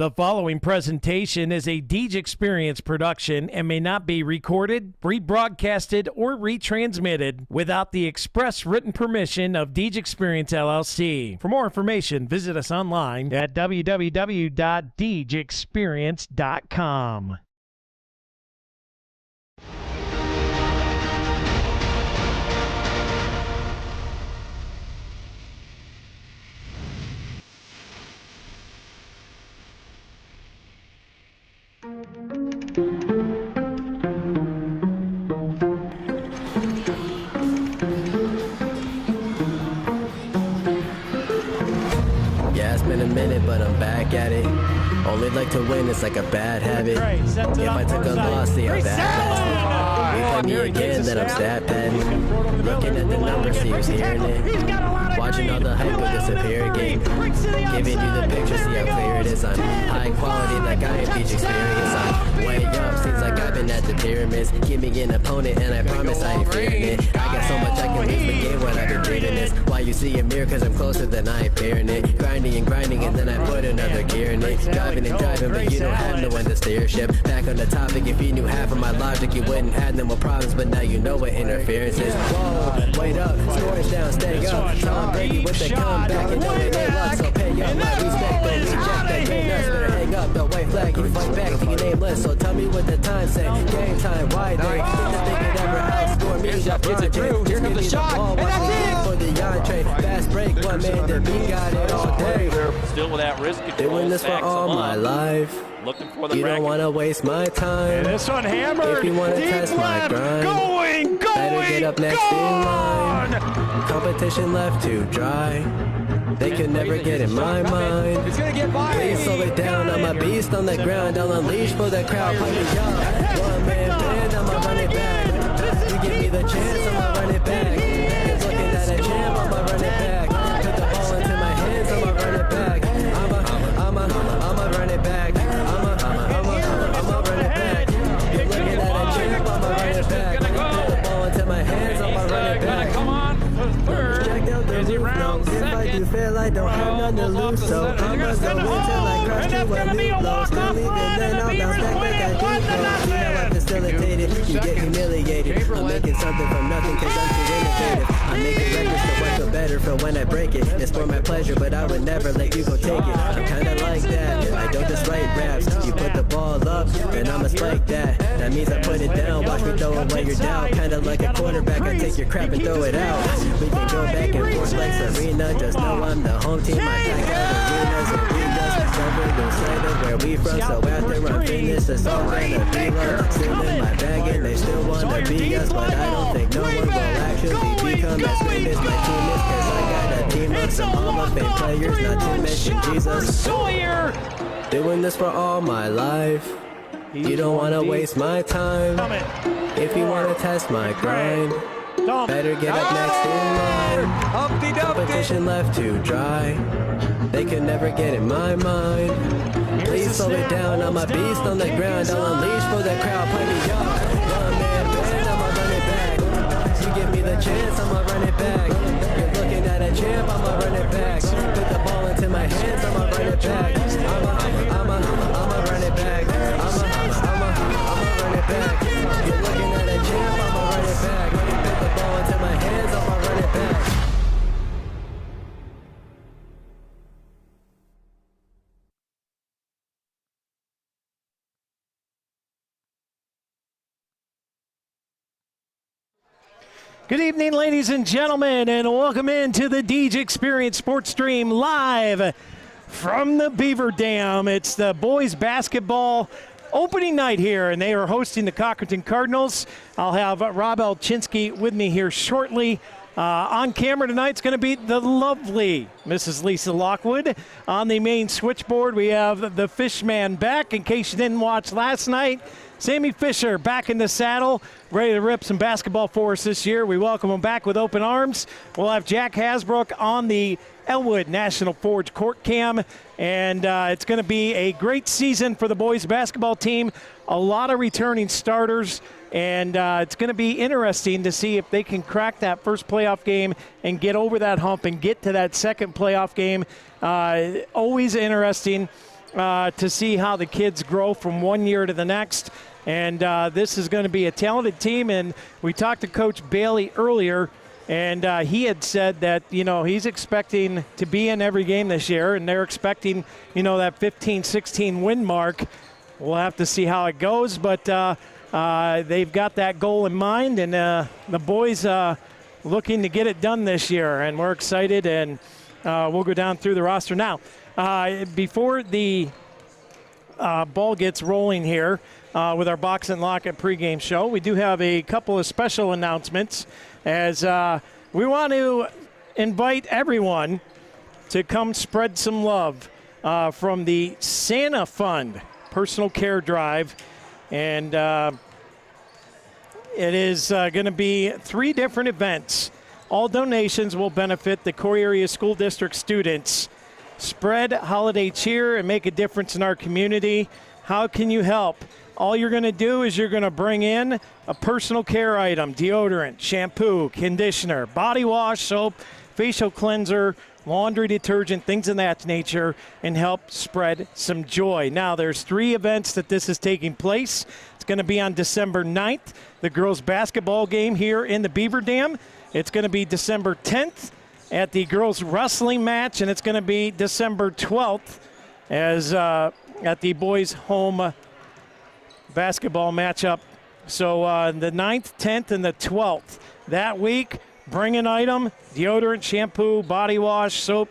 The following presentation is a Deej Experience production and may not be recorded, rebroadcasted, or retransmitted without the express written permission of Deej Experience LLC. For more information, visit us online at www.deejexperience.com. Yeah, it's been a minute, but I'm back at it. Only like to win, it's like a bad habit. If I took a loss, see how bad. You play me again, then I'm stat padding. Looking at the numbers, see who's hearing it. Watching all the hype will disappear again. Giving you the picture, see how clear it is. I'm high quality, like I am Deej Experience. I'm way up, seems like I've been at the pyramids. Give me an opponent, and I promise I ain't fearing it. I got so much I can lose, but game what I've been dreaming this. Why you see a mirror, cause I'm closer than I ain't fearing it. Grinding and grinding, and then I put another gear in it. Driving and driving, but you don't have no one to steer ship. Back on the topic, if you knew half of my logic, you wouldn't have no more problems, but now you know what interference is. Whoa, wait up, scores down, stay up. Tom Brady with the comeback, and know it ain't luck, so pay up my respect, don't reject that game nuts. Better hang up the white flag, you fight back to your nameless, so tell me what the time say. Game time, why they didn't think it ever outscore me. Gets it through, here comes the shot, and that's it! For the entree, fast break, one man to beat, got it all day. Still with that wrist control. Doing this for all my life. Looking for the You don't want to waste my time. And this one hammered. If you want to test my grind, going, better get up next in line. Competition left to dry. They can never get in my mind. It's gonna get by. Please slow it down. I'm a beast on the ground. I'll unleash for the crowd. Play me up. One man band, I'ma run it back. You give me the chance, I'ma run it back. You're looking at a champ, I'ma run it back. Put the ball into my hands, I'ma run it back. I'ma run it back. I'ma run it back. You're looking at a champ, I'ma run it back. Put the ball into my hands, I'ma run it back. Come on for third. Check out the roof now. If I do fail, I don't have none to lose. So I'ma go until I crush to a new blow. Still leaving, then I'll bounce back like I do. See how I facilitate it, you get humiliated. I'm making something from nothing cause I'm too innovative. I'm making records so I feel better for when I break it. It's for my pleasure, but I would never let you go take it. I'm kinda like that, I don't just write raps. You put the ball up, and I'ma spike that. That means I put it down, watch me throw away your doubt. Kinda like a quarterback, I take your crap and throw it out. We can go back and forth like Serena, just know I'm the home team. I pack out arenas and arenas, covered in sight of where we from. So after I'm finished, it's all gonna be love. Still in my bag and they still wanna be us, but I don't think no one will actually become as great as my team is. Cause I got a team of some Hall of Fame players, not to mention Jesus. Doing this for all my life. You don't wanna waste my time. If you wanna test my grind, better get up next in line. Competition left to dry. They can never get in my mind. Please slow it down, I'm a beast on the ground. I'll unleash for the crowd, play me up. One man band, I'ma run it back. You give me the chance, I'ma run it back. You're looking at a champ, I'ma run it back. Put the ball into my hands, I'ma run it back. I'ma run it back. I'ma run it back. You're looking at a champ, I'ma run it back. Put the ball into my hands, I'ma run it back. Good evening, ladies and gentlemen, and welcome into the Deej Experience Sports Stream live from the Beaver Dam. It's the boys basketball opening night here, and they are hosting the Cochranton Cardinals. I'll have Rob Elchinski with me here shortly. On camera tonight is going to be the lovely Mrs. Lisa Lockwood. On the main switchboard, we have the Fishman back. In case you didn't watch last night, Sammy Fisher back in the saddle, ready to rip some basketball for us this year. We welcome him back with open arms. We'll have Jack Hasbrook on the Elwood National Forge court cam, and it's going to be a great season for the boys basketball team. A lot of returning starters, and it's going to be interesting to see if they can crack that first playoff game and get over that hump and get to that second playoff game. Always interesting. to see how the kids grow from one year to the next. And this is going to be a talented team. And we talked to Coach Bailey earlier, and he had said that, he's expecting to be in every game this year, and they're expecting, that 15-16 win mark. We'll have to see how it goes, but they've got that goal in mind, and the boys looking to get it done this year, and we're excited, and we'll go down through the roster now. Before the ball gets rolling here with our Box and Locket pregame show, we do have a couple of special announcements, as we want to invite everyone to come spread some love from the Santa Fund Personal Care Drive. And it is going to be 3 different events. All donations will benefit the Corry Area School District students. Spread holiday cheer and make a difference in our community. How can you help? All you're going to do is you're going to bring in a personal care item, deodorant, shampoo, conditioner, body wash, soap, facial cleanser, laundry detergent, things of that nature, and help spread some joy. Now, there's 3 events that this is taking place. It's going to be on December 9th, the girls' basketball game here in the Beaver Dam. It's going to be December 10th at the girls' wrestling match, and it's going to be December 12th as at the boys' home basketball matchup. So the 9th, 10th, and the 12th. That week, bring an item, deodorant, shampoo, body wash, soap,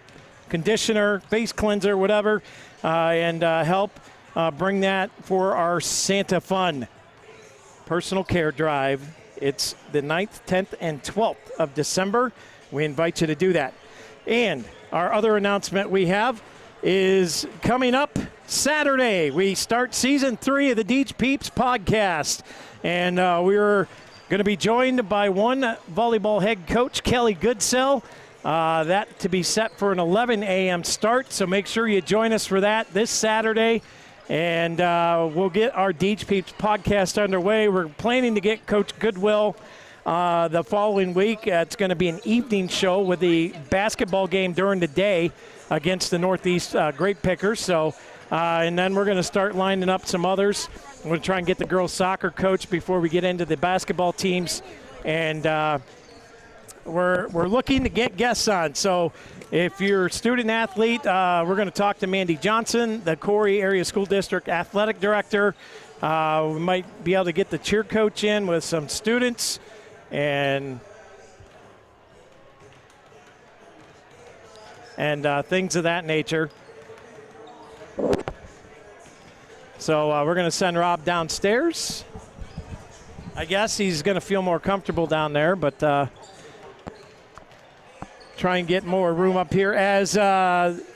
conditioner, face cleanser, whatever, and help bring that for our Santa Fun Personal Care Drive. It's the 9th, 10th, and 12th of December. We invite you to do that. And our other announcement we have is coming up Saturday. We start season 3 of the Deej Peeps podcast. And we're going to be joined by one volleyball head coach, Kelly Goodsell. That to be set for an 11 a.m. start. So make sure you join us for that this Saturday. And we'll get our Deej Peeps podcast underway. We're planning to get Coach Goodwill the following week. It's going to be an evening show with the basketball game during the day against the Northeast Grape Pickers. So, and then we're going to start lining up some others. We're going to try and get the girls' soccer coach before we get into the basketball teams. And we're looking to get guests on. So if you're a student athlete, we're going to talk to Mandy Johnson, the Corry Area School District Athletic Director. We might be able to get the cheer coach in with some students and things of that nature. So we're going to send Rob downstairs. I guess he's going to feel more comfortable down there, but try and get more room up here as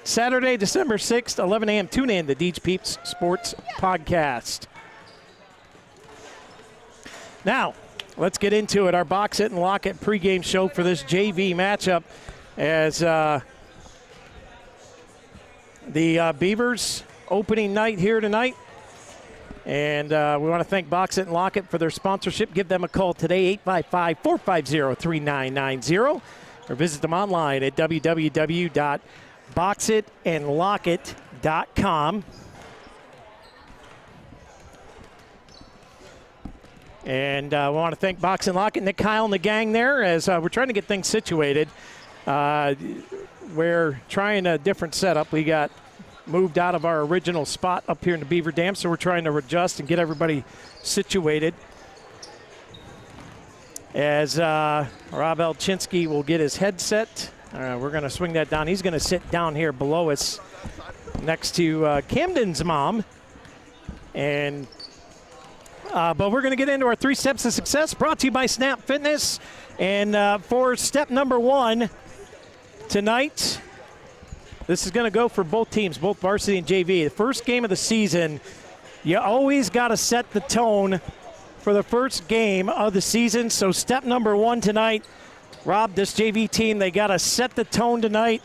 Saturday, December 6th, 11 a.m. Tune in to Deej Peeps Sports Podcast. Now, let's get into it. Our Box It and Lock It pregame show for this JV matchup as the Beavers opening night here tonight. And we want to thank Box It and Lock It for their sponsorship. Give them a call today, 855-450-3990. Or visit them online at www.boxitandlockit.com. And we want to thank Box and Lock It, Nick Kyle and the gang there as we're trying to get things situated. We're trying a different setup. We got moved out of our original spot up here in the Beaver Dam, so we're trying to adjust and get everybody situated. As Rob Elchinski will get his headset. We're going to swing that down. He's going to sit down here below us next to Camden's mom. And but we're going to get into our 3 steps to success, brought to you by Snap Fitness. And for step number 1 tonight, this is going to go for both teams, both varsity and JV. The first game of the season, you always got to set the tone for the first game of the season. So step number 1 tonight, Rob, this JV team, they got to set the tone tonight,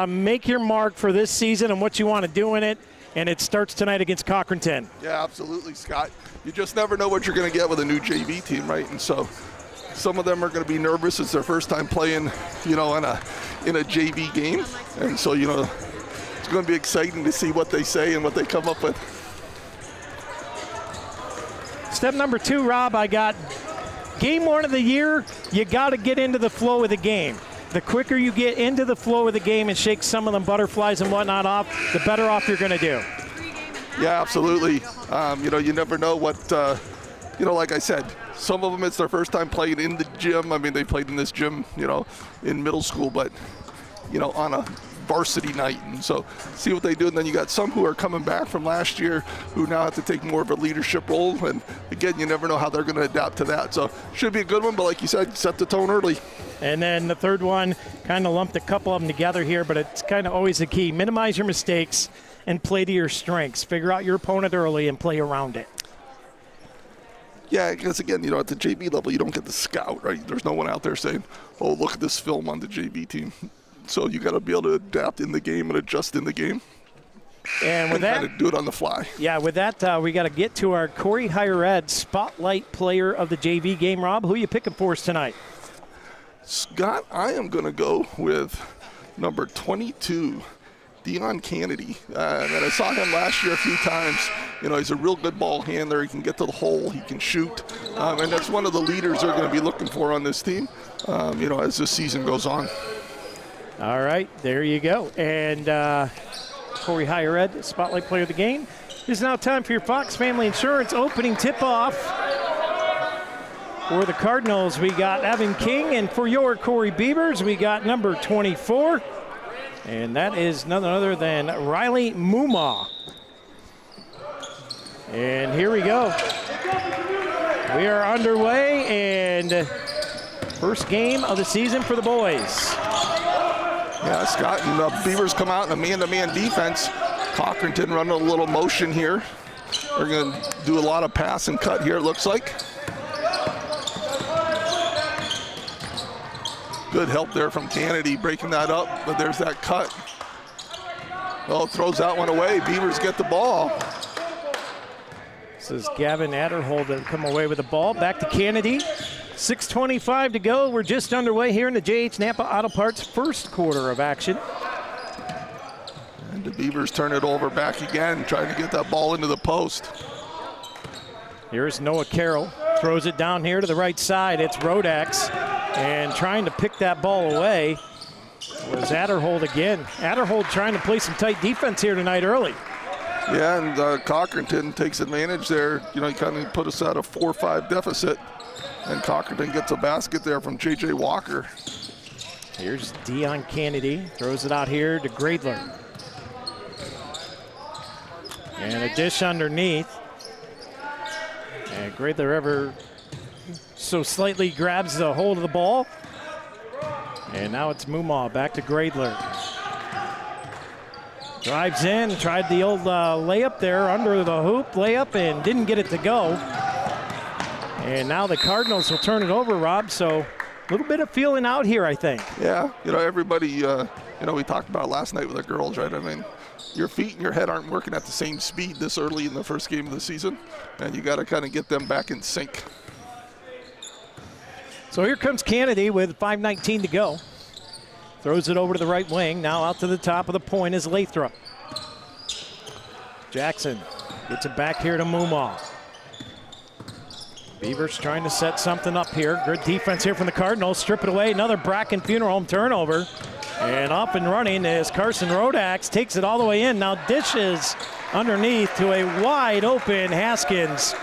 make your mark for this season and what you want to do in it, and it starts tonight against Cochranton. Yeah, absolutely, Scott. You just never know what you're going to get with a new JV team, right? And so some of them are going to be nervous. It's their first time playing, in a JV game. And so, it's going to be exciting to see what they say and what they come up with. Step number 2, Rob, I got game 1 of the year, you got to get into the flow of the game. The quicker you get into the flow of the game and shake some of them butterflies and whatnot off, the better off you're going to do. Yeah, absolutely. You know, you never know what, you know, like I said, some of them it's their first time playing in the gym. I mean, they played in this gym, you know, in middle school, but, you know, on a varsity night. And so see what they do. And then you got some who are coming back from last year who now have to take more of a leadership role. And again, you never know how they're going to adapt to that. So should be a good one, but like you said, set the tone early. And then the third one, kind of lumped a couple of them together here, but it's kind of always the key. Minimize your mistakes and play to your strengths. Figure out your opponent early and play around it. Yeah, because again, you know, at the JV level, you don't get the scout, right? There's no one out there saying, oh, look at this film on the JV team. So you got to be able to adapt in the game and adjust in the game. And with that, kind of do it on the fly. Yeah, with that, we got to get to our Corry Higher Ed Spotlight Player of the JV game. Rob, who are you picking for us tonight? Scott, I am going to go with number 22, Dion Kennedy. And I saw him last year a few times. You know, he's a real good ball handler. He can get to the hole. He can shoot. And that's one of the leaders they're going to be looking for on this team, you know, as this season goes on. All right, there you go. And Corry Higher Ed Spotlight Player of the game. It's now time for your Fox Family Insurance opening tip-off. For the Cardinals, we got Evan King, and for your Corry Beavers, we got number 24. And that is none other than Riley Muma. And here we go. We are underway, and first game of the season for the boys. Yeah, Scott, and the Beavers come out in a man-to-man defense. Cochranton running a little motion here. They're going to do a lot of pass and cut here, it looks like. Good help there from Kennedy breaking that up, but there's that cut. Oh, throws that one away. Beavers get the ball. This is Gavin Adderhold to come away with the ball. Back to Kennedy. 6:25 to go. We're just underway here in the JH Napa Auto Parts first quarter of action. And the Beavers turn it over back again, trying to get that ball into the post. Here's Noah Carroll. Throws it down here to the right side. It's Rodax. And trying to pick that ball away was Adderhold again. Adderhold trying to play some tight defense here tonight early. Yeah, and Cochranton takes advantage there. You know, he kind of put us at a 4-5 deficit. And Cochranton gets a basket there from J.J. Walker. Here's Dion Kennedy. Throws it out here to Gradler. And a dish underneath. And Gradler ever so slightly grabs the hold of the ball. And now it's Mumaw back to Gradler. Drives in, tried the old layup there under the hoop, layup, and didn't get it to go. And now the Cardinals will turn it over, Rob, so a little bit of feeling out here, I think. Yeah, you know, everybody, you know, we talked about it last night with the girls, right? I mean, your feet and your head aren't working at the same speed this early in the first game of the season, and you got to kind of get them back in sync. So here comes Kennedy with 5:19 to go. Throws it over to the right wing. Now out to the top of the point is Lathrop. Jackson gets it back here to Mumaw. Beavers trying to set something up here. Good defense here from the Cardinals. Strip it away. Another Bracken Funeral Home turnover. And up and running is Carson Rodax. Takes it all the way in. Now dishes underneath to a wide open Haskins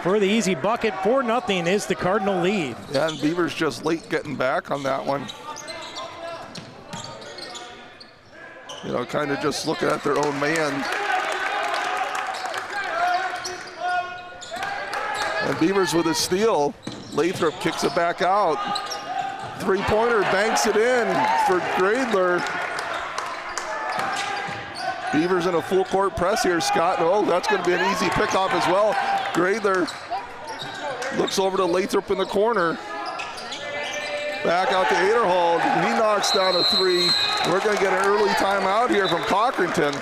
for the easy bucket. 4-0 is the Cardinal lead. Yeah, and Beavers just late getting back on that one. You know, kind of just looking at their own man. And Beavers with a steal. Lathrop kicks it back out. Three-pointer, banks it in for Gradler. Beavers in a full court press here, Scott. Oh, that's going to be an easy pickoff as well. Gradler looks over to Lathrop in the corner. Back out to Adderhold. He knocks down a three. We're going to get an early timeout here from Cochranton.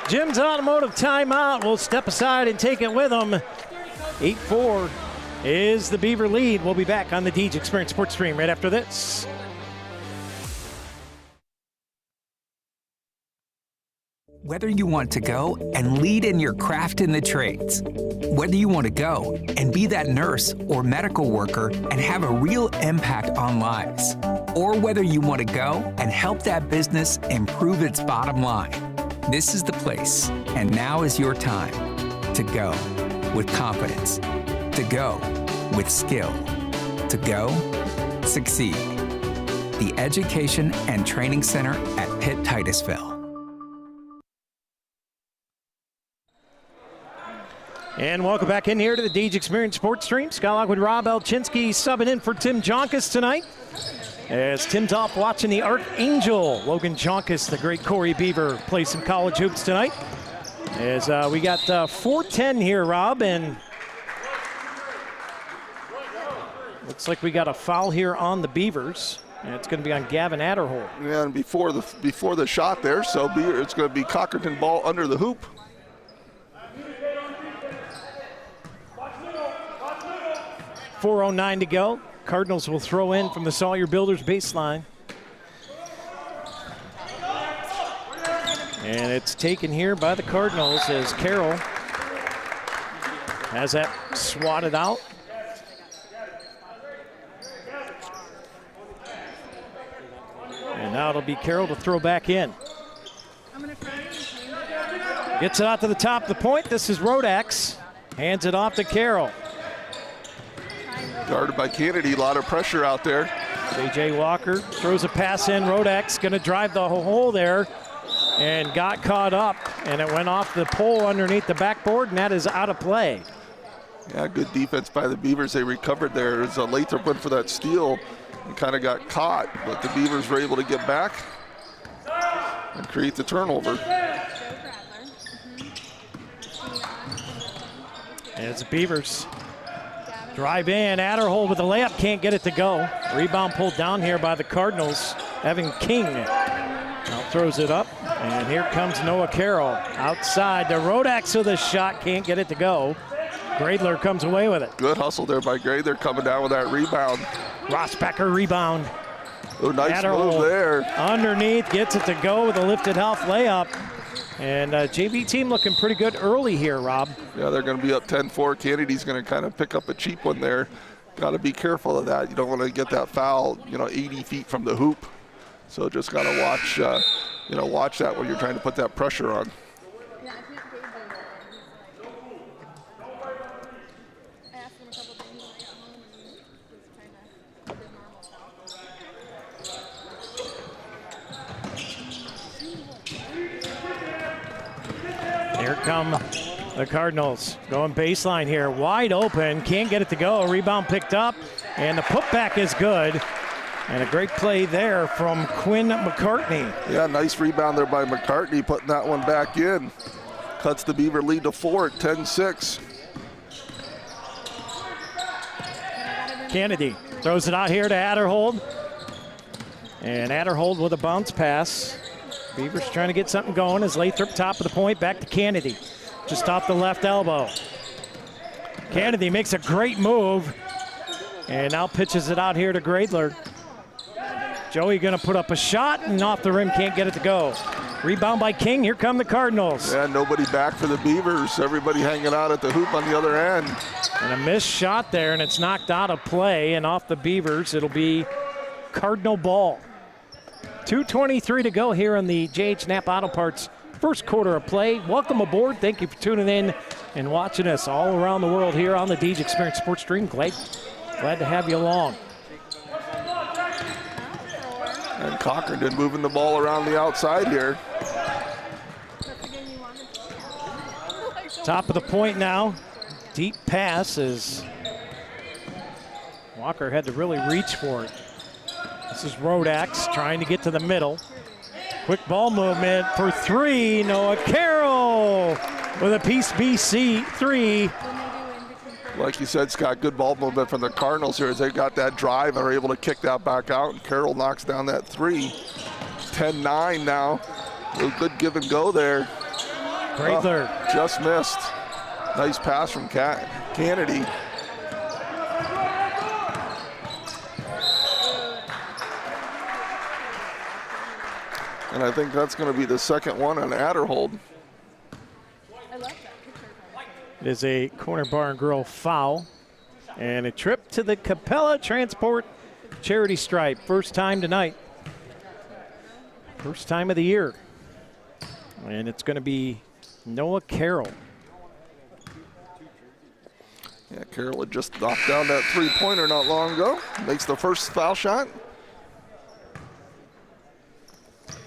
Jim's Automotive timeout. We'll step aside and take it with them. 8-4 is the Beaver lead. We'll be back on the DG Experience Sports Stream right after this. Whether you want to go and lead in your craft in the trades, whether you want to go and be that nurse or medical worker and have a real impact on lives, or whether you want to go and help that business improve its bottom line, this is the place, and now is your time to go with confidence, to go with skill, to go succeed. The Education and Training Center at Pitt Titusville. And welcome back in here to the Deej Experience Sports Stream. Scott Lockwood, Rob Elchinski subbing in for Tim Jonkus tonight. As Tim's off watching the Archangel. Logan Jonkus, the great Corry Beaver, play some college hoops tonight. As we got 4:10 here, Rob, and looks like we got a foul here on the Beavers. And it's going to be on Gavin Adderhold. Yeah, and before the shot there, so it's going to be Cochranton ball under the hoop. .409 to go. Cardinals will throw in from the Sawyer Builders baseline. And it's taken here by the Cardinals as Carroll has that swatted out. And now it'll be Carroll to throw back in. Gets it out to the top of the point. This is Rodax. Hands it off to Carroll. Guarded by Kennedy, a lot of pressure out there. J.J. Walker throws a pass in. Rodax going to drive the hole there and got caught up, and it went off the pole underneath the backboard, and that is out of play. Yeah, good defense by the Beavers. They recovered there. As Lathrop went for that steal and kind of got caught, but the Beavers were able to get back and create the turnover. And it's the Beavers. Drive in, Adderhold with the layup, can't get it to go. Rebound pulled down here by the Cardinals. Evan King now throws it up, and here comes Noah Carroll. Outside to Rodax with a shot, can't get it to go. Gradler comes away with it. Good hustle there by Gradler coming down with that rebound. Rossbecker rebound. Oh, nice Adderhold move there. Underneath, gets it to go with a lifted half layup. And JV team looking pretty good early here, Rob. Yeah, they're going to be up 10-4. Kennedy's going to kind of pick up a cheap one there. Got to be careful of that. You don't want to get that foul, 80 feet from the hoop. So just got to watch, watch that when you're trying to put that pressure on. Here come the Cardinals going baseline here, wide open, can't get it to go. Rebound picked up, and the putback is good. And a great play there from Quinn McCartney. Yeah, nice rebound there by McCartney, putting that one back in. Cuts the Beaver lead to 4 at 10-6. Kennedy throws it out here to Adderhold. And Adderhold with a bounce pass. Beavers trying to get something going as Lathrop top of the point, back to Kennedy. Just off the left elbow. Kennedy makes a great move and now pitches it out here to Gradler. Joey gonna put up a shot and off the rim, can't get it to go. Rebound by King, here come the Cardinals. Yeah, nobody back for the Beavers. Everybody hanging out at the hoop on the other end. And a missed shot there, and it's knocked out of play, and off the Beavers, it'll be Cardinal ball. 2:23 to go here on the J.H. Knapp Auto Parts first quarter of play. Welcome aboard. Thank you for tuning in and watching us all around the world here on the Deej Experience Sports Stream. Glad to have you along. And Cochranton moving the ball around the outside here. Top of the point now. Deep pass as Walker had to really reach for it. This is Rodax trying to get to the middle. Quick ball movement for three. Noah Carroll with a piece BC three. Like you said, Scott, good ball movement from the Cardinals here as they got that drive and are able to kick that back out. And Carroll knocks down that three. 10-9 now. A good give and go there. Gradler. Just missed. Nice pass from Kennedy. And I think that's going to be the second one on Adderhold. It is a corner bar and grill foul. And a trip to the Capella Transport charity stripe. First time tonight. First time of the year. And it's going to be Noah Carroll. Yeah, Carroll had just knocked down that three-pointer not long ago. Makes the first foul shot.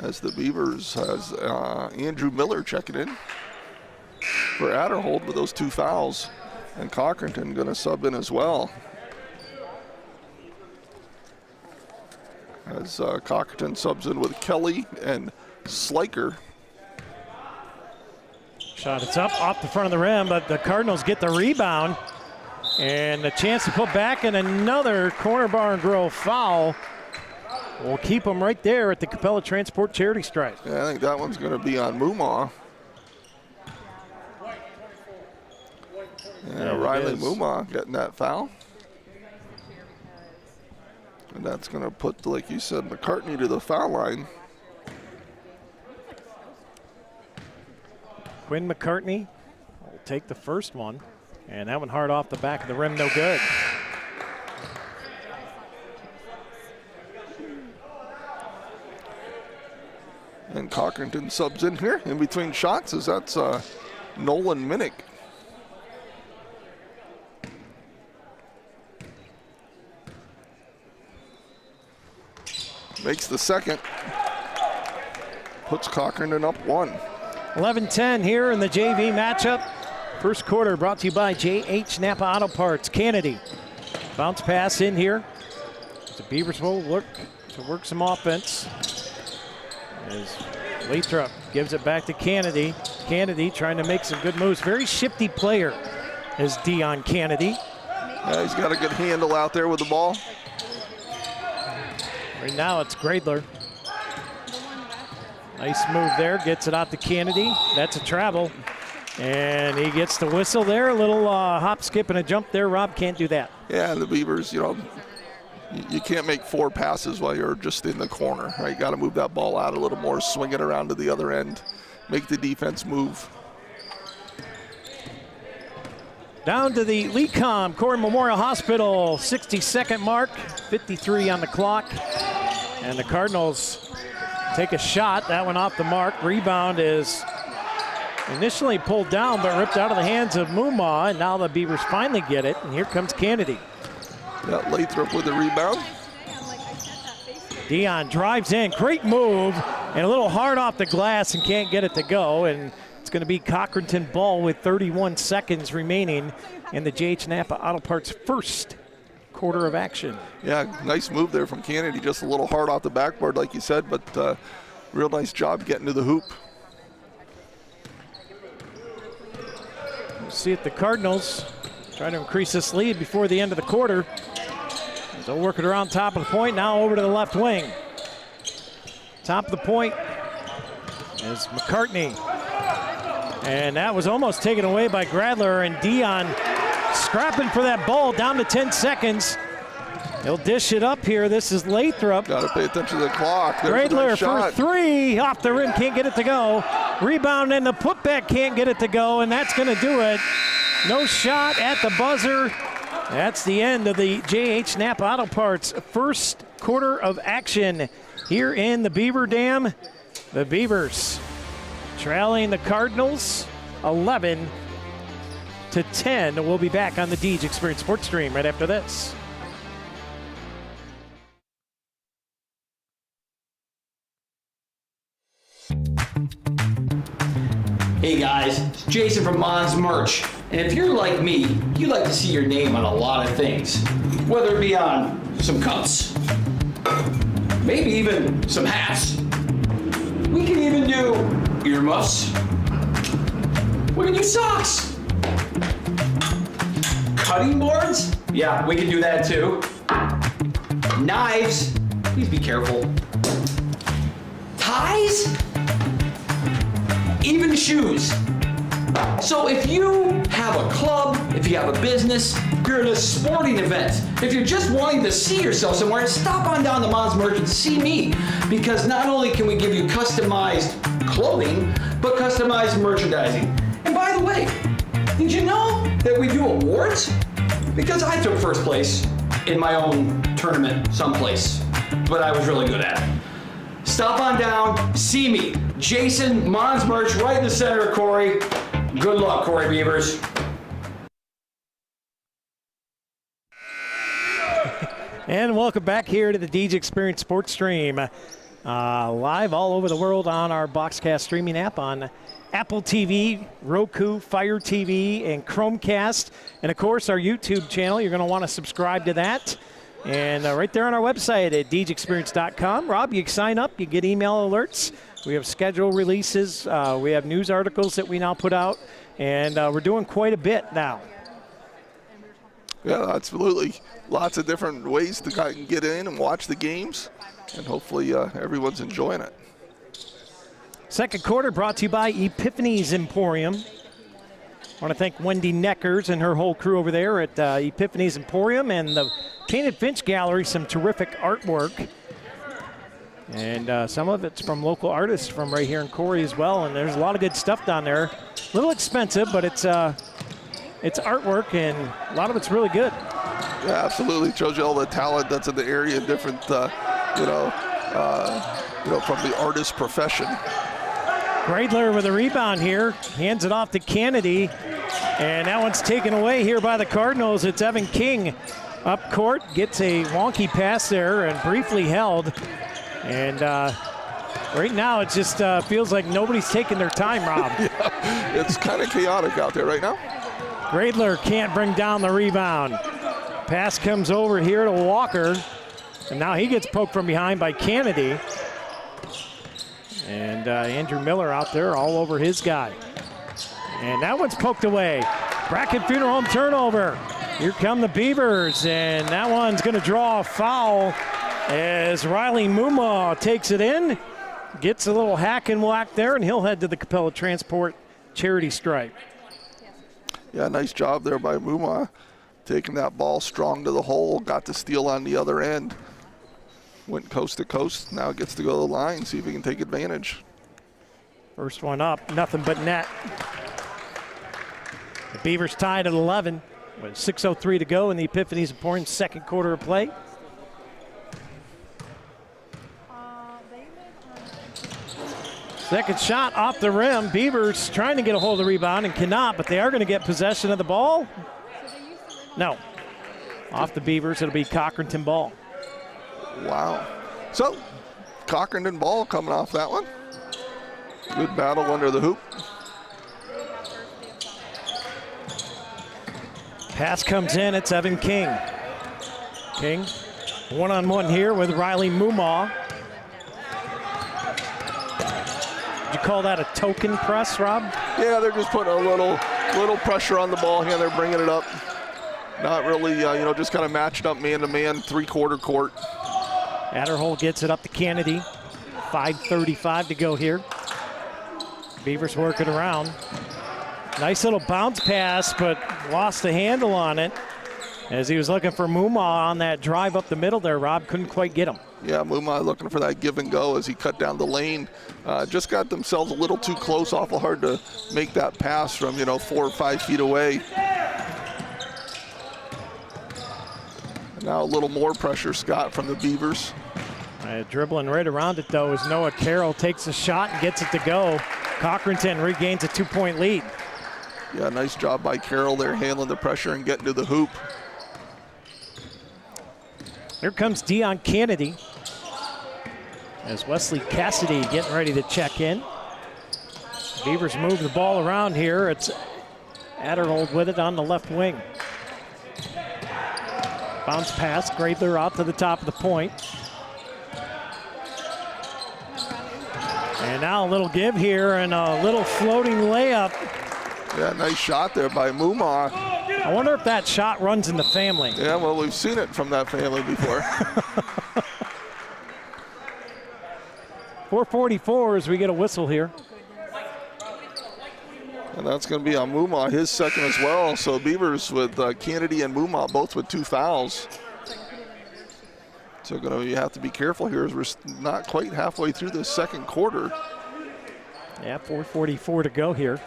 As the Beavers has Andrew Miller checking in for Adderhold with those two fouls. And Cochranton going to sub in as well. As Cochranton subs in with Kelly and Sliker. Shot, it's up off the front of the rim, but the Cardinals get the rebound. And a chance to put back in another corner bar and grill foul. We'll keep them right there at the Capella Transport charity stripe. Yeah, I think that one's going to be on Mumaw. Yeah, Riley Mumaw getting that foul. And that's going to put, like you said, McCartney to the foul line. Quinn McCartney will take the first one. And that one hard off the back of the rim, no good. And Cochranton subs in here in between shots as that's Nolan Minnick. Makes the second. Puts Cochranton up 1. 11-10 here in the JV matchup. First quarter brought to you by J.H. Napa Auto Parts. Kennedy. Bounce pass in here. The Beavers will look to work some offense. As Lathrop gives it back to Kennedy. Kennedy trying to make some good moves. Very shifty player is Dion Kennedy. Yeah, he's got a good handle out there with the ball. Right now it's Gradler. Nice move there, gets it out to Kennedy. That's a travel. And he gets the whistle there. A little hop, skip, and a jump there. Rob can't do that. Yeah, the Beavers, you know, you can't make 4 passes while you're just in the corner, right? You got to move that ball out a little more, swing it around to the other end, make the defense move. Down to the Lecom Corey Memorial Hospital 60-second mark, 53 on the clock. And the Cardinals take a shot. That one off the mark. Rebound is initially pulled down but ripped out of the hands of Mumaw, and now the Beavers finally get it, and here comes Kennedy. Yeah, Lathrop with the rebound. Dion drives in, great move, and a little hard off the glass and can't get it to go, and it's going to be Cochranton ball with 31 seconds remaining in the J.H. Napa Auto Parts first quarter of action. Yeah, nice move there from Kennedy, just a little hard off the backboard like you said, but real nice job getting to the hoop. We'll see if the Cardinals try to increase this lead before the end of the quarter. They'll work it around top of the point, now over to the left wing. Top of the point is McCartney. And that was almost taken away by Gradler, and Dion scrapping for that ball down to 10 seconds. He'll dish it up here. This is Lathrop. Got to pay attention to the clock. There's Gradler nice for 3, off the rim, can't get it to go. Rebound and the putback can't get it to go, and that's going to do it. No shot at the buzzer. That's the end of the J.H. Napa Auto Parts first quarter of action here in the Beaver Dam. The Beavers trailing the Cardinals 11-10. We'll be back on the Deej Experience Sports Stream right after this. Hey guys, it's Jason from Mon's Merch. And if you're like me, you like to see your name on a lot of things. Whether it be on some cups, maybe even some hats. We can even do earmuffs. We can do socks. Cutting boards? Yeah, we can do that too. Knives, please be careful. Ties? Even shoes. So if you have a club, if you have a business, If you're in a sporting event, if you're just wanting to see yourself somewhere, stop on down to Mons Merch and see me. Because not only can we give you customized clothing, but customized merchandising. And by the way, did you know that we do awards? Because I took first place in my own tournament someplace, but I was really good at it. Stop on down, see me. Jason, Mons Merch, right in the center of Corry. Good luck, Corry Beavers. And welcome back here to the DJ Experience Sports Stream. Live all over the world on our Boxcast streaming app on Apple TV, Roku, Fire TV, and Chromecast. And of course, our YouTube channel. You're going to want to subscribe to that. And right there on our website at djexperience.com. Rob, you sign up, you get email alerts. We have schedule releases. We have news articles that we now put out. And we're doing quite a bit now. Yeah, absolutely. Lots of different ways to get in and watch the games. And hopefully everyone's enjoying it. Second quarter brought to you by Epiphany's Emporium. I want to thank Wendy Neckers and her whole crew over there at Epiphany's Emporium and the Painted Finch Gallery, some terrific artwork. And some of it's from local artists from right here in Corry as well. And there's a lot of good stuff down there. A little expensive, but it's artwork and a lot of it's really good. Yeah, absolutely. It shows you all the talent that's in the area, different, from the artist profession. Greidler with a rebound here, hands it off to Kennedy, and that one's taken away here by the Cardinals. It's Evan King up court, gets a wonky pass there and briefly held. And right now it just feels like nobody's taking their time, Rob. Yeah, it's kind of chaotic out there right now. Greidler can't bring down the rebound. Pass comes over here to Walker, and now he gets poked from behind by Kennedy. And Andrew Miller out there all over his guy. And that one's poked away. Bracken Funeral Home turnover. Here come the Beavers, and that one's going to draw a foul as Riley Muma takes it in. Gets a little hack and whack there, and he'll head to the Capella Transport charity stripe. Yeah, nice job there by Muma. Taking that ball strong to the hole, got the steal on the other end. Went coast to coast, now gets to go to the line, see if he can take advantage. First one up, nothing but net. The Beavers tied at 11 with 6:03 to go in the Epiphany's Emporium second quarter of play. Second shot off the rim. Beavers trying to get a hold of the rebound and cannot, but they are going to get possession of the ball. No. Off the Beavers, it'll be Cochranton ball. Wow. So, Cochranton ball coming off that one. Good battle under the hoop. Pass comes in, it's Evan King. King, one-on-one here with Riley Muma. Did you call that a token press, Rob? Yeah, they're just putting a little pressure on the ball here. They're bringing it up. Not really, just kind of matched up man-to-man, three-quarter court. Adderhole gets it up to Kennedy. 5:35 to go here. Beavers working around. Nice little bounce pass, but lost the handle on it. As he was looking for Muma on that drive up the middle there, Rob couldn't quite get him. Yeah, Muma looking for that give and go as he cut down the lane. Just got themselves a little too close, awful hard to make that pass from, 4 or 5 feet away. Now a little more pressure, Scott, from the Beavers. Dribbling right around it, though, as Noah Carroll takes a shot and gets it to go. Cochranton regains a 2-point lead. Yeah, nice job by Carroll there, handling the pressure and getting to the hoop. Here comes Dion Kennedy. As Wesley Cassidy getting ready to check in. Beavers move the ball around here. It's Adderhold with it on the left wing. Bounce pass, Greidler out to the top of the point. And now a little give here and a little floating layup. Yeah, nice shot there by Muma. I wonder if that shot runs in the family. Yeah, well, we've seen it from that family before. 4:44 as we get a whistle here. And that's going to be on Muma, his second as well. So Beavers with Kennedy and Muma both with 2 fouls. So you have to be careful here as we're not quite halfway through the second quarter. Yeah, 4:44 to go here.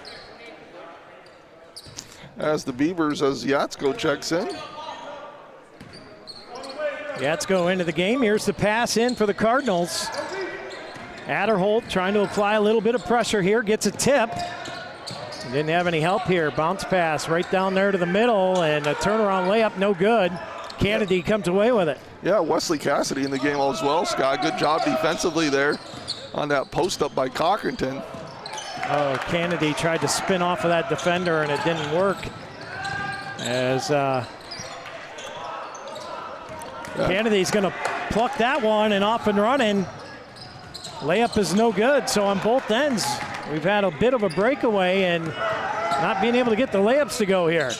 As the Beavers, as Yatsko checks in. Yatsko into the game. Here's the pass in for the Cardinals. Adderholt trying to apply a little bit of pressure here. Gets a tip. Didn't have any help here. Bounce pass right down there to the middle, and a turnaround layup, no good. Kennedy comes away with it. Yeah, Wesley Cassidy in the game as well, Scott. Good job defensively there on that post up by Cochranton. Oh, Kennedy tried to spin off of that defender, and it didn't work. As Kennedy's going to pluck that one and off and running. Layup is no good, so on both ends, we've had a bit of a breakaway and not being able to get the layups to go here.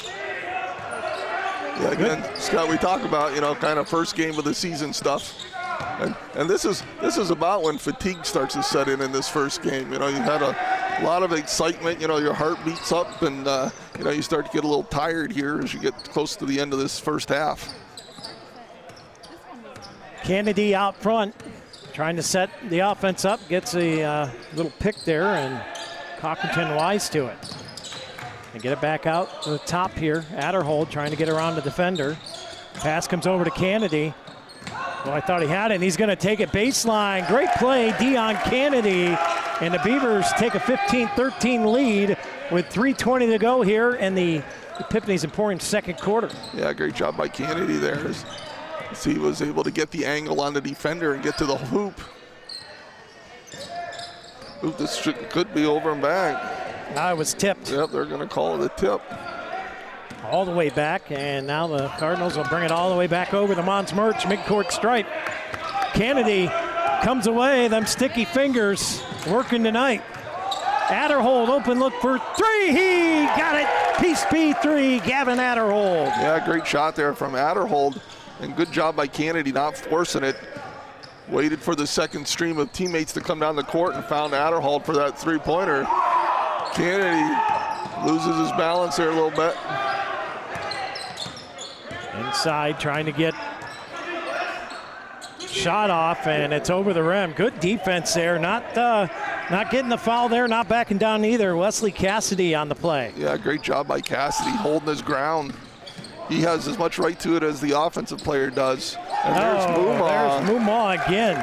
Yeah, again, Scott, we talk about, kind of first game of the season stuff. And this is about when fatigue starts to set in this first game. You had a lot of excitement, your heart beats up, and you start to get a little tired here as you get close to the end of this first half. Kennedy out front, trying to set the offense up, gets a little pick there, and Cochranton wise to it. And get it back out to the top here. Adderhold trying to get around the defender. Pass comes over to Kennedy. Well, I thought he had it, and he's going to take it baseline. Great play, Dion Kennedy. And the Beavers take a 15-13 lead with 3:20 to go here in the Epiphanies Emporium second quarter. Yeah, great job by Kennedy there. As he was able to get the angle on the defender and get to the hoop. Ooh, this could be over and back. It was tipped. Yep, they're going to call it a tip. All the way back, and now the Cardinals will bring it all the way back over to Mons Merch, midcourt stripe. Kennedy comes away, them sticky fingers working tonight. Adderhold, open look for three, he got it. Piece P3, Gavin Adderhold. Yeah, great shot there from Adderhold, and good job by Kennedy not forcing it. Waited for the second stream of teammates to come down the court and found Adderhold for that three-pointer. Kennedy loses his balance there a little bit. Inside, trying to get shot off, and it's over the rim. Good defense there. Not getting the foul there, not backing down either. Wesley Cassidy on the play. Yeah, great job by Cassidy holding his ground. He has as much right to it as the offensive player does. And there's Muma. There's Muma again.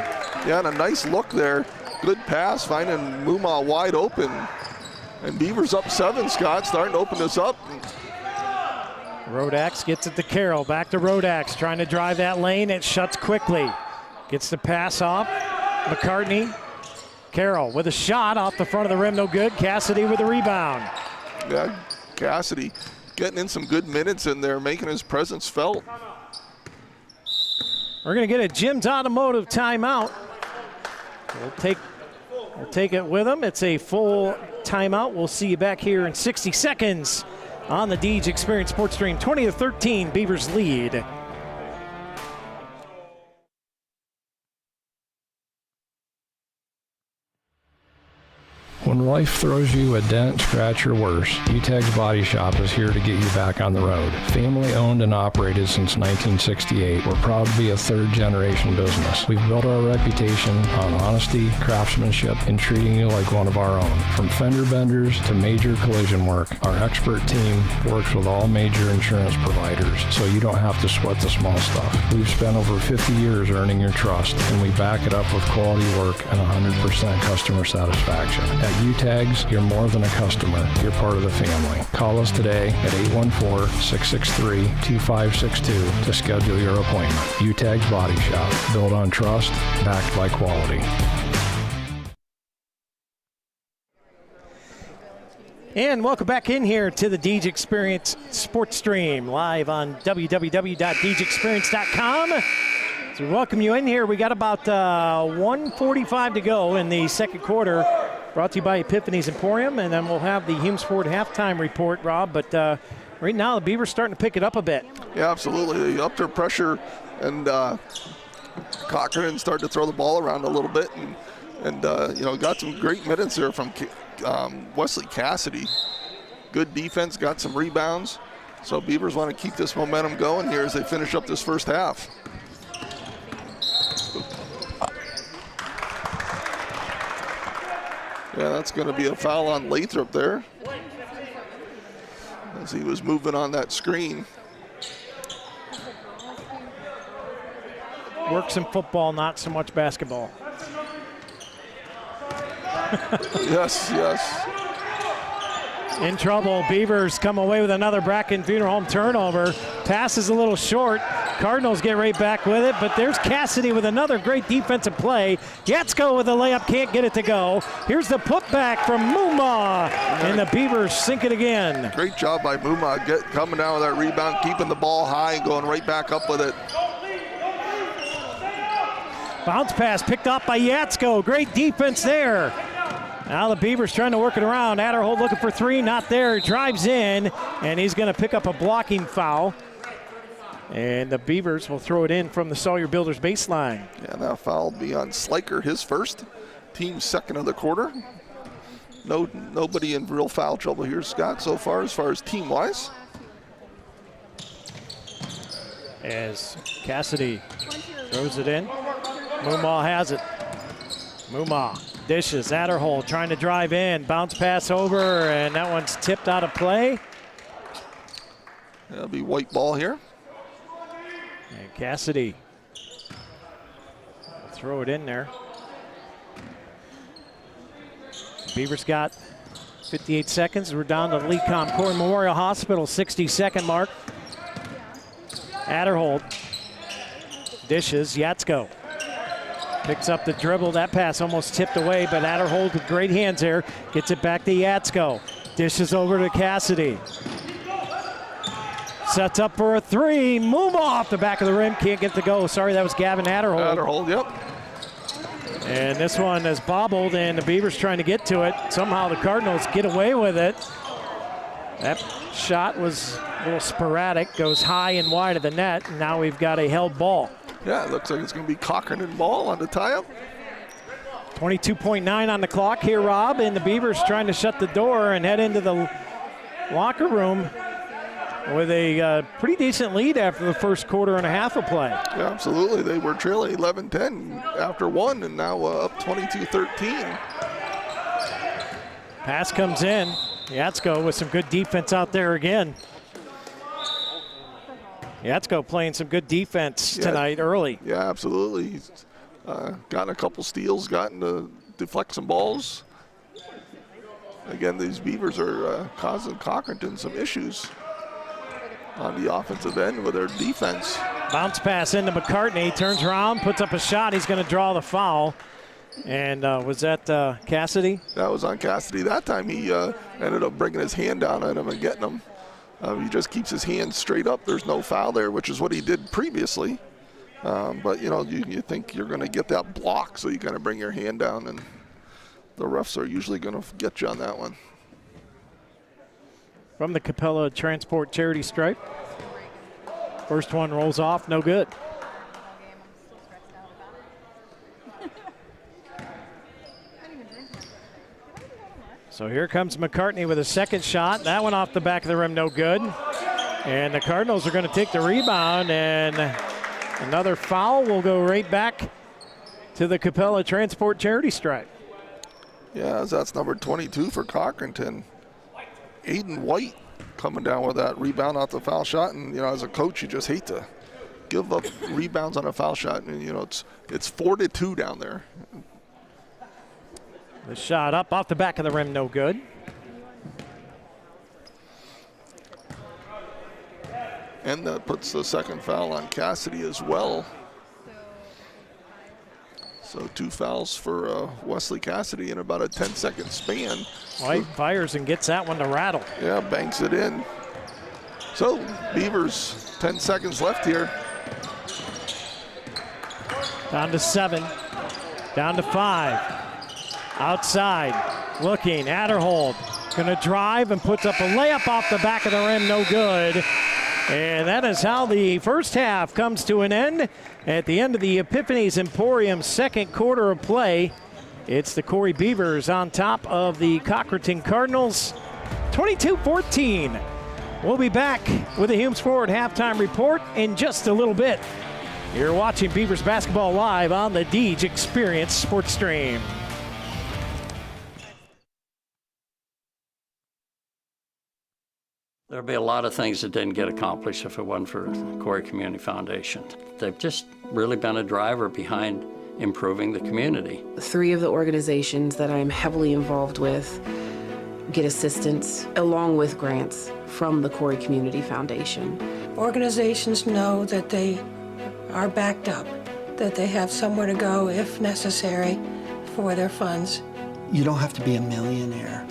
Yeah, and a nice look there. Good pass, finding Muma wide open. And Beavers up 7, Scott, starting to open this up. Rodax gets it to Carroll. Back to Rodax, trying to drive that lane. It shuts quickly. Gets the pass off. McCartney. Carroll with a shot off the front of the rim, no good. Cassidy with a rebound. Yeah, Cassidy getting in some good minutes in there, making his presence felt. We're going to get a Jim's Automotive timeout. We'll take it with them. It's a full timeout. We'll see you back here in 60 seconds on the Deej Experience Sports Stream. 20-13, Beavers lead. When life throws you a dent, scratch, or worse, UTEG's Body Shop is here to get you back on the road. Family owned and operated since 1968, we're proud to be a third-generation business. We've built our reputation on honesty, craftsmanship, and treating you like one of our own. From fender benders to major collision work, our expert team works with all major insurance providers, so you don't have to sweat the small stuff. We've spent over 50 years earning your trust, and we back it up with quality work and 100% customer satisfaction. At UTAGS, you're more than a customer, you're part of the family. Call us today at 814-663-2562 to schedule your appointment. UTAGS Body Shop, built on trust, backed by quality. And welcome back in here to the Deej Experience Sports Stream, live on www.deejexperience.com. So we welcome you in here. We got about 1:45 to go in the second quarter. Brought to you by Epiphanies Emporium, and then we'll have the Humes-Ford halftime report, Rob. But right now, the Beavers starting to pick it up a bit. Yeah, absolutely. They upped their pressure, and Cochran started to throw the ball around a little bit, and got some great minutes there from Wesley Cassidy. good defense, got some rebounds. So Beavers want to keep this momentum going here as they finish up this first half. Yeah, that's going to be a foul on Lathrop there, as he was moving on that screen. Works in football, not so much basketball. Yes, yes. In trouble. Beavers come away with another Bracken Funeral Home turnover. Pass is a little short. Cardinals get right back with it, but there's Cassidy with another great defensive play. Yatsko with a layup, can't get it to go. Here's the putback from Muma, and the Beavers sink it again. Great job by Muma, coming down with that rebound, keeping the ball high and going right back up with it. Bounce pass picked up by Yatsko. Great defense there. Now the Beavers trying to work it around. Adderhold looking for three, not there. Drives in, and he's going to pick up a blocking foul. And the Beavers will throw it in from the Sawyer Builders baseline. Yeah, that foul will be on Sliker, his first. Team's second of the quarter. Nobody in real foul trouble here, Scott, so far as team-wise. As Cassidy throws it in. Muma has it. Muma dishes. Adderhold trying to drive in. Bounce pass over, and that one's tipped out of play. That'll be white ball here. And Cassidy will throw it in there. Beavers got 58 seconds. We're down to Lecom Corey Memorial Hospital, 60-second mark. Adderhold dishes. Yatsko picks up the dribble. That pass almost tipped away, but Adderhold with great hands there. Gets it back to Yatsko. Dishes over to Cassidy. Sets up for a three. Move off the back of the rim. Can't get the go. Sorry, that was Gavin Adderhold. Adderhold, yep. And this one is bobbled, and the Beavers trying to get to it. Somehow the Cardinals get away with it. That shot was a little sporadic. Goes high and wide of the net. And now we've got a held ball. Yeah, it looks like it's going to be Cochranton ball on the tie-up. 22.9 on the clock here, Rob. And the Beavers trying to shut the door and head into the locker room with a pretty decent lead after the first quarter and a half of play. Yeah, absolutely. They were trailing 11-10 after one, and now up 22-13. Pass comes in. Yatsko with some good defense out there again. Yatsko playing some good defense tonight early. Yeah, absolutely. He's gotten a couple steals, gotten to deflect some balls. Again, these Beavers are causing Cochranton some issues on the offensive end with their defense. Bounce pass into McCartney, turns around, puts up a shot. He's going to draw the foul. And was that Cassidy? That was on Cassidy. That time he ended up bringing his hand down on him and getting him. He just keeps his hand straight up. There's no foul there, which is what he did previously. But, you know, you think you're going to get that block, so you kind of bring your hand down, and the refs are usually going to get you on that one. From the Capella Transport charity stripe. First one rolls off, no good. So here comes McCartney with a second shot. That one off the back of the rim, no good. And the Cardinals are going to take the rebound, and another foul will go right back to the Capella Transport charity stripe. Yeah, that's number 22 for Cochranton. Aiden White coming down with that rebound off the foul shot, and you know, as a coach, you just hate to give up rebounds on a foul shot, and you know it's 4-2 down there. The shot up off the back of the rim, no good. And that puts the second foul on Cassidy as well. So 2 fouls for Wesley Cassidy in about a 10-second span. White fires and gets that one to rattle. Yeah, banks it in. So Beavers, 10 seconds left here. Down to 7, down to 5. Outside, looking, Adderhold, gonna drive and puts up a layup off the back of the rim, no good. And that is how the first half comes to an end. At the end of the Epiphany's Emporium second quarter of play, it's the Corry Beavers on top of the Cochranton Cardinals. 22-14. We'll be back with the Humes Forward halftime report in just a little bit. You're watching Beavers basketball live on the Deej Experience Sports Stream. There'll be a lot of things that didn't get accomplished if it wasn't for Corry Community Foundation. They've just really been a driver behind improving the community. 3 of the organizations that I'm heavily involved with get assistance along with grants from the Corry Community Foundation. Organizations know that they are backed up, that they have somewhere to go if necessary for their funds. You don't have to be a millionaire.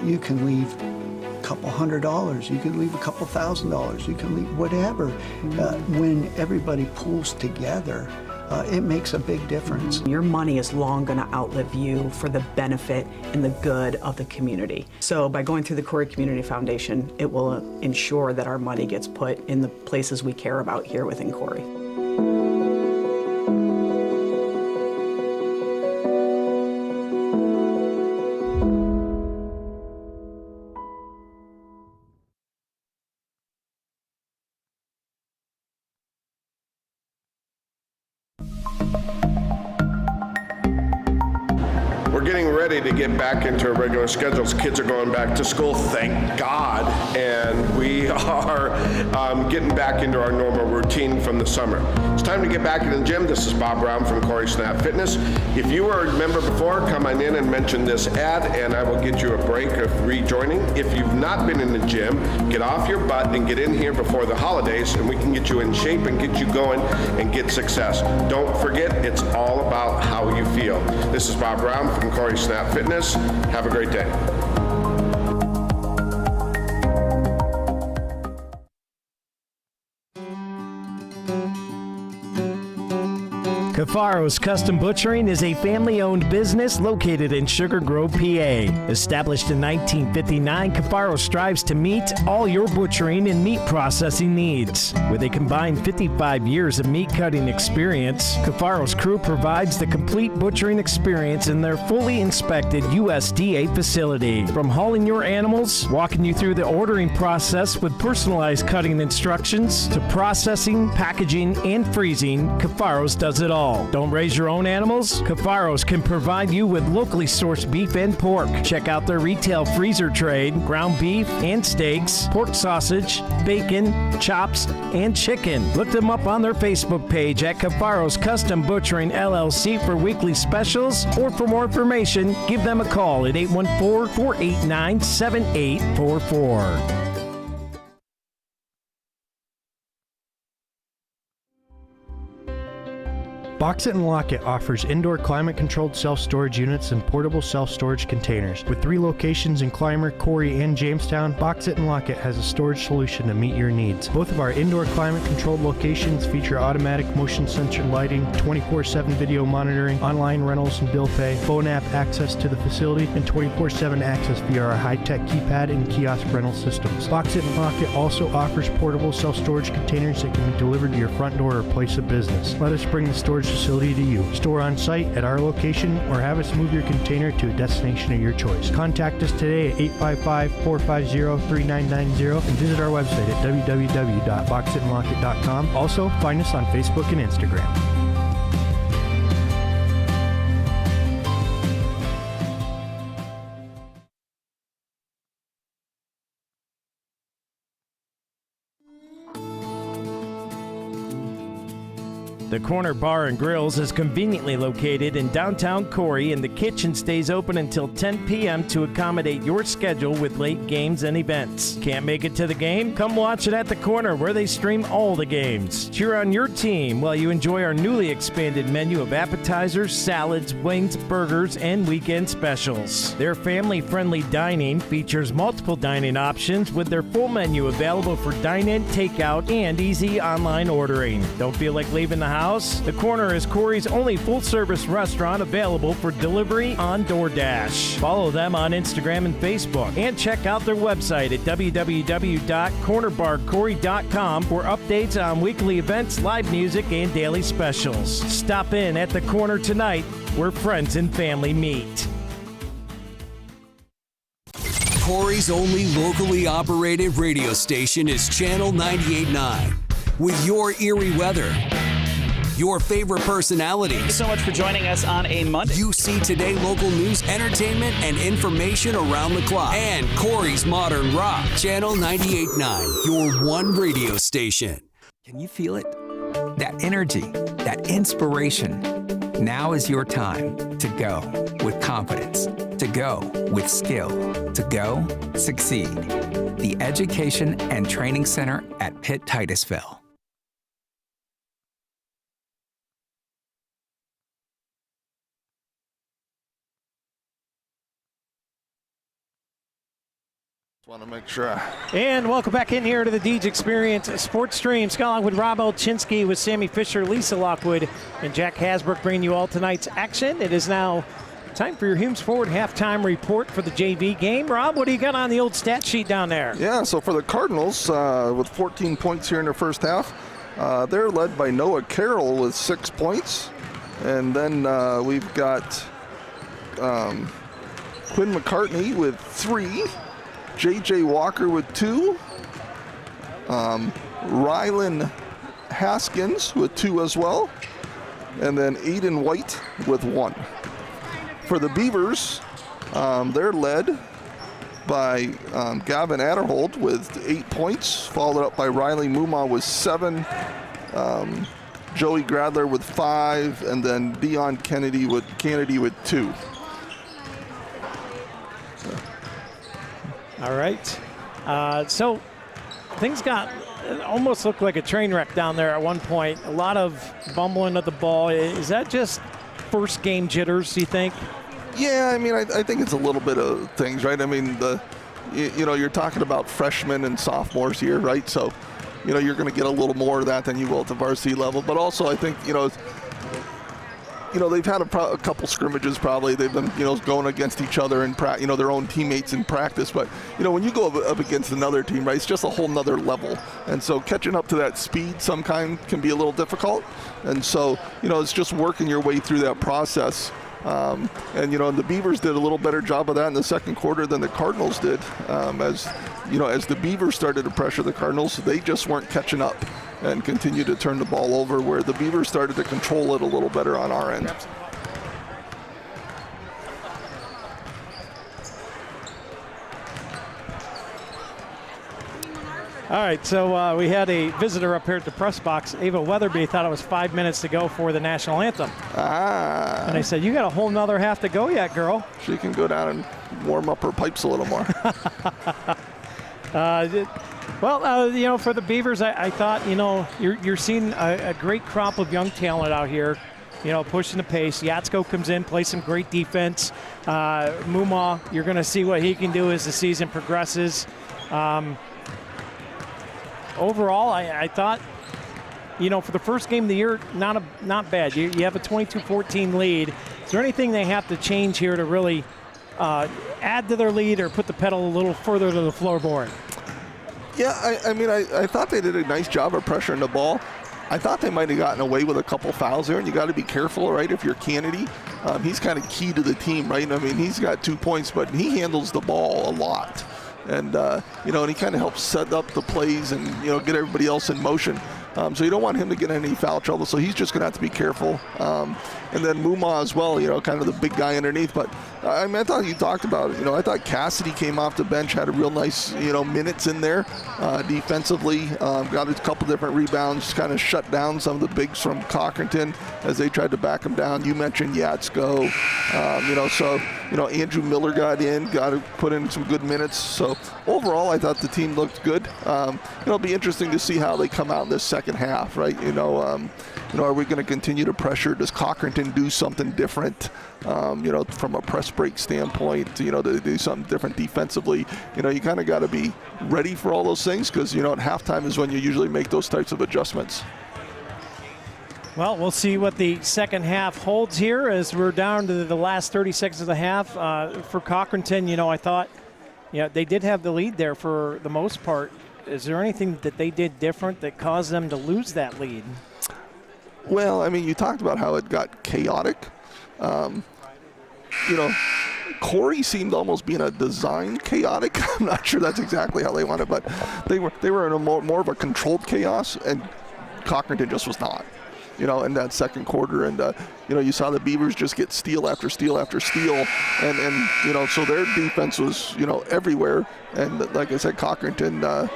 You can leave a couple $100, you can leave a couple $1,000, you can leave whatever. When everybody pulls together, it makes a big difference. Your money is long going to outlive you for the benefit and the good of the community. So by going through the Corry Community Foundation, it will ensure that our money gets put in the places we care about here within Corry. To get back into our regular schedules. Kids are going back to school, thank God, and we are getting back into our normal routine from the summer. It's time to get back in the gym. This is Bob Brown from Corry Snap Fitness. If you were a member before, come on in and mention this ad, and I will get you a break of rejoining. If you've not been in the gym, get off your butt and get in here before the holidays, and we can get you in shape and get you going and get success. Don't forget, it's all about how you feel. This is Bob Brown from Corry Snap Fitness. Have a great day. Cafaro's Custom Butchering is a family-owned business located in Sugar Grove, PA. Established in 1959, Cafaro strives to meet all your butchering and meat processing needs. With a combined 55 years of meat cutting experience, Cafaro's crew provides the complete butchering experience in their fully inspected USDA facility. From hauling your animals, walking you through the ordering process with personalized cutting instructions, to processing, packaging, and freezing, Cafaro's does it all. Don't raise your own animals? Cafaro's can provide you with locally sourced beef and pork. Check out their retail freezer trade, ground beef and steaks, pork sausage, bacon, chops, and chicken. Look them up on their Facebook page at Cafaro's Custom Butchering LLC for weekly specials, or for more information, give them a call at 814-489-7844. Box It and Lock It offers indoor climate-controlled self-storage units and portable self-storage containers. With 3 locations in Clymer, Corry, and Jamestown, Box It and Lock It has a storage solution to meet your needs. Both of our indoor climate-controlled locations feature automatic motion sensor lighting, 24/7 video monitoring, online rentals and bill pay, phone app access to the facility, and 24/7 access via our high-tech keypad and kiosk rental systems. Box It and Lock It also offers portable self-storage containers that can be delivered to your front door or place of business. Let us bring the storage facility to you. Store on site at our location or have us move your container to a destination of your choice. Contact us today at 855-450-3990 and visit our website at www.boxitandlockit.com. Also, find us on Facebook and Instagram. The Corner Bar and Grills is conveniently located in downtown Corry, and the kitchen stays open until 10 p.m. to accommodate your schedule with late games and events. Can't make it to the game? Come watch it at the Corner, where they stream all the games. Cheer on your team while you enjoy our newly expanded menu of appetizers, salads, wings, burgers, and weekend specials. Their family-friendly dining features multiple dining options with their full menu available for dine-in, takeout, and easy online ordering. Don't feel like leaving the house? The Corner is Corry's only full-service restaurant available for delivery on DoorDash. Follow them on Instagram and Facebook, and check out their website at www.cornerbarcorry.com for updates on weekly events, live music, and daily specials. Stop in at the Corner tonight, where friends and family meet. Corry's only locally operated radio station is Channel 98.9. With your eerie weather, your favorite personalities. Thank you so much for joining us on a Monday. You see today local news, entertainment, and information around the clock. And Corry's Modern Rock. Channel 98.9, your one radio station. Can you feel it? That energy, that inspiration. Now is your time to go with confidence, to go with skill, to go succeed. The Education and Training Center at Pitt Titusville. Want to make sure. And welcome back in here to the Deej Experience Sports Stream. Scott with Rob Olchinski, with Sammy Fisher, Lisa Lockwood, and Jack Hasbrook bringing you all tonight's action. It is now time for your Humes Forward halftime report for the JV game. Rob, what do you got on the old stat sheet down there? Yeah, so for the Cardinals, with 14 points here in the first half, they're led by Noah Carroll with 6 points. And then we've got Quinn McCartney with 3. J.J. Walker with 2. Rylan Haskins with 2 as well. And then Aiden White with 1. For the Beavers, they're led by Gavin Adderhold with 8 points, followed up by Riley Muma with 7. Joey Gradler with 5, and then Dion Kennedy with 2. All right. So things almost looked like a train wreck down there at one point. A lot of bumbling of the ball. Is that just first game jitters, do you think? Yeah, I mean, I think it's a little bit of things, right? I mean, you're talking about freshmen and sophomores here, right? So, you're going to get a little more of that than you will at the varsity level. But also, I think, they've had a couple scrimmages probably. They've been, going against each other and their own teammates in practice. But, when you go up against another team, right, it's just a whole nother level. And so catching up to that speed sometimes can be a little difficult. And so, it's just working your way through that process. And the Beavers did a little better job of that in the second quarter than the Cardinals did. As the Beavers started to pressure the Cardinals, they just weren't catching up and continued to turn the ball over, where the Beavers started to control it a little better on our end. All right, so we had a visitor up here at the press box. Ava Weatherby thought it was 5 minutes to go for the national anthem. And I said, you got a whole nother half to go yet, girl. She can go down and warm up her pipes a little more. For the Beavers, I thought, you're seeing a great crop of young talent out here, pushing the pace. Yatsko comes in, plays some great defense. Muma, you're going to see what he can do as the season progresses. Overall, I thought, for the first game of the year, not bad. You have a 22-14 lead. Is there anything they have to change here to really add to their lead or put the pedal a little further to the floorboard? Yeah, I thought they did a nice job of pressuring the ball. I thought they might have gotten away with a couple fouls there, and you got to be careful, right? If you're Kennedy, he's kind of key to the team, right? I mean, he's got 2 points, but he handles the ball a lot. And, and he kind of helps set up the plays and, get everybody else in motion. So you don't want him to get any foul trouble, so he's just going to have to be careful. And then Muma as well, kind of the big guy underneath. But, I thought you talked about it. I thought Cassidy came off the bench, had a real nice, minutes in there defensively. Got a couple different rebounds, kind of shut down some of the bigs from Cochranton as they tried to back him down. You mentioned Yatsko. Andrew Miller got to put in some good minutes. So overall, I thought the team looked good. It'll be interesting to see how they come out in this second half, right? Are we going to continue to pressure? Does Cochranton do something different? From a press break standpoint, to do something different defensively. You kind of got to be ready for all those things, because, at halftime is when you usually make those types of adjustments. Well, we'll see what the second half holds here as we're down to the last 30 seconds of the half. For Cochranton, I thought, they did have the lead there for the most part. Is there anything that they did different that caused them to lose that lead? Well, you talked about how it got chaotic. Corry seemed almost being a design chaotic. I'm not sure that's exactly how they wanted, but they were in a more of a controlled chaos, and Cochranton just was not. In that second quarter, and you saw the Beavers just get steal after steal after steal, and so their defense was everywhere, and like I said, Cochranton,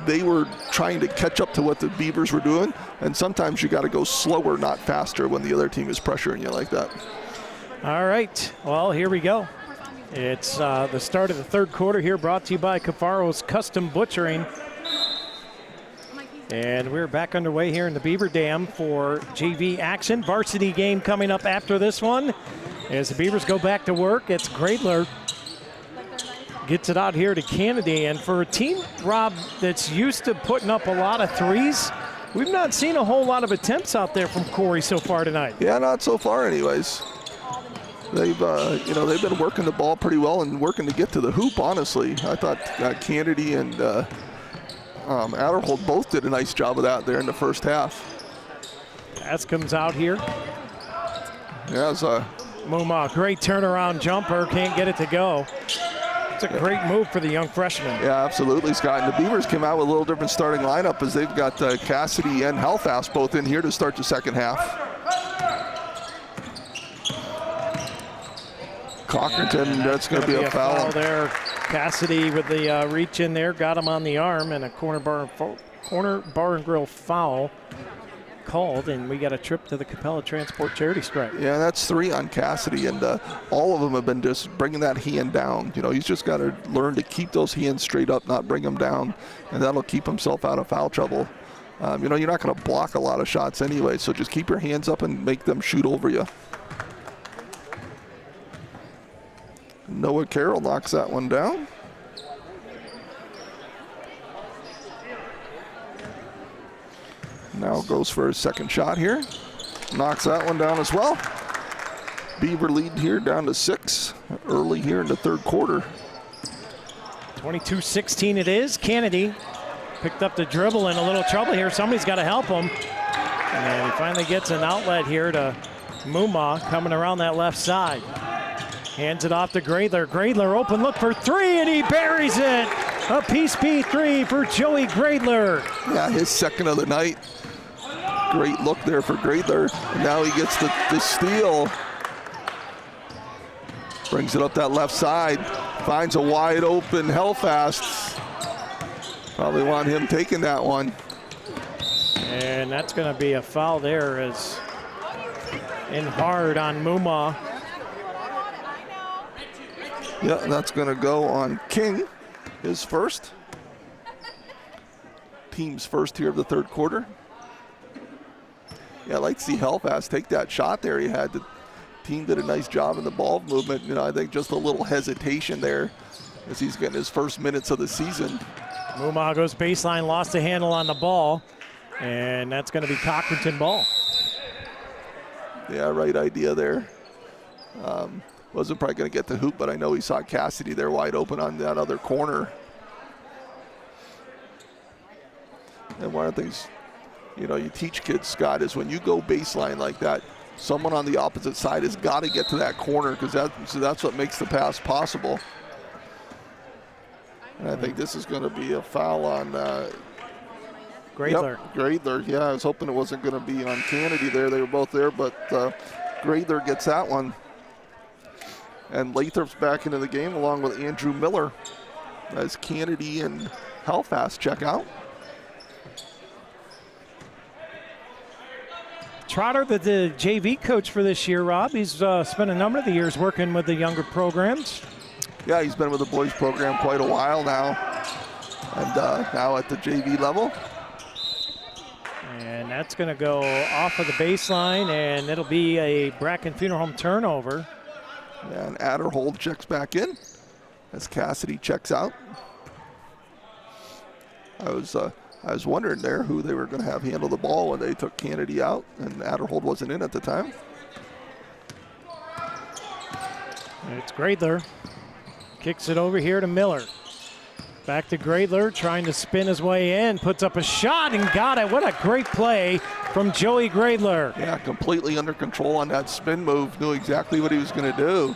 they were trying to catch up to what the Beavers were doing, and sometimes you got to go slower, not faster, when the other team is pressuring you like that. All right, well, here we go. It's the start of the third quarter here, brought to you by Cafaro's Custom Butchering. And we're back underway here in the Beaver Dam for JV action. Varsity game coming up after this one. As the Beavers go back to work, it's Gradler. Gets it out here to Kennedy. And for a team, Rob, that's used to putting up a lot of threes, we've not seen a whole lot of attempts out there from Corry so far tonight. Yeah, not so far anyways. They've they've been working the ball pretty well and working to get to the hoop, honestly. I thought Kennedy and Adderhold both did a nice job of that there in the first half. Pass comes out here. Yeah, it's Muma, great turnaround jumper, can't get it to go. It's a great move for the young freshman. Yeah, absolutely, Scott. And the Beavers came out with a little different starting lineup, as they've got Cassidy and Helfast both in here to start the second half. Cochranton, that's going to be a foul there. Cassidy with the reach in there, got him on the arm, and a corner bar and grill foul called, and we got a trip to the Capella Transport charity stripe. Yeah, that's 3 on Cassidy, and all of them have been just bringing that hand down. He's just got to learn to keep those hands straight up, not bring them down, and that'll keep himself out of foul trouble. You're not going to block a lot of shots anyway, so just keep your hands up and make them shoot over you. Noah Carroll knocks that one down. Now goes for his second shot here. Knocks that one down as well. Beaver lead here down to 6 early here in the third quarter. 22-16 it is. Kennedy picked up the dribble, in a little trouble here. Somebody's got to help him. And he finally gets an outlet here to Muma coming around that left side. Hands it off to Gradler. Gradler open look for 3, and he buries it. A piece P3 for Joey Gradler. Yeah, his second of the night. Great look there for Gradler. And now he gets the steal. Brings it up that left side. Finds a wide open Helfast. Probably want him taking that one. And that's going to be a foul there, as in hard on Muma. Yeah, that's going to go on King, his first. Team's first here of the third quarter. Yeah, I'd like to see Helfast take that shot there. The team did a nice job in the ball movement. I think just a little hesitation there as he's getting his first minutes of the season. Muma goes baseline, lost the handle on the ball, and that's going to be Cochranton ball. Yeah, right idea there. Wasn't probably going to get the hoop, but I know he saw Cassidy there wide open on that other corner. And one of the things, you teach kids, Scott, is when you go baseline like that, someone on the opposite side has got to get to that corner, because that's what makes the pass possible. And I think this is going to be a foul on Gradler. Yep, Gradler. Yeah, I was hoping it wasn't going to be on Kennedy there. They were both there, but Gradler gets that one. And Lathrop's back into the game along with Andrew Miller as Kennedy and Helfast check out. Trotter, the JV coach for this year, Rob, he's spent a number of the years working with the younger programs. Yeah, he's been with the boys program quite a while now, and now at the JV level. And that's going to go off of the baseline, and it'll be a Bracken Funeral Home turnover. And Adderhold checks back in as Cassidy checks out. I was wondering there who they were going to have handle the ball when they took Kennedy out, and Adderhold wasn't in at the time. It's Gradler. Kicks it over here to Miller. Back to Gradler, trying to spin his way in, puts up a shot and got it. What a great play from Joey Gradler. Yeah, completely under control on that spin move, knew exactly what he was going to do.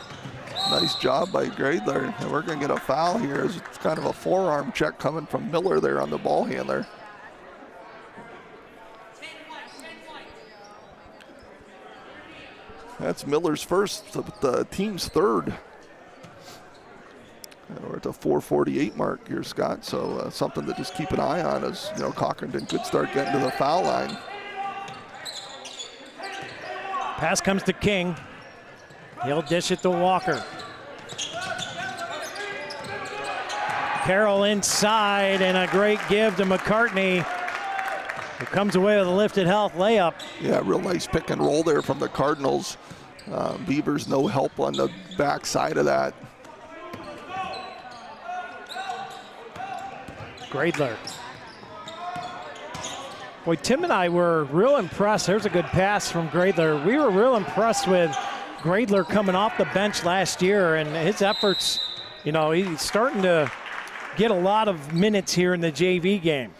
Nice job by Gradler. And we're going to get a foul here. It's kind of a forearm check coming from Miller there on the ball handler. That's Miller's first, the team's third. And we're at the 4:48 mark here, Scott. So something to just keep an eye on as, you know, Cochranton could start getting to the foul line. Pass comes to King. He'll dish it to Walker. Carroll inside, and a great give to McCartney, who comes away with a lifted health layup. Yeah, real nice pick and roll there from the Cardinals. Beavers no help on the back side of that. Gradler. Boy, Tim and I were real impressed. There's a good pass from Gradler. We were real impressed with Gradler coming off the bench last year, and his efforts, you know, he's starting to get a lot of minutes here in the JV game.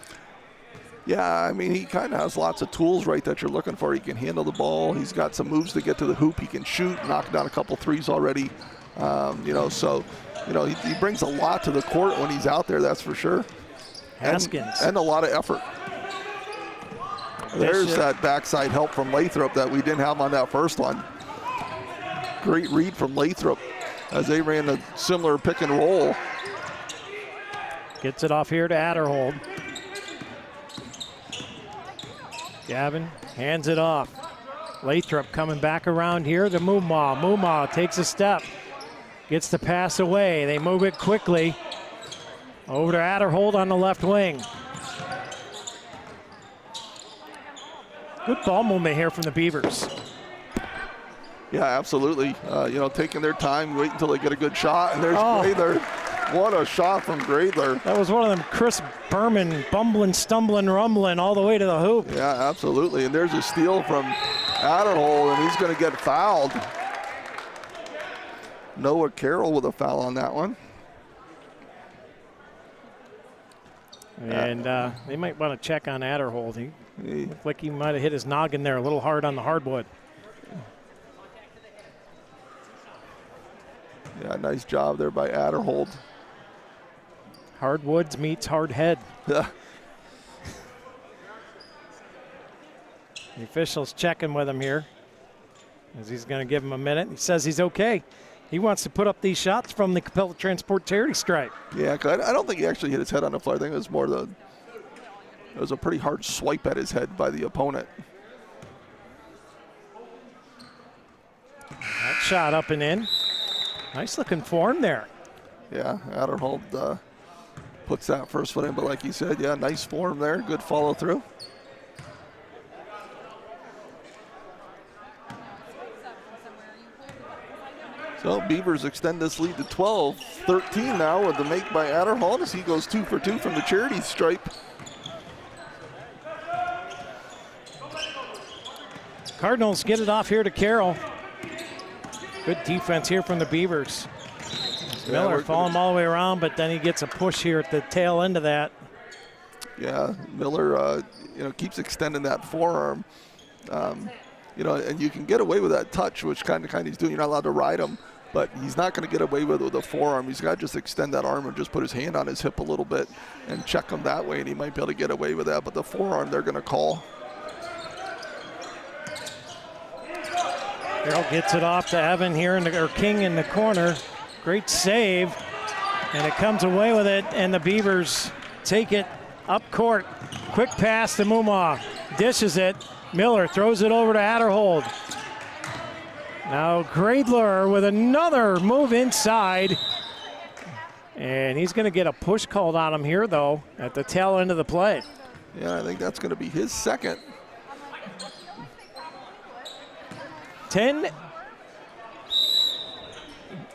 Yeah, I mean, he kind of has lots of tools, right, that you're looking for. He can handle the ball. He's got some moves to get to the hoop. He can shoot, knock down a couple threes already. You know, so, you know, he brings a lot to the court when he's out there, that's for sure. Haskins. And a lot of effort. There's that backside help from Lathrop that we didn't have on that first one. Great read from Lathrop as they ran a similar pick and roll. Gets it off here to Adderhold. Gavin hands it off. Lathrop coming back around here to Mumaw. Mumaw takes a step. Gets the pass away. They move it quickly. Over to Adderhold on the left wing. Good ball movement here from the Beavers. Yeah, absolutely. You know, taking their time, wait until they get a good shot, and there's Gradler. What a shot from Gradler. That was one of them Chris Berman bumbling, stumbling, rumbling all the way to the hoop. Yeah, absolutely. And there's a steal from Adderhold, and he's going to get fouled. Noah Carroll with a foul on that one. And they might want to check on Adderhold. He looked like he might have hit his noggin there a little hard on the hardwood. Yeah, nice job there by Adderhold. Hardwoods meets hard head. Yeah. The official's checking with him here as he's going to give him a minute. He says he's okay. He wants to put up these shots from the Capella Transport charity stripe. Yeah, cause I don't think he actually hit his head on the floor. I think it was more it was a pretty hard swipe at his head by the opponent. That shot up and in. Nice looking form there. Yeah, Adderhold puts that first foot in, but like you said, yeah, nice form there. Good follow through. So Beavers extend this lead to 12-13 now with the make by Adderhold as he goes 2 for 2 from the charity stripe. Cardinals get it off here to Carroll. Good defense here from the Beavers. Miller following all the way around, but then he gets a push here at the tail end of that. Yeah, Miller, you know, keeps extending that forearm. You know, and you can get away with that touch, which kind of he's doing. You're not allowed to ride him, but he's not going to get away with a forearm. He's got to just extend that arm and just put his hand on his hip a little bit and check him that way, and he might be able to get away with that. But the forearm, they're going to call. Carroll gets it off to Evan here, or King in the corner. Great save, and it comes away with it, and the Beavers take it up court. Quick pass to Mumaw, dishes it. Miller throws it over to Adderhold. Now Gradler with another move inside, and he's going to get a push called on him here, though, at the tail end of the play. Yeah, I think that's going to be his second. 10.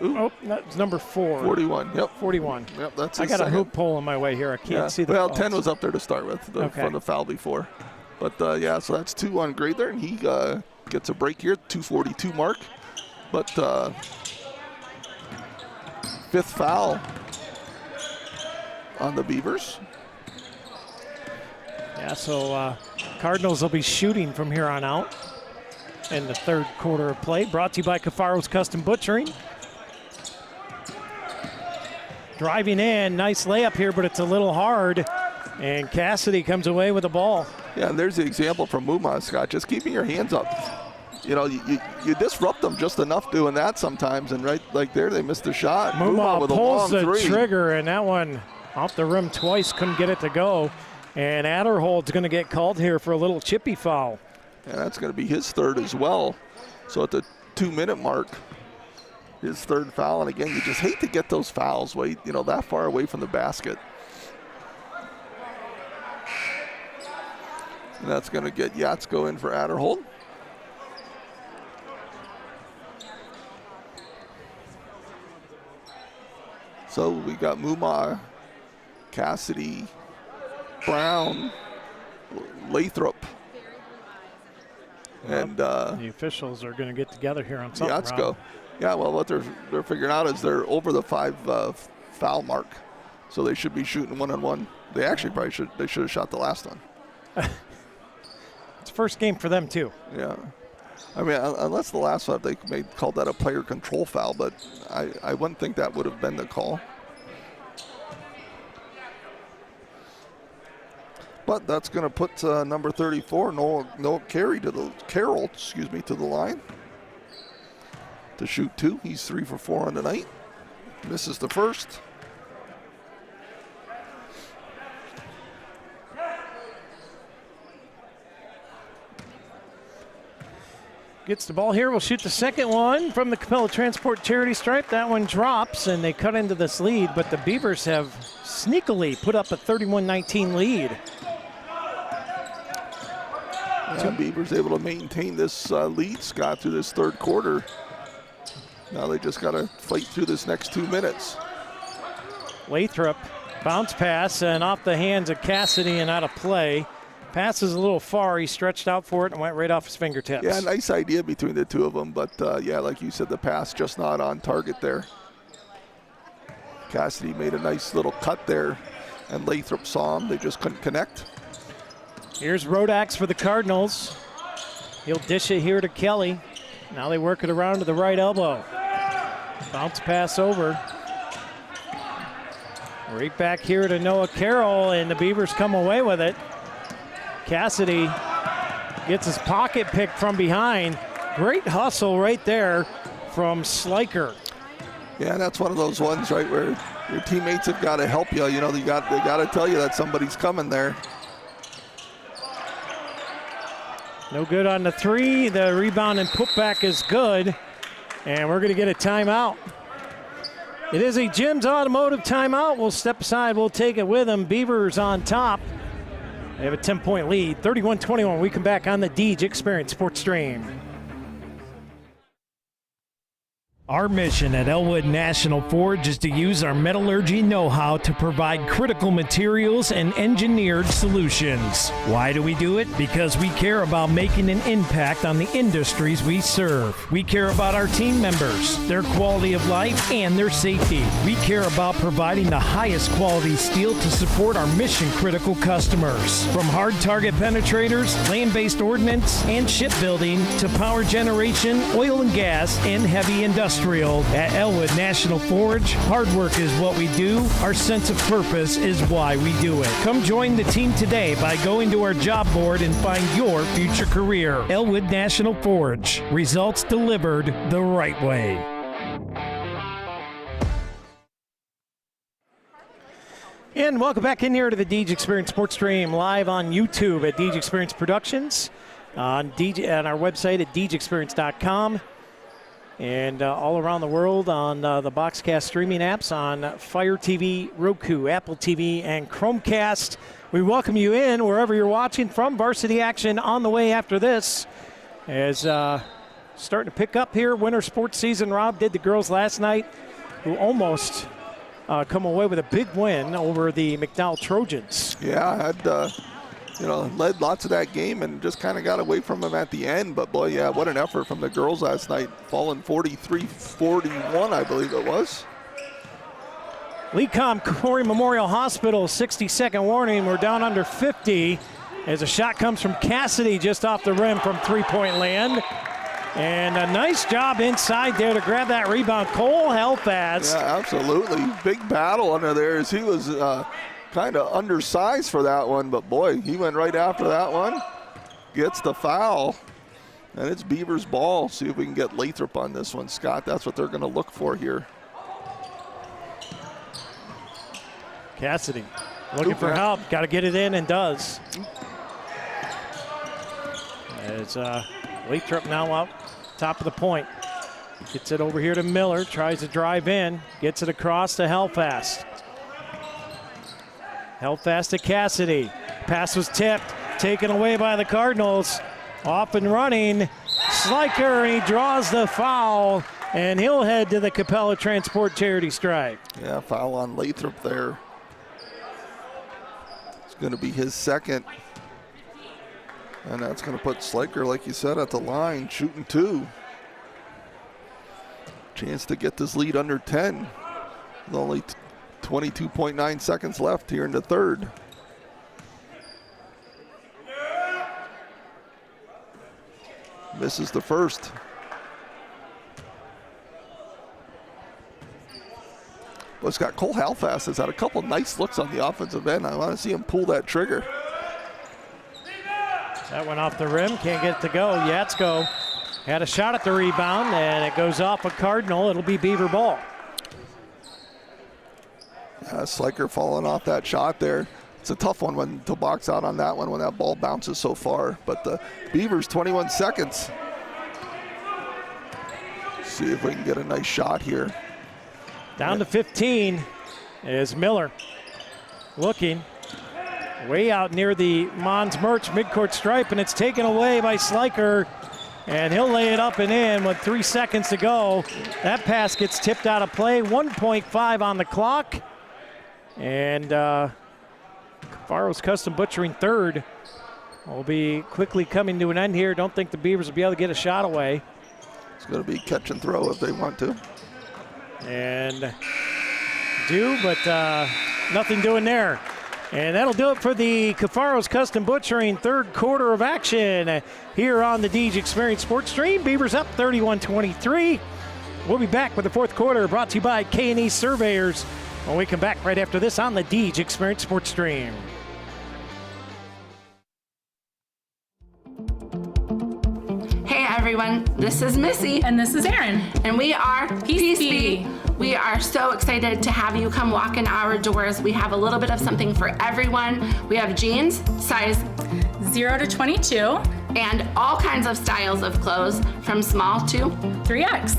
Ooh. Oh, that's number 4. 41, yep. 41. Yep, that's I his got second. a hoop pole in my way here. I can't see the Well, faults. 10 was up there to start with from the foul before. But, yeah, so that's 2 on Gradler, and he gets a break here, 2:42 mark. But 5th foul on the Beavers. Yeah, so Cardinals will be shooting from here on out in the third quarter of play. Brought to you by Cafaro's Custom Butchering. driving in. Nice layup here, but it's a little hard. And Cassidy comes away with the ball. Yeah, and there's the example from Muma, Scott, just keeping your hands up. You know, you disrupt them just enough doing that sometimes, and right like there, they missed the shot. Muma with a pulls long the three. trigger, and that one off the rim twice, couldn't get it to go. And Adderhold's going to get called here for a little chippy foul. And that's going to be his third as well. So at the 2-minute mark, his third foul. And again, you just hate to get those fouls that far away from the basket. And that's going to get Yatsko in for Adderhold. So we got Mumar, Cassidy, Brown, Lathrop. And the officials are going to get together here on something. Yatsko. Yeah, well, what they're figuring out is they're over the 5 foul mark, so they should be shooting 1-on-1. They actually probably should have shot the last one. It's first game for them too. Yeah, I mean, unless the last one they called that a player control foul, but I wouldn't think that would have been the call. But that's going to put number 34, Noah Carroll, to the line to shoot 2. He's 3 for 4 on the night. Misses the first. Gets the ball here. We'll shoot the second one from the Capella Transport charity stripe. That one drops, and they cut into this lead, but the Beavers have sneakily put up a 31-19 lead. Yeah, Beavers able to maintain this lead, Scott, through this third quarter. Now they just got to fight through this next 2 minutes. Lathrop, bounce pass, and off the hands of Cassidy and out of play. Pass is a little far. He stretched out for it and went right off his fingertips. Yeah, nice idea between the two of them, but yeah, like you said, the pass just not on target there. Cassidy made a nice little cut there, and Lathrop saw him. They just couldn't connect. Here's Rodax for the Cardinals. He'll dish it here to Kelly. Now they work it around to the right elbow. Bounce pass over. Right back here to Noah Carroll, and the Beavers come away with it. Cassidy gets his pocket picked from behind. Great hustle right there from Sliker. Yeah, that's one of those ones, right, where your teammates have got to help you. You know, they got to tell you that somebody's coming there. No good on the 3. The rebound and putback is good. And we're going to get a timeout. It is a Jim's Automotive timeout. We'll step aside. We'll take it with them. Beavers on top. They have a 10-point lead, 31-21. We come back on the Deej Experience Sports Stream. Our mission at Elwood National Forge is to use our metallurgy know-how to provide critical materials and engineered solutions. Why do we do it? Because we care about making an impact on the industries we serve. We care about our team members, their quality of life, and their safety. We care about providing the highest quality steel to support our mission-critical customers. From hard target penetrators, land-based ordnance, and shipbuilding to power generation, oil and gas, and heavy industrial. At Elwood National Forge, hard work is what we do. Our sense of purpose is why we do it. Come join the team today by going to our job board and find your future career. Elwood National Forge. Results delivered the right way. And welcome back in here to the Deej Experience Sports Stream, live on YouTube at Deej Experience Productions, on our website at deejexperience.com. And all around the world on the Boxcast streaming apps on Fire TV, Roku, Apple TV, and Chromecast. We welcome you in wherever you're watching from. Varsity action on the way after this. As starting to pick up here, winter sports season. Rob did the girls last night, who almost come away with a big win over the McDowell Trojans. Yeah, I had led lots of that game and just kind of got away from them at the end. But, boy, yeah, what an effort from the girls last night, falling 43-41, I believe it was. Lecom Corry Memorial Hospital, 60-second warning. We're down under 50 as a shot comes from Cassidy just off the rim from three-point land. And a nice job inside there to grab that rebound. Cole Helfast. Yeah, absolutely. Big battle under there as he was kind of undersized for that one, but boy, he went right after that one. Gets the foul, and it's Beavers' ball. See if we can get Lathrop on this one, Scott. That's what they're going to look for here. Cassidy looking for help. Got to get it in, and does. As Lathrop now up top of the point. Gets it over here to Miller. Tries to drive in. Gets it across to Helfast. Helfast to Cassidy. Pass was tipped. Taken away by the Cardinals. Off and running. Sliker, and he draws the foul. And he'll head to the Capella Transport charity stripe. Yeah, foul on Lathrop there. It's going to be his second. And that's going to put Sliker, like you said, at the line, shooting 2. Chance to get this lead under 10. With only 22.9 seconds left here in the third. Misses the first. Well, Scott, Cole Helfast has had a couple nice looks on the offensive end. I want to see him pull that trigger. That went off the rim, can't get it to go. Yatsko had a shot at the rebound, and it goes off a Cardinal. It'll be Beaver ball. Yeah, Sliker falling off that shot there. It's a tough one to box out on that one when that ball bounces so far. But the Beavers, 21 seconds. See if we can get a nice shot here. Down to 15 is Miller. Looking. Way out near the Mons Merch midcourt stripe, and it's taken away by Sliker. And he'll lay it up and in with 3 seconds to go. That pass gets tipped out of play. 1.5 on the clock. And Cafaro's Custom Butchering third will be quickly coming to an end here. Don't think the Beavers will be able to get a shot away. It's going to be catch and throw if they want to. And do, but nothing doing there. And that'll do it for the Cafaro's Custom Butchering third quarter of action here on the Deej Experience Sports Stream. Beavers up 31-23. We'll be back with the fourth quarter brought to you by K&E Surveyors when we come back right after this on the Deej Experience Sports Stream. Hey everyone, this is Missy. And this is Erin. And we are Peace Be. We are so excited to have you come walk in our doors. We have a little bit of something for everyone. We have jeans, size 0 to 22. And all kinds of styles of clothes from small to 3X.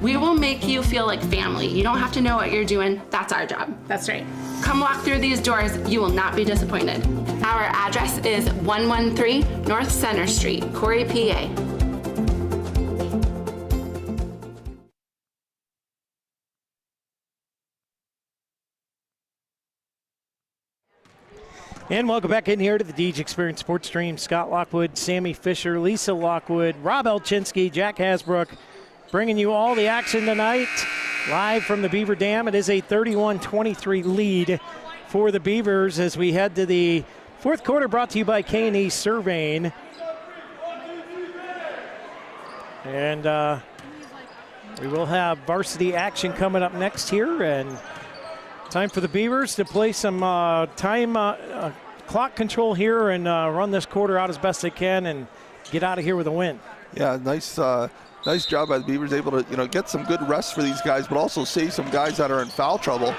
We will make you feel like family. You don't have to know what you're doing. That's our job. That's right. Come walk through these doors. You will not be disappointed. Our address is 113 North Center Street, Corry, PA. And welcome back in here to the Deej Experience Sports Stream. Scott Lockwood, Sammy Fisher, Lisa Lockwood, Rob Elchinski, Jack Hasbrook, bringing you all the action tonight. Live from the Beaver Dam. It is a 31-23 lead for the Beavers as we head to the fourth quarter, brought to you by K&E Surveying. And we will have varsity action coming up next here, and time for the Beavers to play some clock control here and run this quarter out as best they can and get out of here with a win. Yeah, nice job by the Beavers, able to get some good rest for these guys, but also save some guys that are in foul trouble.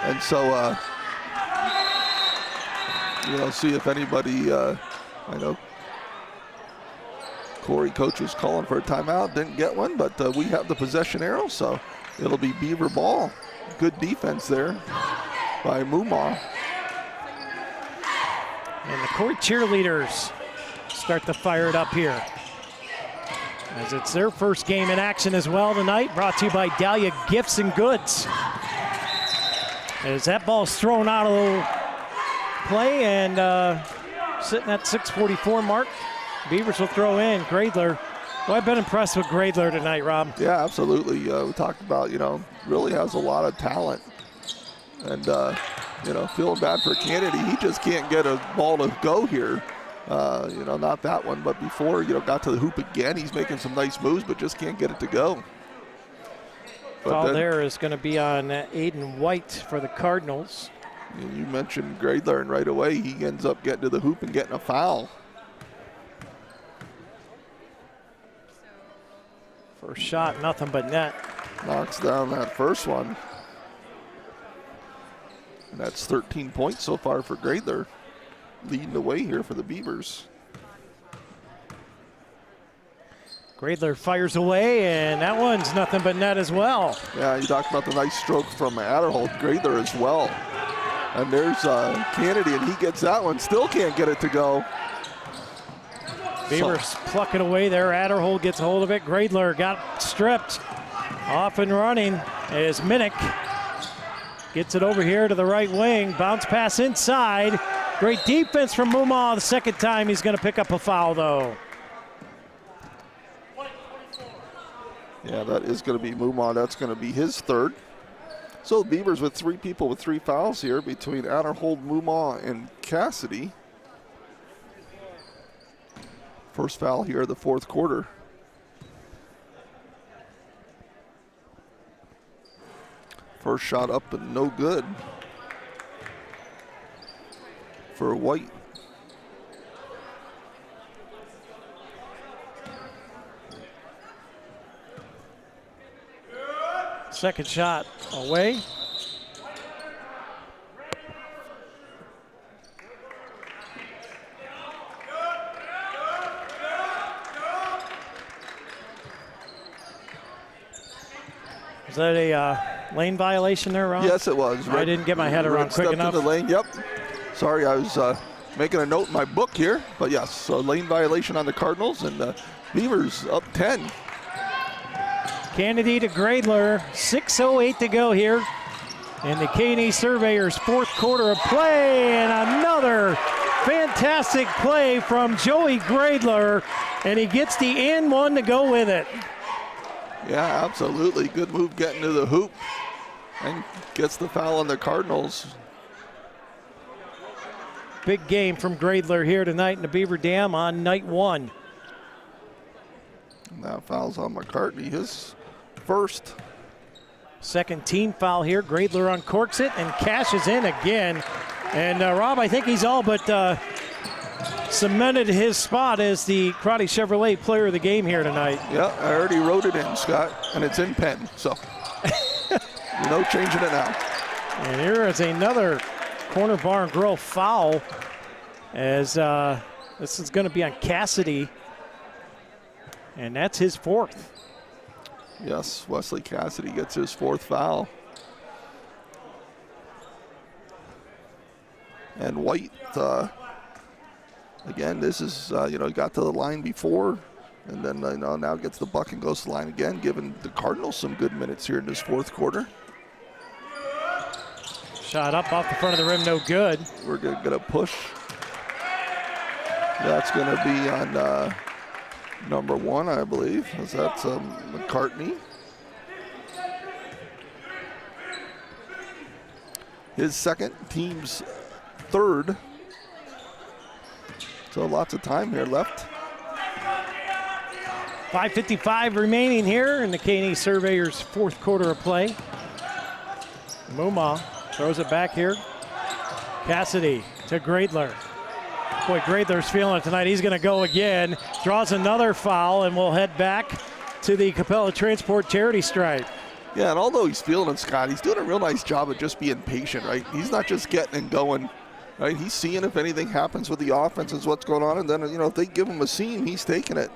And so, see if anybody, I know Corey coach was calling for a timeout, didn't get one, but we have the possession arrow, so it'll be Beaver ball. Good defense there by Mumar. And the Corry cheerleaders start to fire it up here, as it's their first game in action as well tonight, brought to you by Dahlia Gifts and Goods. As that ball's thrown out of the play and sitting at 6:44 mark, Beavers will throw in. Gradler. Well, I've been impressed with Gradler tonight, Rob. Yeah, absolutely. We talked about, really has a lot of talent. And, feeling bad for Kennedy. He just can't get a ball to go here. Not that one, but before, got to the hoop again. He's making some nice moves, but just can't get it to go. Foul there is going to be on Aiden White for the Cardinals. You mentioned Gradler, and right away he ends up getting to the hoop and getting a foul. First shot, nothing but net. Knocks down that first one. And that's 13 points so far for Gradler, leading the way here for the Beavers. Gradler fires away, and that one's nothing but net as well. Yeah, you talked about the nice stroke from Adderholt. Gradler as well. And there's Kennedy, and he gets that one. Still can't get it to go. Beavers pluck it away there. Adderholt gets a hold of it. Gradler got stripped. Off and running is Minnick. Gets it over here to the right wing. Bounce pass inside. Great defense from Mumaw the second time. He's going to pick up a foul, though. Yeah, that is going to be Mumaw. That's going to be his third. So the Beavers with 3 people with 3 fouls here between Adderholt, Mumaw, and Cassidy. First foul here of the fourth quarter. First shot up and no good for White. Second shot away. Is that a lane violation there, Ron? Yes, it was. I didn't get my head around quick enough. In the lane. Yep. Sorry, I was making a note in my book here. But yes, so lane violation on the Cardinals, and the Beavers up 10. Kennedy to Gradler, 6:08 to go here in the K&E Surveyors fourth quarter of play, and another fantastic play from Joey Gradler, and he gets the and one to go with it. Yeah, absolutely. Good move getting to the hoop and gets the foul on the Cardinals. Big game from Gradler here tonight in the Beaver Dam on night 1. And that foul's on McCartney, his first. Second team foul here. Gradler uncorks it and cashes in again. And Rob, I think he's all but cemented his spot as the Crotty Chevrolet player of the game here tonight. Yeah, I already wrote it in, Scott, and it's in pen, so no changing it now. And here is another corner bar and grill foul, as this is going to be on Cassidy, and that's his fourth. Yes, Wesley Cassidy gets his fourth foul. And White, again, this is, got to the line before, and then now gets the buck and goes to the line again, giving the Cardinals some good minutes here in this fourth quarter. Shot up off the front of the rim, no good. We're going to push. That's going to be on number 1, I believe, as that's McCartney. His second, team's third. So lots of time here left. 5:55 remaining here in the K&E Surveyors fourth quarter of play. Mumaw throws it back here. Cassidy to Gradler. Boy, Gradler's feeling it tonight. He's going to go again. Draws another foul, and we'll head back to the Capella Transport charity stripe. Yeah, and although he's feeling it, Scott, he's doing a real nice job of just being patient, right? He's not just getting and going, right? He's seeing if anything happens with the offense is what's going on, and then, if they give him a seam, he's taking it.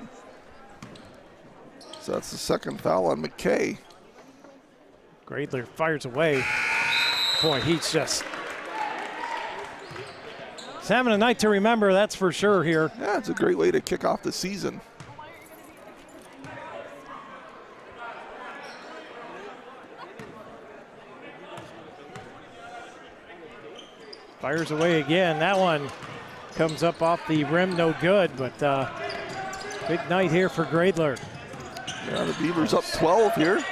So that's the second foul on McKay. Gradler fires away. Boy, he's having a night to remember, that's for sure here. Yeah, it's a great way to kick off the season. Fires away again. That one comes up off the rim, no good, but big night here for Gradler. Yeah, the Beavers up 12 here.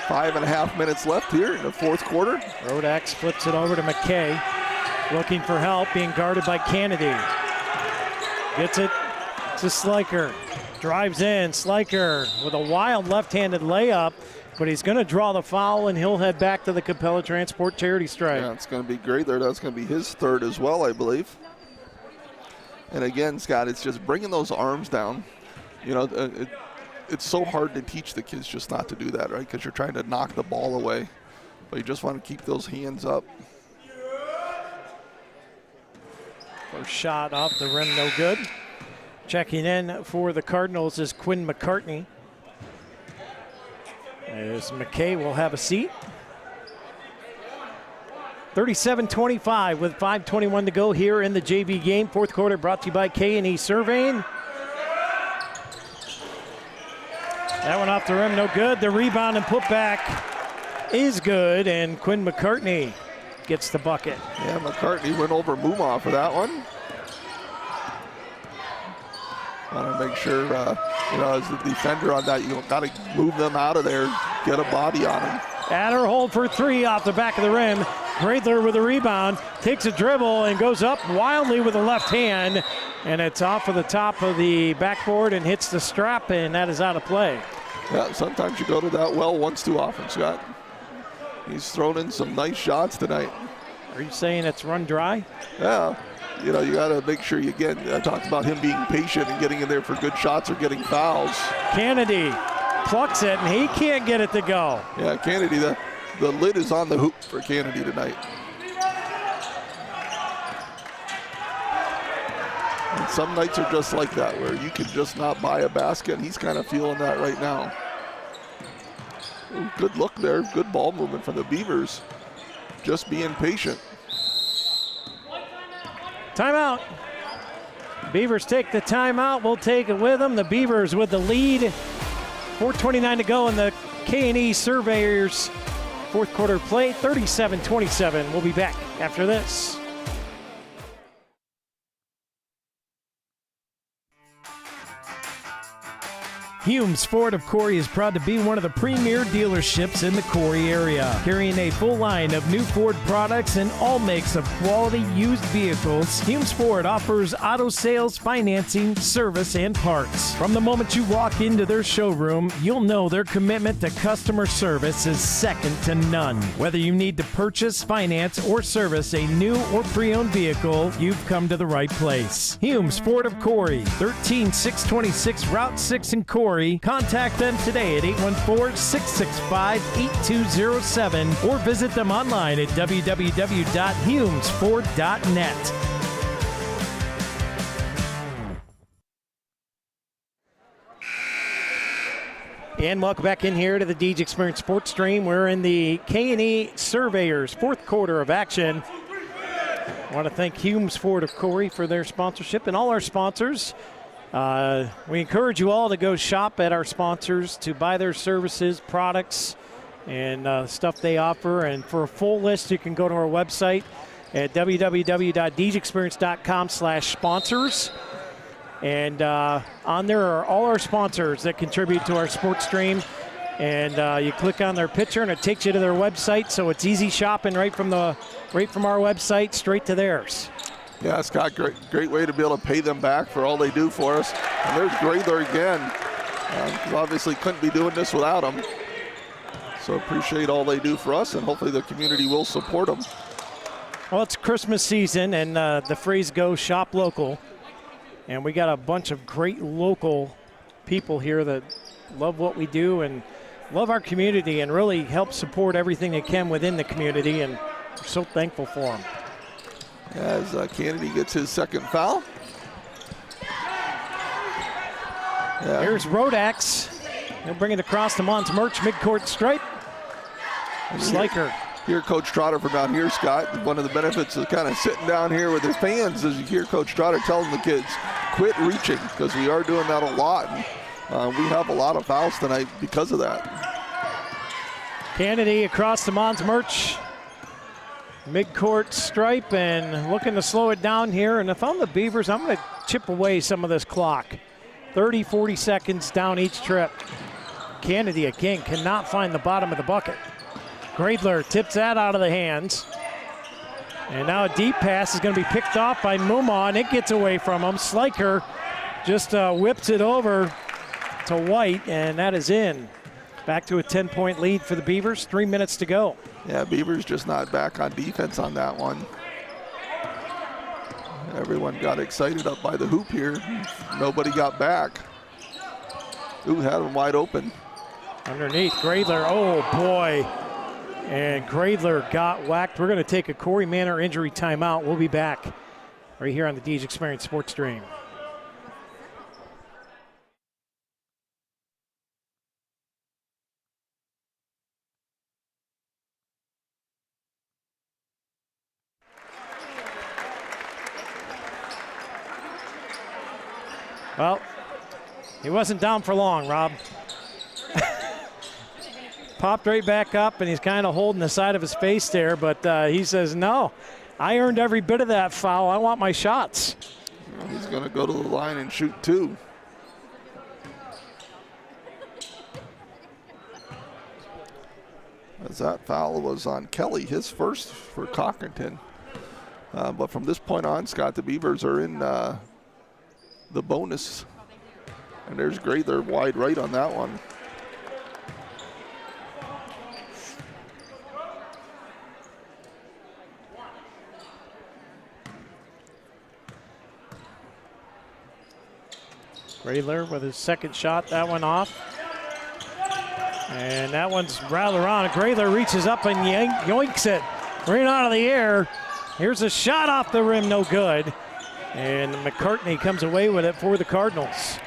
5.5 minutes left here in the fourth quarter. Rodax flips it over to McKay. Looking for help, being guarded by Kennedy. Gets it to Sliker. Drives in. Sliker with a wild left-handed layup, but he's going to draw the foul, and he'll head back to the Capella Transport charity stripe. Yeah, it's going to be great there. That's going to be his third as well, I believe. And again, Scott, it's just bringing those arms down. You know, it's so hard to teach the kids just not to do that, right? Because you're trying to knock the ball away, but you just want to keep those hands up. First shot off the rim, no good. Checking in for the Cardinals is Quinn McCartney. As McKay will have a seat. 37-25 with 5:21 to go here in the JV game. Fourth quarter brought to you by K&E Surveying. That one off the rim, no good. The rebound and putback is good, and Quinn McCartney gets the bucket. Yeah, McCartney went over Mumma for that one. Want to make sure, you know, as the defender on that, you got to move them out of there, get a body on them. Adder hold for three off the back of the rim. Gradler with a rebound, takes a dribble and goes up wildly with the left hand, and it's off of the top of the backboard and hits the strap, and that is out of play. Yeah, sometimes you go to that well once too often, Scott. He's thrown in some nice shots tonight. Are you saying it's run dry? Yeah. You know, you got to make sure you get, I talked about him being patient and getting in there for good shots or getting fouls. Kennedy plucks it, and he can't get it to go. Yeah, Kennedy, the lid is on the hoop for Kennedy tonight. And some nights are just like that, where you can just not buy a basket, and he's kind of feeling that right now. Ooh, good look there, good ball movement from the Beavers. Just being patient. Timeout. Beavers take the timeout. We'll take it with them. The Beavers with the lead. 4:29 to go in the K&E Surveyors fourth quarter play. 37-27. We'll be back after this. Humes Ford of Corry is proud to be one of the premier dealerships in the Corry area, carrying a full line of new Ford products and all makes of quality used vehicles. Humes Ford offers auto sales, financing, service, and parts. From the moment you walk into their showroom, you'll know their commitment to customer service is second to none. Whether you need to purchase, finance, or service a new or pre-owned vehicle, you've come to the right place. Humes Ford of Corry, 13626 Route 6 in Corry. Contact them today at 814-665-8207 or visit them online at www.humesford.net. And welcome back in here to the Deej Experience Sports Stream. We're in the K&E Surveyors fourth quarter of action. I want to thank Humes Ford of Corry for their sponsorship and all our sponsors. We encourage you all to go shop at our sponsors to buy their services, products, and stuff they offer. And for a full list, you can go to our website at www.deejexperience.com/sponsors. And on there are all our sponsors that contribute to our sports stream. And you click on their picture, and it takes you to their website. So it's easy shopping right from our website straight to theirs. Yeah, Scott, great way to be able to pay them back for all they do for us. And there's Gradler again. Obviously couldn't be doing this without them. So appreciate all they do for us, and hopefully the community will support them. Well, it's Christmas season, and the phrase goes shop local. And we got a bunch of great local people here that love what we do and love our community and really help support everything they can within the community, and we're so thankful for them. As Kennedy gets his second foul. Yeah. Here's Rodax. He'll bring it across the Mons Merch midcourt stripe. Sliker. Hear Coach Trotter from down here, Scott. One of the benefits of kind of sitting down here with his fans is you hear Coach Trotter telling the kids, quit reaching, because we are doing that a lot. And, we have a lot of fouls tonight because of that. Kennedy across the Mons Merch midcourt stripe and looking to slow it down here. And if I'm the Beavers, I'm going to chip away some of this clock. 30, 40 seconds down each trip. Kennedy again cannot find the bottom of the bucket. Gradler tips that out of the hands. And now a deep pass is going to be picked off by Mumaw, and it gets away from him. Sliker just whips it over to White, and that is in. Back to a 10-point lead for the Beavers, 3 minutes to go. Yeah, Beavers just not back on defense on that one. Everyone got excited up by the hoop here. Nobody got back. Who had them wide open? Underneath, Gradler, oh boy. And Gradler got whacked. We're going to take a Corey Manor injury timeout. We'll be back right here on the Deej Experience Sports Stream. Well, he wasn't down for long, Rob. Popped right back up, and he's kind of holding the side of his face there, but he says, no, I earned every bit of that foul. I want my shots. Well, he's going to go to the line and shoot 2. As that foul was on Kelly, his first for Cochranton. But from this point on, Scott, the Beavers are in the bonus. And there's Gradler wide right on that one. Gradler with his second shot, that one off. And that one's rather on. Gradler reaches up and yoinks it right out of the air. Here's a shot off the rim, no good. And McCartney comes away with it for the Cardinals.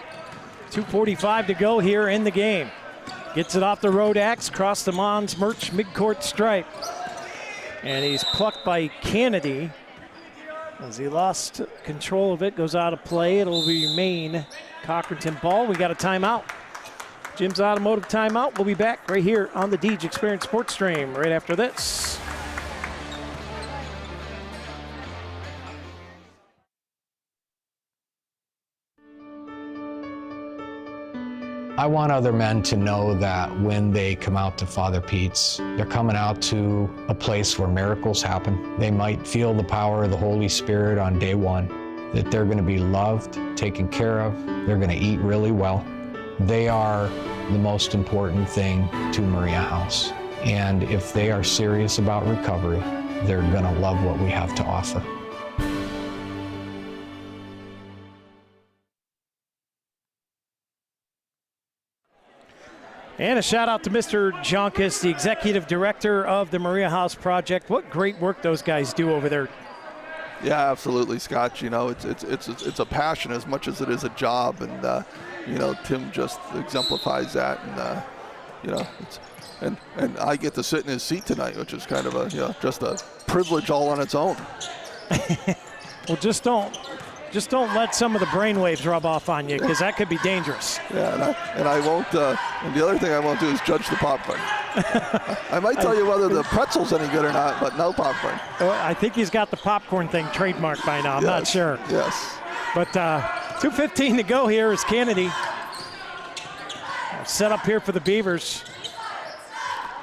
2:45 to go here in the game. Gets it off the road axe, across the Mons Merch midcourt stripe. And he's plucked by Kennedy. As he lost control of it, goes out of play. It'll remain Cochranton ball. We got a timeout. Jim's Automotive timeout. We'll be back right here on the Deej Experience Sports Stream right after this. I want other men to know that when they come out to Father Pete's, they're coming out to a place where miracles happen. They might feel the power of the Holy Spirit on day one, that they're going to be loved, taken care of, they're going to eat really well. They are the most important thing to Maria House. And if they are serious about recovery, they're going to love what we have to offer. And a shout out to Mr. Jonkus, the executive director of the Maria House Project. What great work those guys do over there. Yeah, absolutely, Scott. You know, it's a passion as much as it is a job, and you know, Tim just exemplifies that, and you know, and I get to sit in his seat tonight, which is kind of a just a privilege all on its own. Well, just don't let some of the brainwaves rub off on you, because that could be dangerous. Yeah, and I won't. And the other thing I won't do is judge the popcorn. I might tell you whether the pretzel's any good or not, but no popcorn. I think he's got the popcorn thing trademarked by now. I'm not sure. Yes. But 2:15 to go here is Kennedy. Set up here for the Beavers.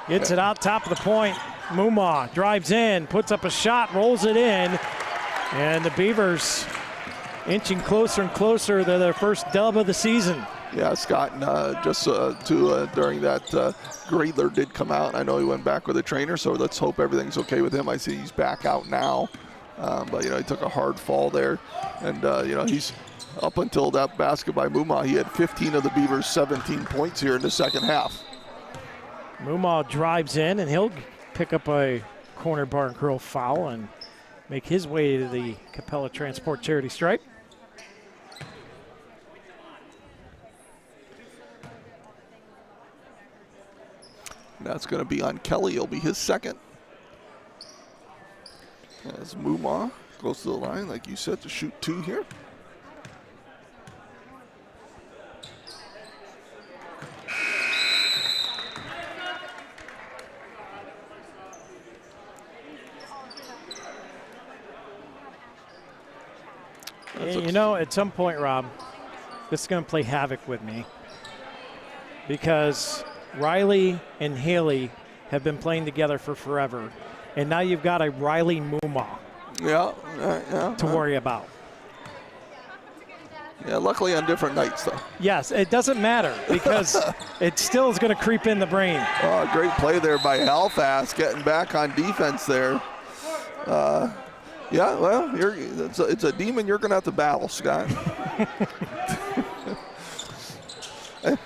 Gets it out top of the point. Mumaw drives in, puts up a shot, rolls it in, and the Beavers inching closer and closer to their first dub of the season. Yeah, Scott, just during that, Gradler did come out. I know he went back with a trainer, so let's hope everything's okay with him. I see he's back out now, but, you know, he took a hard fall there. And, you know, he's up until that basket by Mumaw, he had 15 of the Beavers' 17 points here in the second half. Mumaw drives in, and he'll pick up a corner bar and curl foul and make his way to the Capella Transport charity stripe. That's going to be on Kelly. It'll be his second. As Mumaw goes to the line, like you said, to shoot 2 here. You know, at some point, Rob, this is going to play havoc with me, because Riley and Haley have been playing together for forever, and now you've got a Riley Mumaw. to worry about. Yeah, luckily on different nights, though. Yes, it doesn't matter because it still is going to creep in the brain. Oh, great play there by Halifax, getting back on defense there. Yeah, well, it's a demon you're going to have to battle, Scott.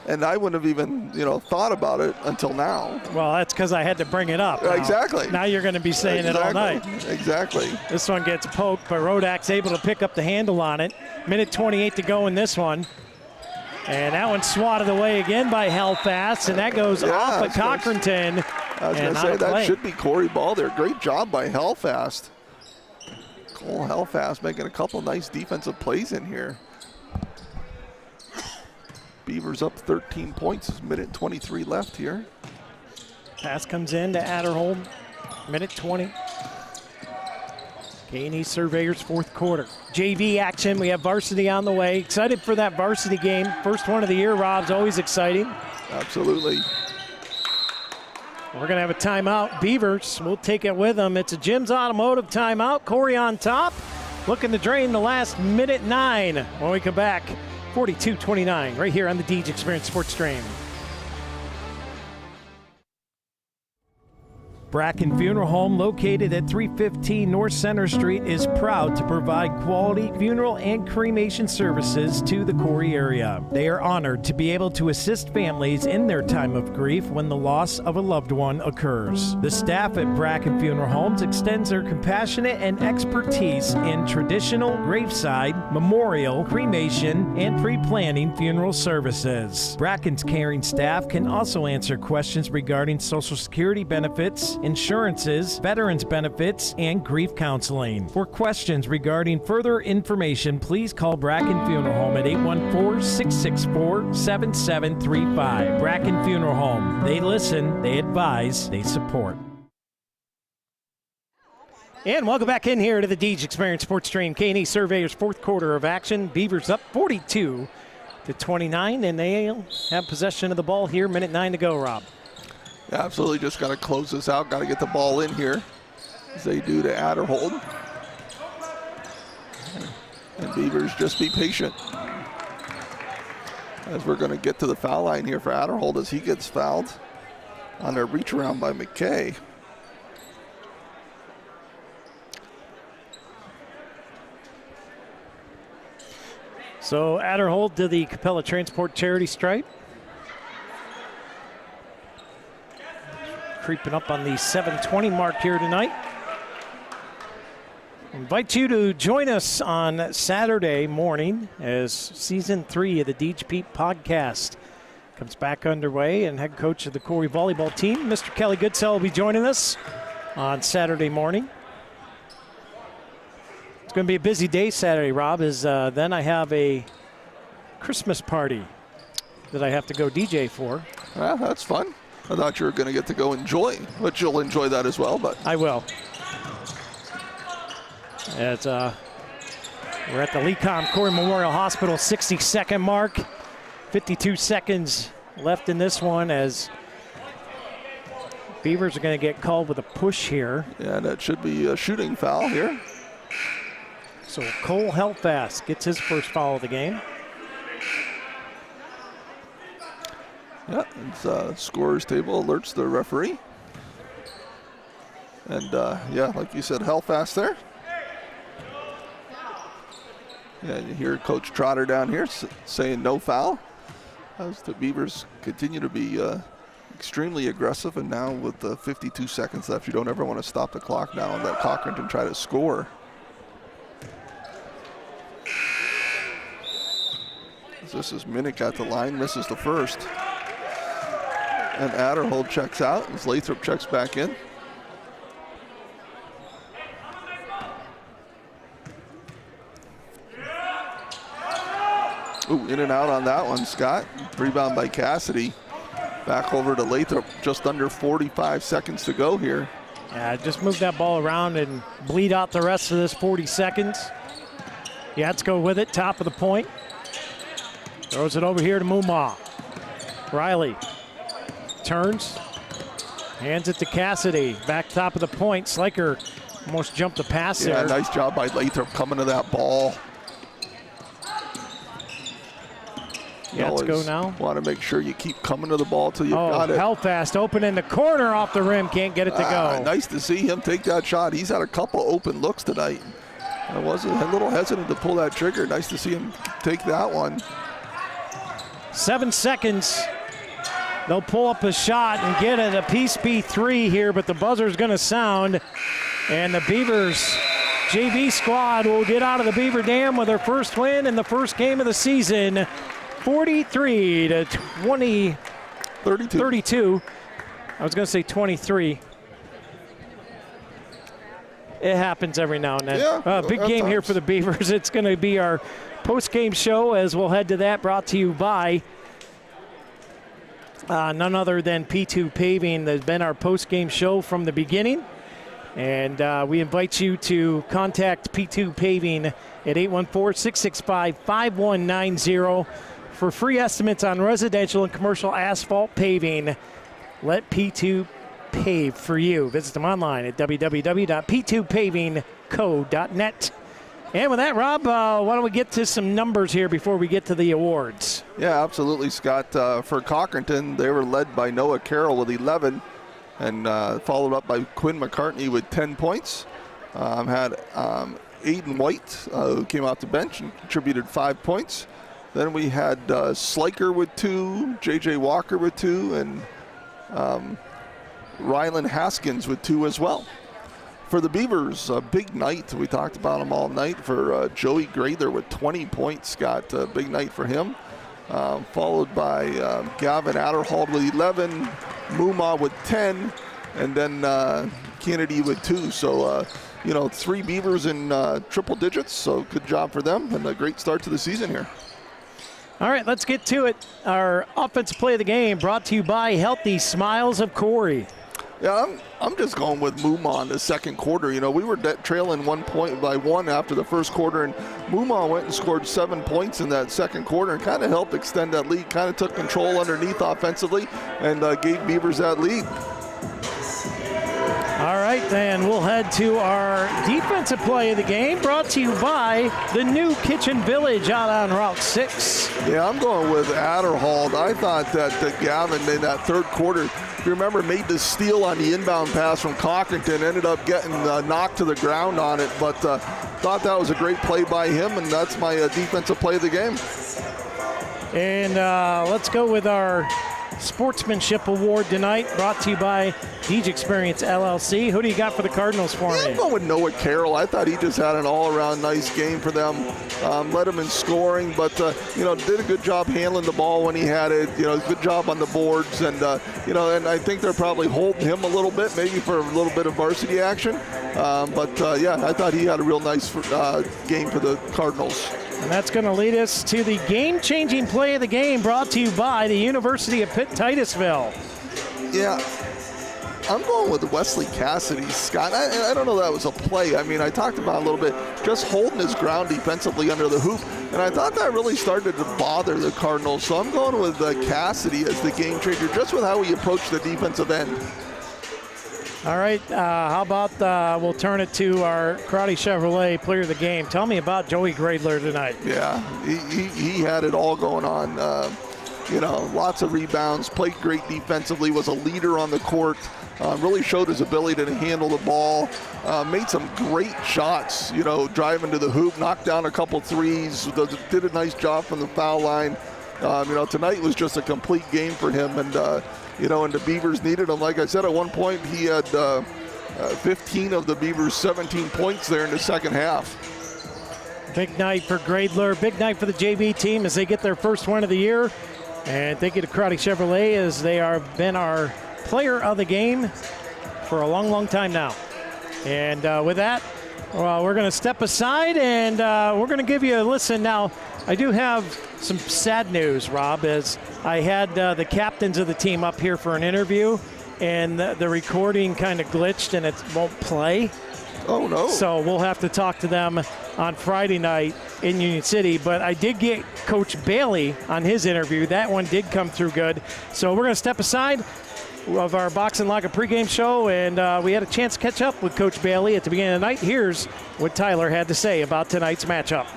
And I wouldn't have even, thought about it until now. Well, that's because I had to bring it up. Exactly. Now you're going to be saying it all night. Exactly. This one gets poked, but Rodak's able to pick up the handle on it. Minute 28 to go in this one. And that one's swatted away again by Halifax, and that goes off of Cochranton. I was going to say that should be Corey ball there. Great job by Halifax. Cole Halifax making a couple nice defensive plays in here. Beavers up 13 points. Minute 23 left here. Pass comes in to Adderhold. Minute 20. K&E Surveyors fourth quarter. JV action. We have varsity on the way. Excited for that varsity game. First one of the year, Rob's always exciting. Absolutely. We're going to have a timeout. Beavers will take it with them. It's a Jim's Automotive timeout. Corey on top. Looking to drain the last minute 9 when we come back. 42-29 right here on the Deej Experience Sports Stream. Bracken Funeral Home, located at 315 North Center Street, is proud to provide quality funeral and cremation services to the Corry area. They are honored to be able to assist families in their time of grief when the loss of a loved one occurs. The staff at Bracken Funeral Homes extends their compassionate and expertise in traditional graveside, memorial, cremation, and pre-planning funeral services. Bracken's caring staff can also answer questions regarding Social Security benefits, insurances, veterans benefits, and grief counseling. For questions regarding further information, please call Bracken Funeral Home at 814-664-7735. Bracken Funeral Home. They listen, they advise, they support. And welcome back in here to the Deej Experience Sports Stream. K&E Surveyors fourth quarter of action. Beavers up 42-29, and they have possession of the ball here. Minute 9 to go, Rob. Yeah, absolutely, just got to close this out. Got to get the ball in here, as they do to Adderhold. And Beavers, just be patient. As we're going to get to the foul line here for Adderhold as he gets fouled on a reach around by McKay. So Adderhold to the Capella Transport Charity Stripe. Creeping up on the 7:20 mark here tonight. I invite you to join us on Saturday morning as Season 3 of the Deej Pete podcast comes back underway, and head coach of the Corry volleyball team, Mr. Kelly Goodsell, will be joining us on Saturday morning. It's going to be a busy day Saturday, Rob, as then I have a Christmas party that I have to go DJ for. Well, that's fun. I thought you were going to get to go enjoy, but you'll enjoy that as well. But I will. It's, we're at the Lecom Corry Memorial Hospital 60-second mark. 52 seconds left in this one as Beavers are going to get called with a push here. Yeah, that should be a shooting foul here. So Cole Halifax gets his first foul of the game. Yeah, it's scorer's table alerts the referee. And yeah, like you said, Halifax there. Yeah, you hear Coach Trotter down here saying no foul. As the Beavers continue to be extremely aggressive, and now with the 52 seconds left, you don't ever want to stop the clock now and let Cochranton try to score. This is Minnick at the line, misses the first. And Adderhold checks out as Lathrop checks back in. Ooh, in and out on that one, Scott. Rebound by Cassidy. Back over to Lathrop, just under 45 seconds to go here. Yeah, just move that ball around and bleed out the rest of this 40 seconds. Yeah, let's go with it, top of the point. Throws it over here to Mumma. Riley turns, hands it to Cassidy. Back top of the point, Sliker Almost jumped the pass Yeah, there. nice job by Lathrop coming to that ball. Yeah, let's go now. Want to make sure you keep coming to the ball till you've got it. Belfast open in the corner off the rim. Can't get it to go. Nice to see him take that shot. He's had a couple open looks tonight. I was a little hesitant to pull that trigger. Nice to see him take that one. 7 seconds. They'll pull up a shot and get it a piece B3 here, but the buzzer's going to sound. And the Beavers JV squad will get out of the Beaver Dam with their first win in the first game of the season. 43-32. I was going to say 23. It happens every now and then. Yeah, big game here for the Beavers. It's going to be our post-game show as we'll head to that, brought to you by none other than P2 Paving. That's been our post-game show from the beginning. And we invite you to contact P2 Paving at 814-665-5190 for free estimates on residential and commercial asphalt paving. Let P2 pave for you. Visit them online at www.p2pavingco.net. And with that, Rob, why don't we get to some numbers here before we get to the awards? Yeah, absolutely, Scott. For Cochranton, they were led by Noah Carroll with 11 and followed up by Quinn McCartney with 10 points. Had Aiden White, who came off the bench and contributed 5 points. Then we had Sliker with 2, J.J. Walker with 2, and Rylan Haskins with 2 as well. For the Beavers, a big night. We talked about him all night for Joey Graydler with 20 points. Got a big night for him. Followed by Gavin Adderhold with 11, Muma with 10, and then Kennedy with 2. So, 3 Beavers in triple digits. So good job for them and a great start to the season here. All right, let's get to it. Our offensive play of the game brought to you by Healthy Smiles of Corry. Yeah, I'm just going with Muma in the second quarter. We were trailing 1 point by 1 after the first quarter, and Muma went and scored 7 points in that second quarter and kind of helped extend that lead, kind of took control underneath offensively and gave Beavers that lead. All right, then we'll head to our defensive play of the game brought to you by the new Kitchen Village out on Route 6. Yeah, I'm going with Adderhold. I thought that Gavin in that third quarter, if you remember, made the steal on the inbound pass from Cochranton, ended up getting knocked to the ground on it, but thought that was a great play by him, and that's my defensive play of the game. And let's go with our Sportsmanship Award tonight, brought to you by Deej Experience LLC. Who do you got for the Cardinals for me? I'm going with Noah Carroll. I thought he just had an all-around nice game for them. Led him in scoring, but did a good job handling the ball when he had it. Good job on the boards, and and I think they're probably holding him a little bit, maybe for a little bit of varsity action. I thought he had a real nice game for the Cardinals. And that's going to lead us to the game-changing play of the game, brought to you by the University of Pitt-Titusville. Yeah, I'm going with Wesley Cassidy, Scott. I don't know that was a play. I mean, I talked about it a little bit, just holding his ground defensively under the hoop, and I thought that really started to bother the Cardinals. So I'm going with Cassidy as the game changer, just with how he approached the defensive end. All right, how about we'll turn it to our Karate Chevrolet player of the game. Tell me about Joey Graydler tonight. Yeah, he had it all going on. Lots of rebounds, played great defensively, was a leader on the court, really showed his ability to handle the ball, made some great shots, driving to the hoop, knocked down a couple threes, did a nice job from the foul line. Tonight was just a complete game for him, and and the Beavers needed him. Like I said, at one point he had 15 of the Beavers' 17 points there in the second half. Big night for Graydler, big night for the JV team as they get their first win of the year. And thank you to Karate Chevrolet, as they have been our player of the game for a long, long time now. And with that, we're going to step aside and we're going to give you a listen. Now, I do have some sad news, Rob, as I had the captains of the team up here for an interview, and the recording kind of glitched and it won't play. Oh, no. So we'll have to talk to them on Friday night in Union City. But I did get Coach Bailey on his interview. That one did come through good. So we're going to step aside. of our Box and Locker pregame show, and we had a chance to catch up with Coach Bailey at the beginning of the night. Here's what Tyler had to say about tonight's matchup.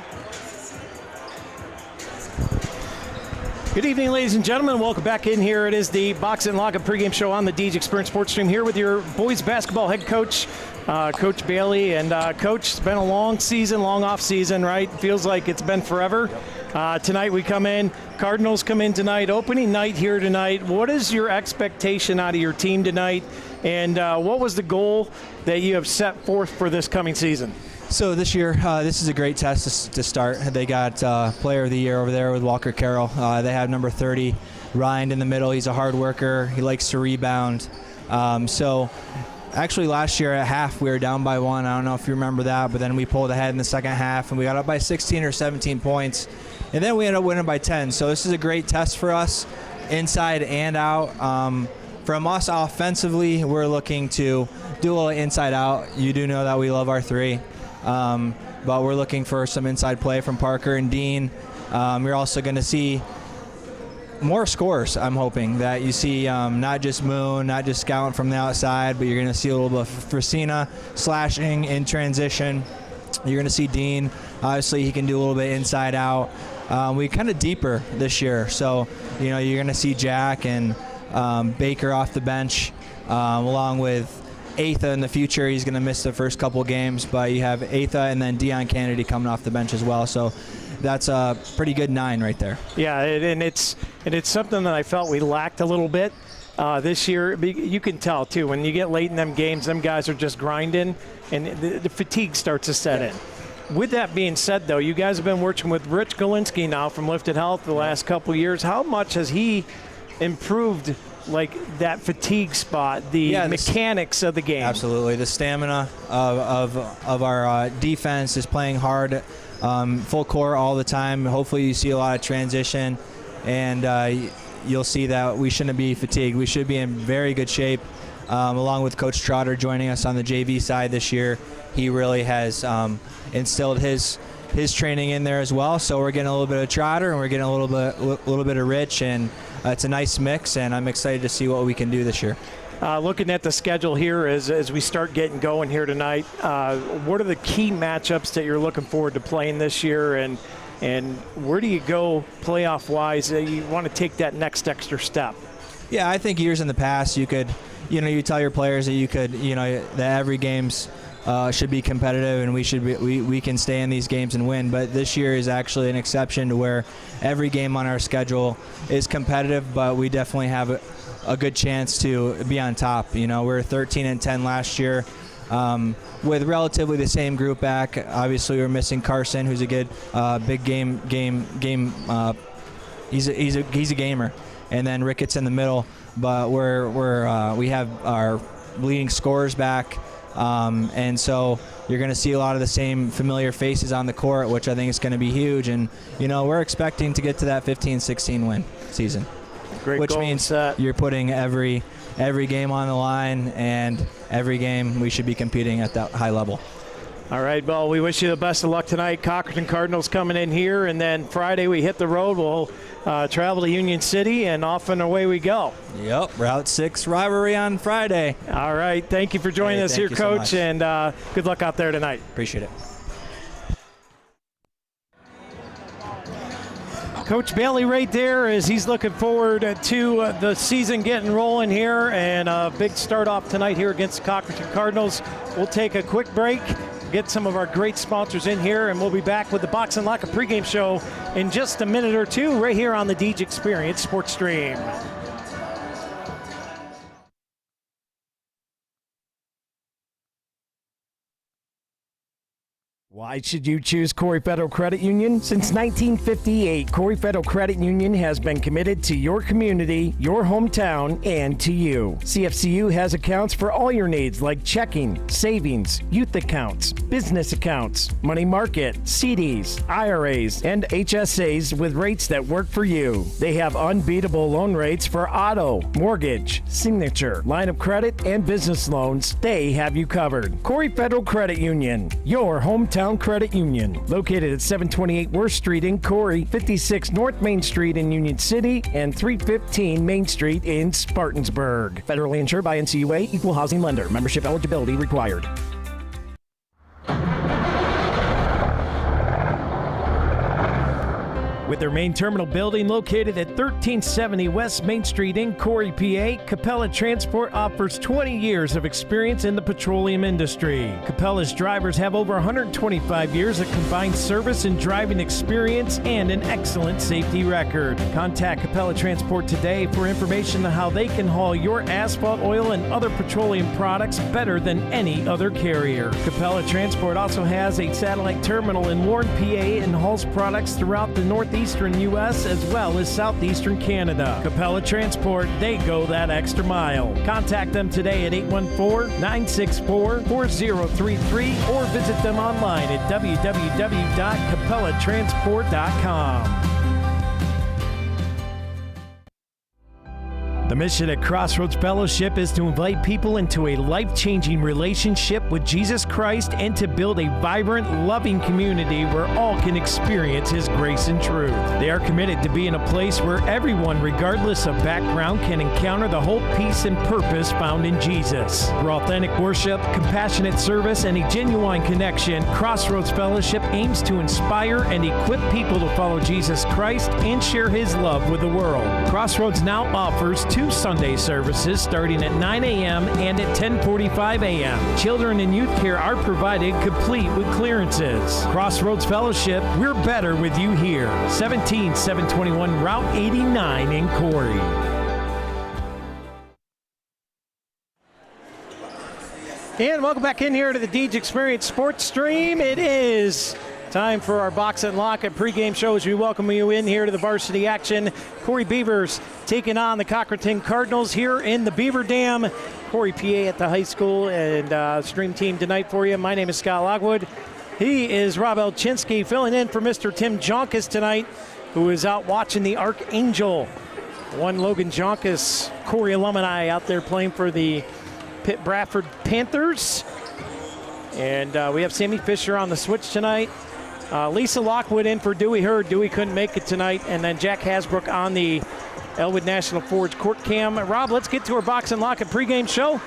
Good evening, ladies and gentlemen. Welcome back in here. It is the Box and Locker pregame show on the DJ Experience Sports Stream here with your boys basketball head coach, Coach Bailey. And Coach, it's been a long season, long off season, right? Feels like it's been forever. Tonight we come in, Cardinals come in tonight, opening night here tonight. What is your expectation out of your team tonight? And what was the goal that you have set forth for this coming season? So this year, this is a great test to start. They got Player of the Year over there with Walker Carroll. They have number 30, Ryan, in the middle. He's a hard worker. He likes to rebound. So actually last year at half, we were down by 1. I don't know if you remember that, but then we pulled ahead in the second half, and we got up by 16 or 17 points. And then we ended up winning by 10. So this is a great test for us, inside and out. From us offensively, we're looking to do a little inside out. You do know that we love our 3. But we're looking for some inside play from Parker and Dean. You're also going to see more scores, I'm hoping, that you see not just Moon, not just scouting from the outside, but you're going to see a little bit of Fracina slashing in transition. You're going to see Dean. Obviously, he can do a little bit inside out. We kind of deeper this year. So, you're going to see Jack and Baker off the bench, along with Atha in the future. He's going to miss the first couple games, but you have Atha and then Deion Kennedy coming off the bench as well. So that's a pretty good 9 right there. Yeah, and it's something that I felt we lacked a little bit this year. You can tell, too, when you get late in them games, them guys are just grinding, and the fatigue starts to set in. With that being said, though, you guys have been working with Rich Galinsky now from Lifted Health the last couple years. How much has he improved, like, that fatigue spot, the mechanics of the game? Absolutely. The stamina of our defense is playing hard, full court all the time. Hopefully you see a lot of transition, and you'll see that we shouldn't be fatigued. We should be in very good shape, along with Coach Trotter joining us on the JV side this year. He really has instilled his training in there as well. So we're getting a little bit of Trotter, and we're getting a little bit of Rich, and it's a nice mix, and I'm excited to see what we can do this year. Looking at the schedule here as we start getting going here tonight, what are the key matchups that you're looking forward to playing this year, and where do you go playoff-wise? You want to take that next extra step? Yeah, I think years in the past you could, you tell your players that you could, that every game's should be competitive, and we can stay in these games and win. But this year is actually an exception to where every game on our schedule is competitive, but we definitely have a good chance to be on top. We were 13-10 last year with relatively the same group back. Obviously, we're missing Carson, who's a good big game. He's a gamer, and then Ricketts in the middle. But we have our leading scorers back. And so you're going to see a lot of the same familiar faces on the court, which I think is going to be huge. And, we're expecting to get to that 15-16 win season. Great. Which means you're putting every game on the line, and every game we should be competing at that high level. All right, well, we wish you the best of luck tonight. Cochranton Cardinals coming in here, and then Friday we hit the road. We'll travel to Union City, and off and away we go. Yep, Route 6 rivalry on Friday. All right, thank you for joining us here, Coach, so and good luck out there tonight. Appreciate it. Coach Bailey right there as he's looking forward to the season getting rolling here, and a big start off tonight here against the Cochranton Cardinals. We'll take a quick break, get some of our great sponsors in here, and we'll be back with the Box and Locker pregame show in just a minute or two right here on the DJ Experience Sports Stream. Why should you choose Corry Federal Credit Union? Since 1958, Corry Federal Credit Union has been committed to your community, your hometown, and to you. CFCU has accounts for all your needs like checking, savings, youth accounts, business accounts, money market, CDs, IRAs, and HSAs with rates that work for you. They have unbeatable loan rates for auto, mortgage, signature, line of credit, and business loans. They have you covered. Corry Federal Credit Union, your hometown Town Credit Union, located at 728 Worth Street in Corry, 56 North Main Street in Union City, and 315 Main Street in Spartansburg. Federally insured by NCUA, equal housing lender. Membership eligibility required. With their main terminal building located at 1370 West Main Street in Corry, PA, Capella Transport offers 20 years of experience in the petroleum industry. Capella's drivers have over 125 years of combined service and driving experience and an excellent safety record. Contact Capella Transport today for information on how they can haul your asphalt, oil, and other petroleum products better than any other carrier. Capella Transport also has a satellite terminal in Warren, PA, and hauls products throughout the Northeastern U.S. as well as Southeastern Canada. Capella Transport, they go that extra mile. Contact them today at 814-964-4033 or visit them online at www.capellatransport.com. The mission at Crossroads Fellowship is to invite people into a life-changing relationship with Jesus Christ and to build a vibrant, loving community where all can experience His grace and truth. They are committed to being a place where everyone, regardless of background, can encounter the hope, peace, and purpose found in Jesus. Through authentic worship, compassionate service, and a genuine connection, Crossroads Fellowship aims to inspire and equip people to follow Jesus Christ and share His love with the world. Crossroads now offers 2 Sunday services starting at 9 a.m. and at 10:45 a.m. Children and youth care are provided complete with clearances. Crossroads Fellowship, we're better with you here. 17721 Route 89 in Corry. And welcome back in here to the Deej Experience Sports Stream. It is time for our Box and Lock and pregame show as we welcome you in here to the varsity action. Corry Beavers taking on the Cochranton Cardinals here in the Beaver Dam. Corry, PA at the high school, and stream team tonight for you. My name is Scott Lockwood. He is Rob Elchinski filling in for Mr. Tim Jonkus tonight, who is out watching the Archangel. One Logan Jonkus, Corry alumni, out there playing for the Pitt Bradford Panthers. And we have Sammy Fisher on the switch tonight. Lisa Lockwood in for Dewey Hurd. Dewey couldn't make it tonight. And then Jack Hasbrook on the Elwood National Forge court cam. Rob, let's get to our Box and Lock It pregame show.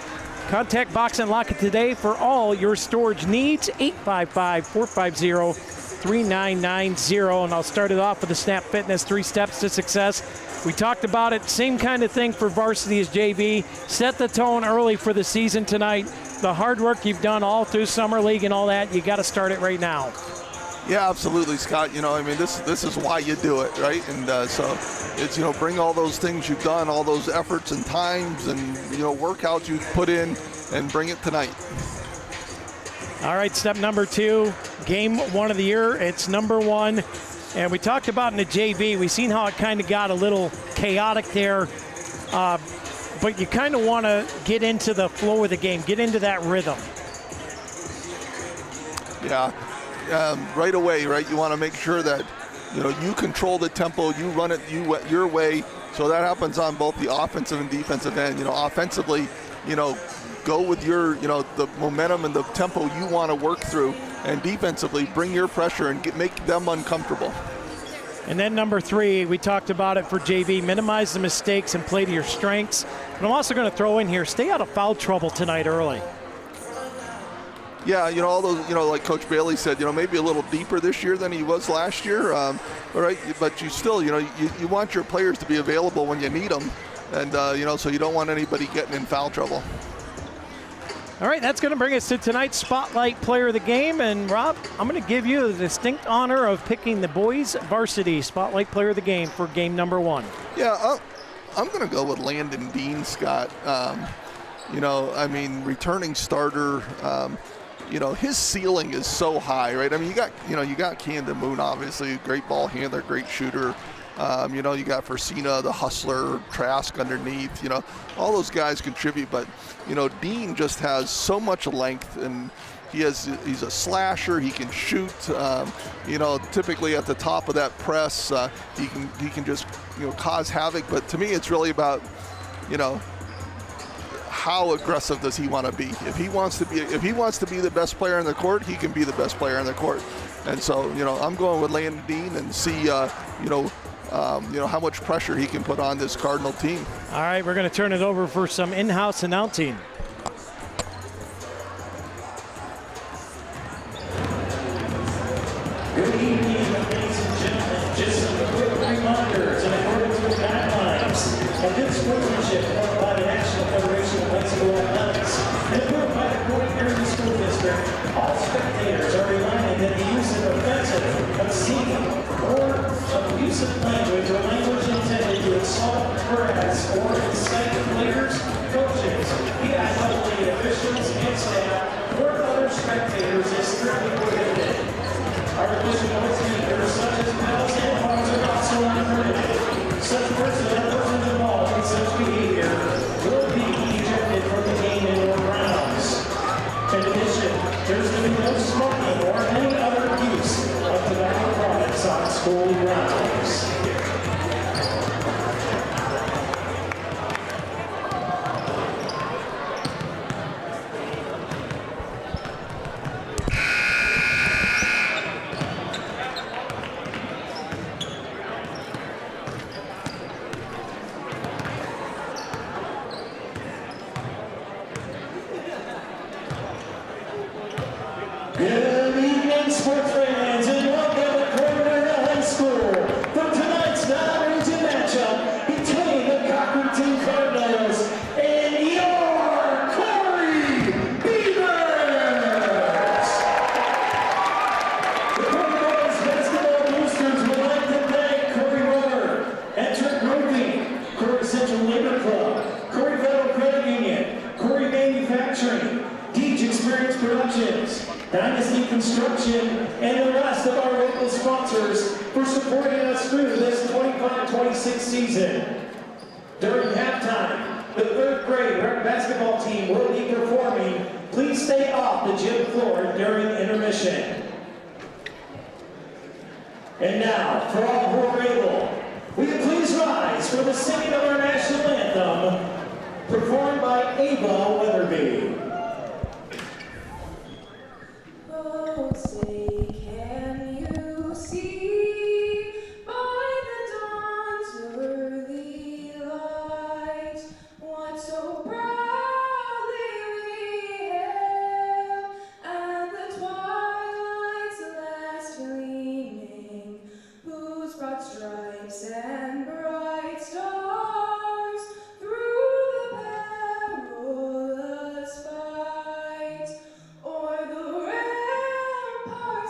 Contact Box and Lock It today for all your storage needs. 855-450-3990. And I'll start it off with the Snap Fitness 3 steps to success. We talked about it. Same kind of thing for varsity as JV. Set the tone early for the season tonight. The hard work you've done all through summer league and all that, you got to start it right now. Yeah, absolutely, Scott. You know, I mean, this is why you do it, right? And so it's, you know, bring all those things you've done, all those efforts and times and, you know, workouts you've put in and bring it tonight. All right, step number 2, game 1 of the year. It's number 1. And we talked about in the JV, we've seen how it kind of got a little chaotic there. But you kind of want to get into the flow of the game, get into that rhythm. Yeah. Right away, right? You want to make sure that, you know, you control the tempo, you run it your way. So that happens on both the offensive and defensive end. You know, offensively, you know, go with your, you know, the momentum and the tempo you want to work through, and defensively, bring your pressure and make them uncomfortable. And then number 3, we talked about it for JV, minimize the mistakes and play to your strengths. But I'm also going to throw in here, stay out of foul trouble tonight early. Yeah, you know, all those, you know, like Coach Bailey said, you know, maybe a little deeper this year than he was last year. Right, but you still, you know, you want your players to be available when you need them. And, you know, so you don't want anybody getting in foul trouble. All right, that's going to bring us to tonight's Spotlight Player of the Game. And, Rob, I'm going to give you the distinct honor of picking the boys varsity Spotlight Player of the Game for game number 1. Yeah, I'm going to go with Landon Dean, Scott. You know, I mean, returning starter, you know, his ceiling is so high, right? I mean, you got Camden Moon, obviously, great ball handler, great shooter. You know, you got Forcina, the hustler, Trask underneath, you know, all those guys contribute, but, you know, Dean just has so much length, and he's a slasher, he can shoot, you know, typically at the top of that press, he can just, you know, cause havoc, but to me it's really about, you know, how aggressive does he want to be? If he wants to be the best player on the court, he can be the best player on the court. And so, I'm going with Landon Dean and see, how much pressure he can put on this Cardinal team. All right, we're going to turn it over for some in-house announcing. Good evening, ladies and gentlemen. Just some quick reminders in accordance with guidelines and good sportsmanship held by the National Federation of High School Athletics and approved by the Corry Beavers School District. All spectators are reminded that the use of offensive, obscene, or abusive language or language intended to assault, harass, or incite players, coaches, Piaa officials, and staff, or other spectators is strictly prohibited. Our additional speakers, such as bells and horns, are also unpermitted. Such persons involved in such behavior will be ejected from the game and or grounds. In addition, there's to be no smoking or any other use of tobacco products on school grounds. Good evening, sports fans, and welcome to Cochranton High School for tonight's non-region matchup between the Cochranton Cardinals and your Corry Beavers. The Corry Boys basketball boosters would like to thank Corry Rubber, Entric Roofing, Corry Central Labor Club, Corry Federal Credit Union, Corry Manufacturing, Deej Experience Productions, Dynasty Construction, and the rest of our local sponsors for supporting us through this 25-26 season. During halftime, the 3rd grade rec basketball team will be performing Please Stay Off the Gym Floor during intermission. And now, for all who are able, will you please rise for the singing of our national anthem, performed by Ava Weatherby. Oh, say, can you see by the dawn's early light what so proudly we hailed at the twilight's last gleaming, whose broad stripes and bright stars through the perilous fight o'er the rampart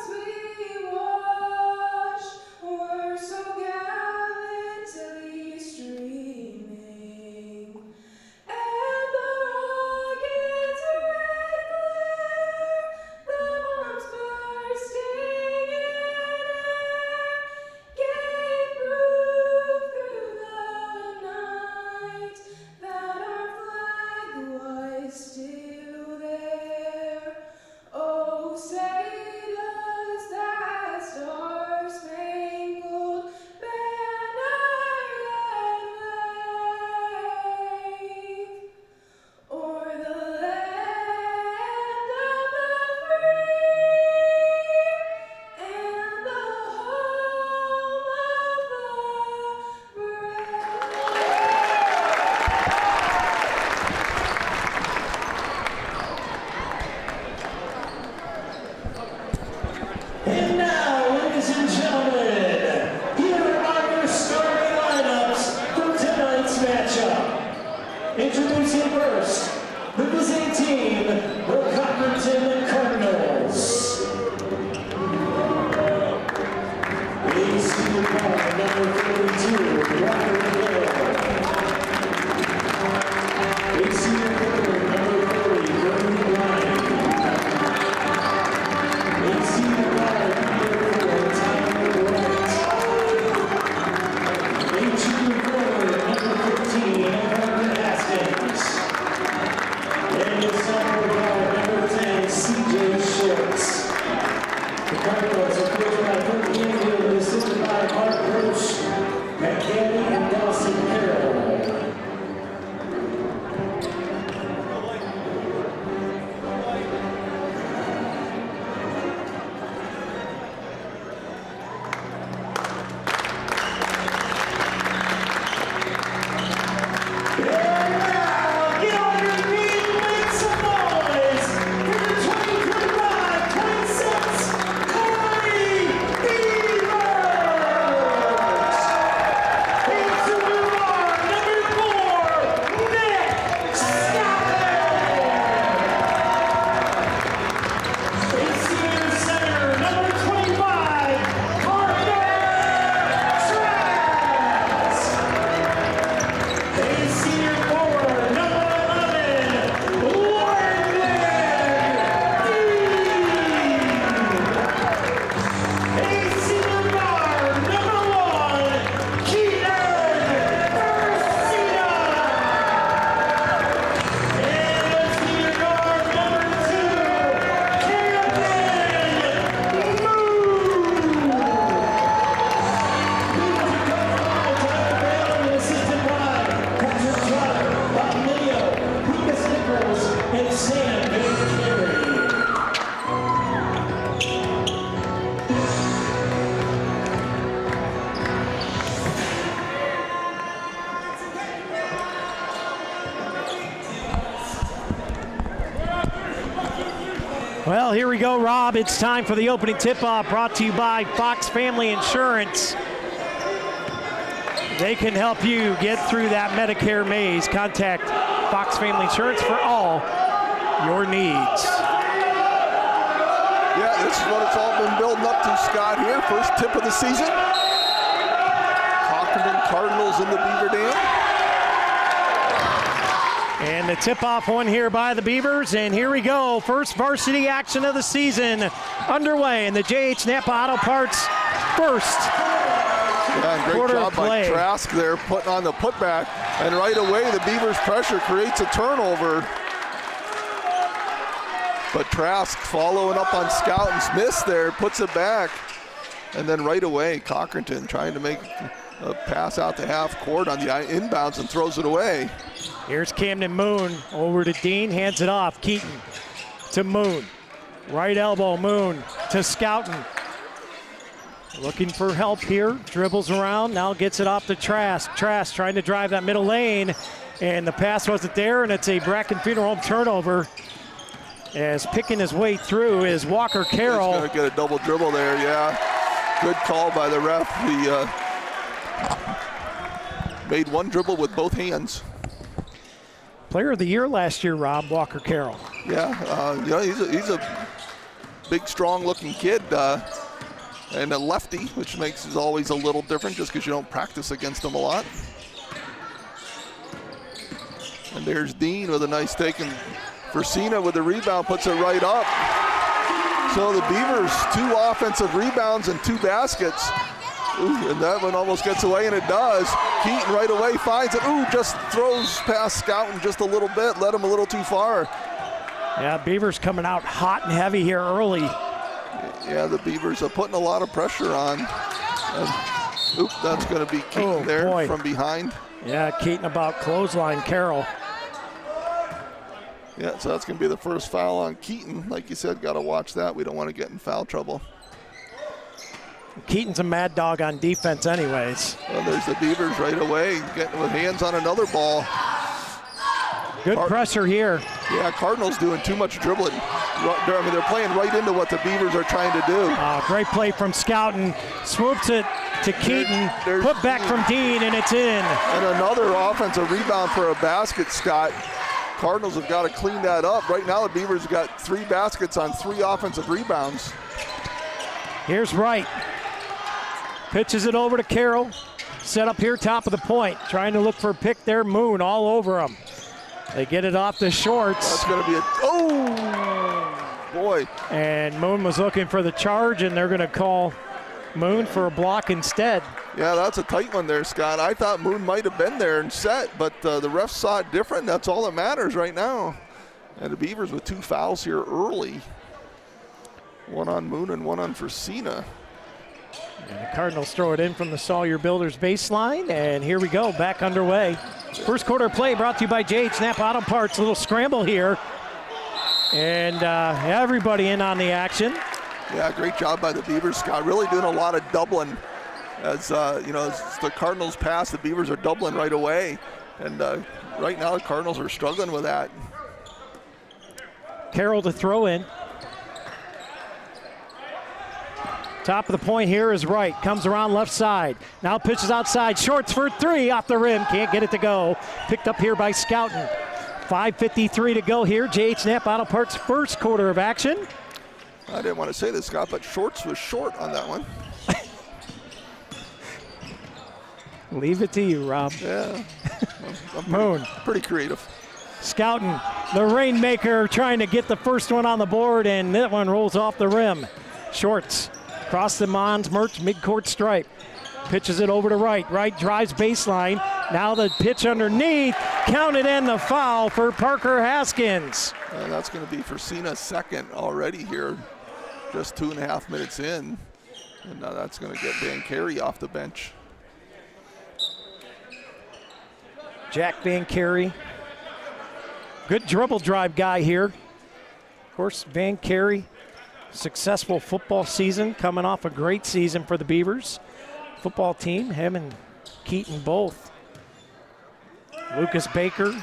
Well, here we go, Rob. It's time for the opening tip-off, brought to you by Fox Family Insurance. They can help you get through that Medicare maze. Contact Fox Family Insurance for all your needs. Yeah, this is what it's all been building up to, Scott, here. First tip of the season. Cochranton Cardinals in the Beaver Dam. And the tip-off one here by the Beavers, and here we go. First varsity action of the season underway in the J.H. Napa Auto Parts first Yeah, great quarter job play. by Trask there, putting on the putback. And right away, the Beavers' pressure creates a turnover. But Trask following up on Scoutton's miss there, puts it back. And then right away, Cochranton trying to make a pass out to half court on the inbounds and throws it away. Here's Camden Moon over to Dean, hands it off. Keaton to Moon. Right elbow, Moon to Scoutton. Looking for help here, dribbles around, now gets it off to Trask. Trask trying to drive that middle lane, and the pass wasn't there, and it's a Bracken Funeral Home turnover. As picking his way through is Walker Carroll. He's gonna get a double dribble there, yeah. Good call by the ref. He made one dribble with both hands. Player of the year last year, Rob, Walker Carroll. Yeah, you know, he's a big, strong-looking kid. And a lefty, which makes it always a little different just because you don't practice against him a lot. And there's Dean with a nice take, and Versina with the rebound puts it right up. So the Beavers, 2 offensive rebounds and 2 baskets. Ooh, and that one almost gets away, and it does. Keaton right away finds it. Ooh, just throws past Scoutton just a little bit, led him a little too far. Yeah, Beavers coming out hot and heavy here early. Yeah, the Beavers are putting a lot of pressure on. Oop, that's going to be Keaton there from behind. Yeah, Keaton about clothesline Carroll. Yeah, so that's going to be the first foul on Keaton. Like you said, got to watch that. We don't want to get in foul trouble. Keaton's a mad dog on defense anyways. Well, there's the Beavers right away, getting with hands on another ball. Good pressure here. Yeah, Cardinals doing too much dribbling. I mean, they're playing right into what the Beavers are trying to do. Great play from Scoutton. Swoops it to Keaton. Put back from Dean, and it's in. And another offensive rebound for a basket, Scott. Cardinals have got to clean that up. Right now, the Beavers have got 3 baskets on 3 offensive rebounds. Here's Wright. Pitches it over to Carroll. Set up here, top of the point. Trying to look for a pick there. Moon all over him. They get it off the shorts. That's going to be boy. And Moon was looking for the charge, and they're going to call Moon for a block instead. Yeah, that's a tight one there, Scott. I thought Moon might have been there and set, but the refs saw it different. That's all that matters right now. And the Beavers with 2 fouls here early. One on Moon and one on Versina. And the Cardinals throw it in from the Sawyer Builders baseline, and here we go, back underway. First quarter play brought to you by J.H. Napa Auto Parts. A little scramble here. And everybody in on the action. Yeah, great job by the Beavers, Scott. Really doing a lot of doubling. As as the Cardinals pass, the Beavers are doubling right away. And right now, the Cardinals are struggling with that. Carroll to throw in. Top of the point here is Wright. Comes around left side. Now pitches outside. Shorts for 3 off the rim. Can't get it to go. Picked up here by Scoutton. 5:53 to go here. J.H. Napa Auto Parts first quarter of action. I didn't want to say this, Scott, but Shorts was short on that one. Leave it to you, Rob. Yeah. I'm Moon. Pretty creative. Scoutton, the rainmaker, trying to get the first one on the board, and that one rolls off the rim. Shorts. Across the Mons Merch midcourt stripe. Pitches it over to Wright. Wright drives baseline. Now the pitch underneath. Counted and the foul for Parker Haskins. And that's going to be Versina's second already here. Just 2.5 minutes in. And now that's going to get Van Carey off the bench. Jack Van Carey. Good dribble drive guy here. Of course, Van Carey. Successful football season, coming off a great season for the Beavers football team, him and Keaton both. Lucas Baker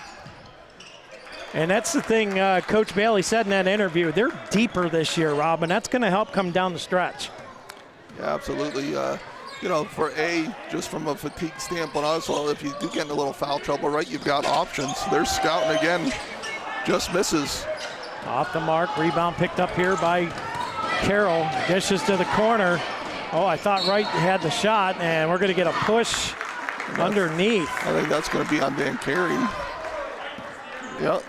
And that's the thing Coach Bailey said in that interview. They're deeper this year, Rob, and that's going to help come down the stretch. Yeah, absolutely. Just from a fatigue standpoint, also, if you do get in a little foul trouble, right, you've got options. They're scouting again, just misses. Off the mark, rebound picked up here by Carroll. Dishes to the corner. Oh, I thought Wright had the shot, and we're going to get a push underneath. I think that's going to be on Van Carey. Yep,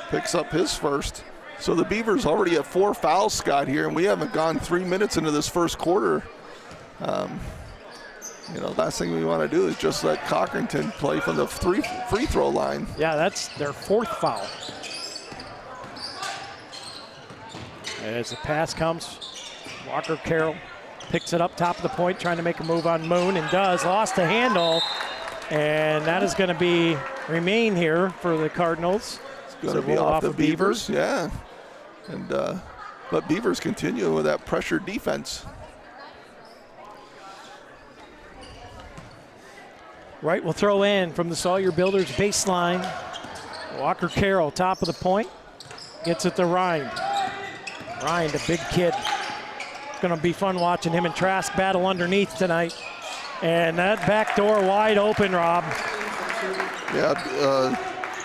picks up his first. So the Beavers already have 4 fouls, Scott, here, and we haven't gone 3 minutes into this first quarter. Last thing we want to do is just let Cochranton play from the free throw line. Yeah, that's their 4th foul. As the pass comes, Walker Carroll picks it up top of the point, trying to make a move on Moon, and does. Lost the handle, and that is going to remain here for the Cardinals. It's going to be off the Beavers. Yeah, and but Beavers continue with that pressure defense. Wright will throw in from the Sawyer Builders baseline. Walker Carroll, top of the point, gets it to Rind. Rind, a big kid. It's going to be fun watching him and Trask battle underneath tonight. And that back door wide open, Rob. Yeah,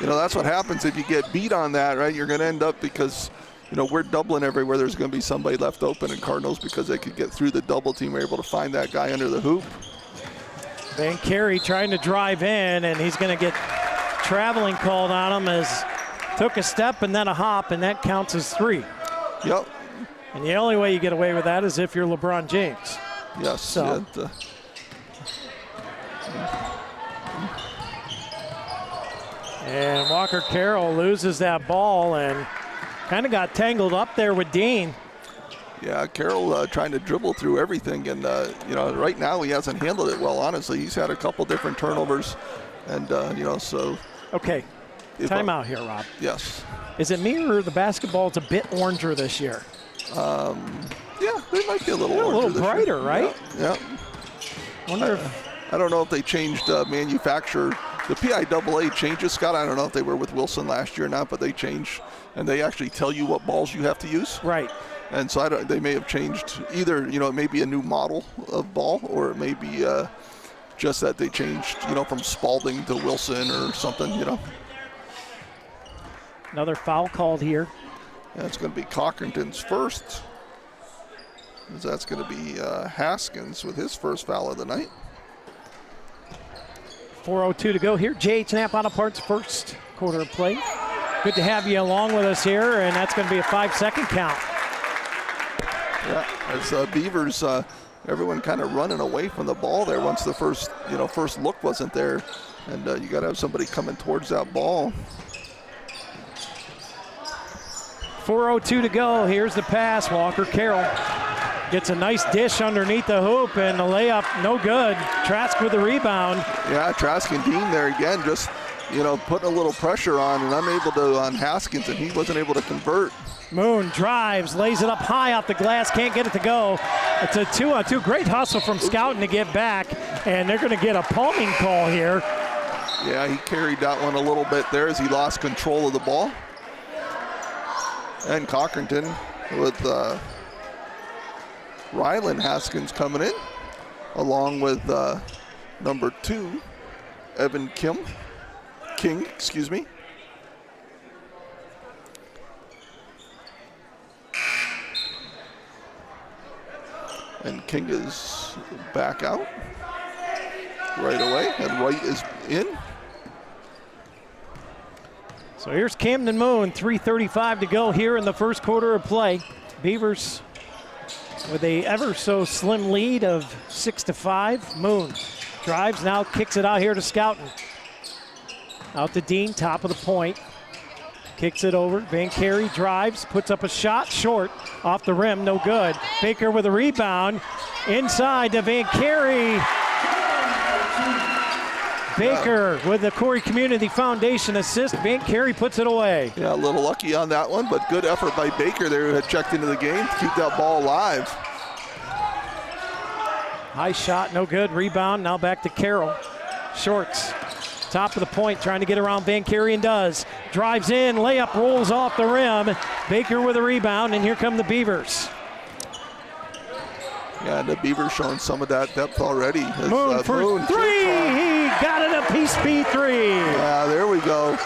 that's what happens if you get beat on that, right? You're going to end up because, we're doubling everywhere. There's going to be somebody left open in Cardinals because they could get through the double team. We're able to find that guy under the hoop. Van Carey trying to drive in, and he's going to get traveling called on him as took a step and then a hop, and that counts as 3. Yep. And the only way you get away with that is if you're LeBron James. Yes. So. And Walker Carroll loses that ball and kind of got tangled up there with Dean. Yeah, Carroll trying to dribble through everything, and right now he hasn't handled it well. Honestly, he's had a couple different turnovers, and so. Okay, timeout here, Rob. Yes. Is it me or the basketball's a bit oranger this year? Yeah, they might be a little. A little brighter, right? Yeah. Wonder I don't know if they changed manufacturer. The PIAA changes, Scott. I don't know if they were with Wilson last year or not, but they change, and they actually tell you what balls you have to use. Right. And so they may have changed either, it may be a new model of ball, or it may be just that they changed, from Spalding to Wilson or something, Another foul called here. Yeah, it's going to be Cochranton's first. That's going to be Haskins with his first foul of the night. 4:02 to go here. J.H. Knapp Auto Parts first quarter of play. Good to have you along with us here, and that's going to be a 5-second count. Yeah, as Beavers, everyone kind of running away from the ball there once the first look wasn't there, and you got to have somebody coming towards that ball. 4:02 to go. Here's the pass. Walker Carroll gets a nice dish underneath the hoop, and the layup no good. Trask with the rebound. Yeah, Trask and Dean there again, just putting a little pressure on, and unable to on Haskins, and he wasn't able to convert. Moon drives, lays it up high off the glass, can't get it to go. It's a 2-on-2. Great hustle from Scouten to get back, and they're going to get a palming call here. Yeah, he carried that one a little bit there as he lost control of the ball. And Cochranton with Rylan Haskins coming in, along with number 2, Evan King, excuse me. And King is back out right away, and Wright is in. So here's Camden Moon, 3:35 to go here in the first quarter of play. Beavers with a ever so slim lead of 6-5. Moon drives, now kicks it out here to Scouten. Out to Dean, top of the point. Kicks it over. Van Carey drives, puts up a shot, short, off the rim, no good. Baker with a rebound, inside to Van Carey. Baker with the Corry Community Foundation assist. Van Carey puts it away. Yeah, a little lucky on that one, but good effort by Baker there, who had checked into the game to keep that ball alive. High shot, no good. Rebound, now back to Carroll. Shorts top of the point, trying to get around Van Carey and does. Drives in, layup rolls off the rim. Baker with a rebound, and here come the Beavers. Yeah, and the Beavers showing some of that depth already. Moon for three. He got it, a piece B3. Yeah, there we go.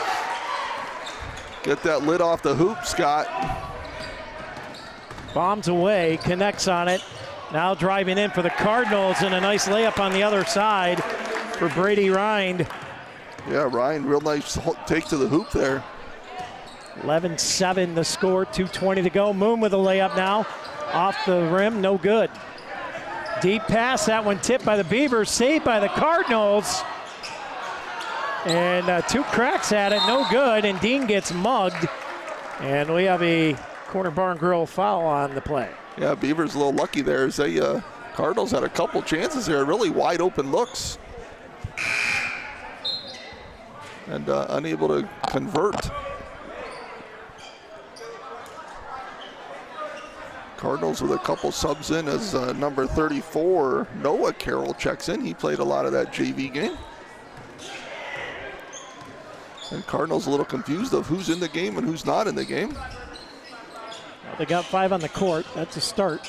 Get that lid off the hoop, Scott. Bombs away, connects on it. Now driving in for the Cardinals, and a nice layup on the other side for Brady Rind. Yeah, Ryan, real nice take to the hoop there. 11-7 the score, 2:20 to go. Moon with a layup now. Off the rim, no good. Deep pass, that one tipped by the Beavers, saved by the Cardinals. And 2 cracks at it, no good, and Dean gets mugged. And we have a Corner Barn Grill foul on the play. Yeah, Beavers a little lucky there as they, Cardinals had a couple chances here, really wide open looks. And unable to convert. Cardinals with a couple subs in as number 34, Noah Carroll checks in. He played a lot of that JV game. And Cardinals a little confused of who's in the game and who's not in the game. Well, they got 5 on the court. That's a start.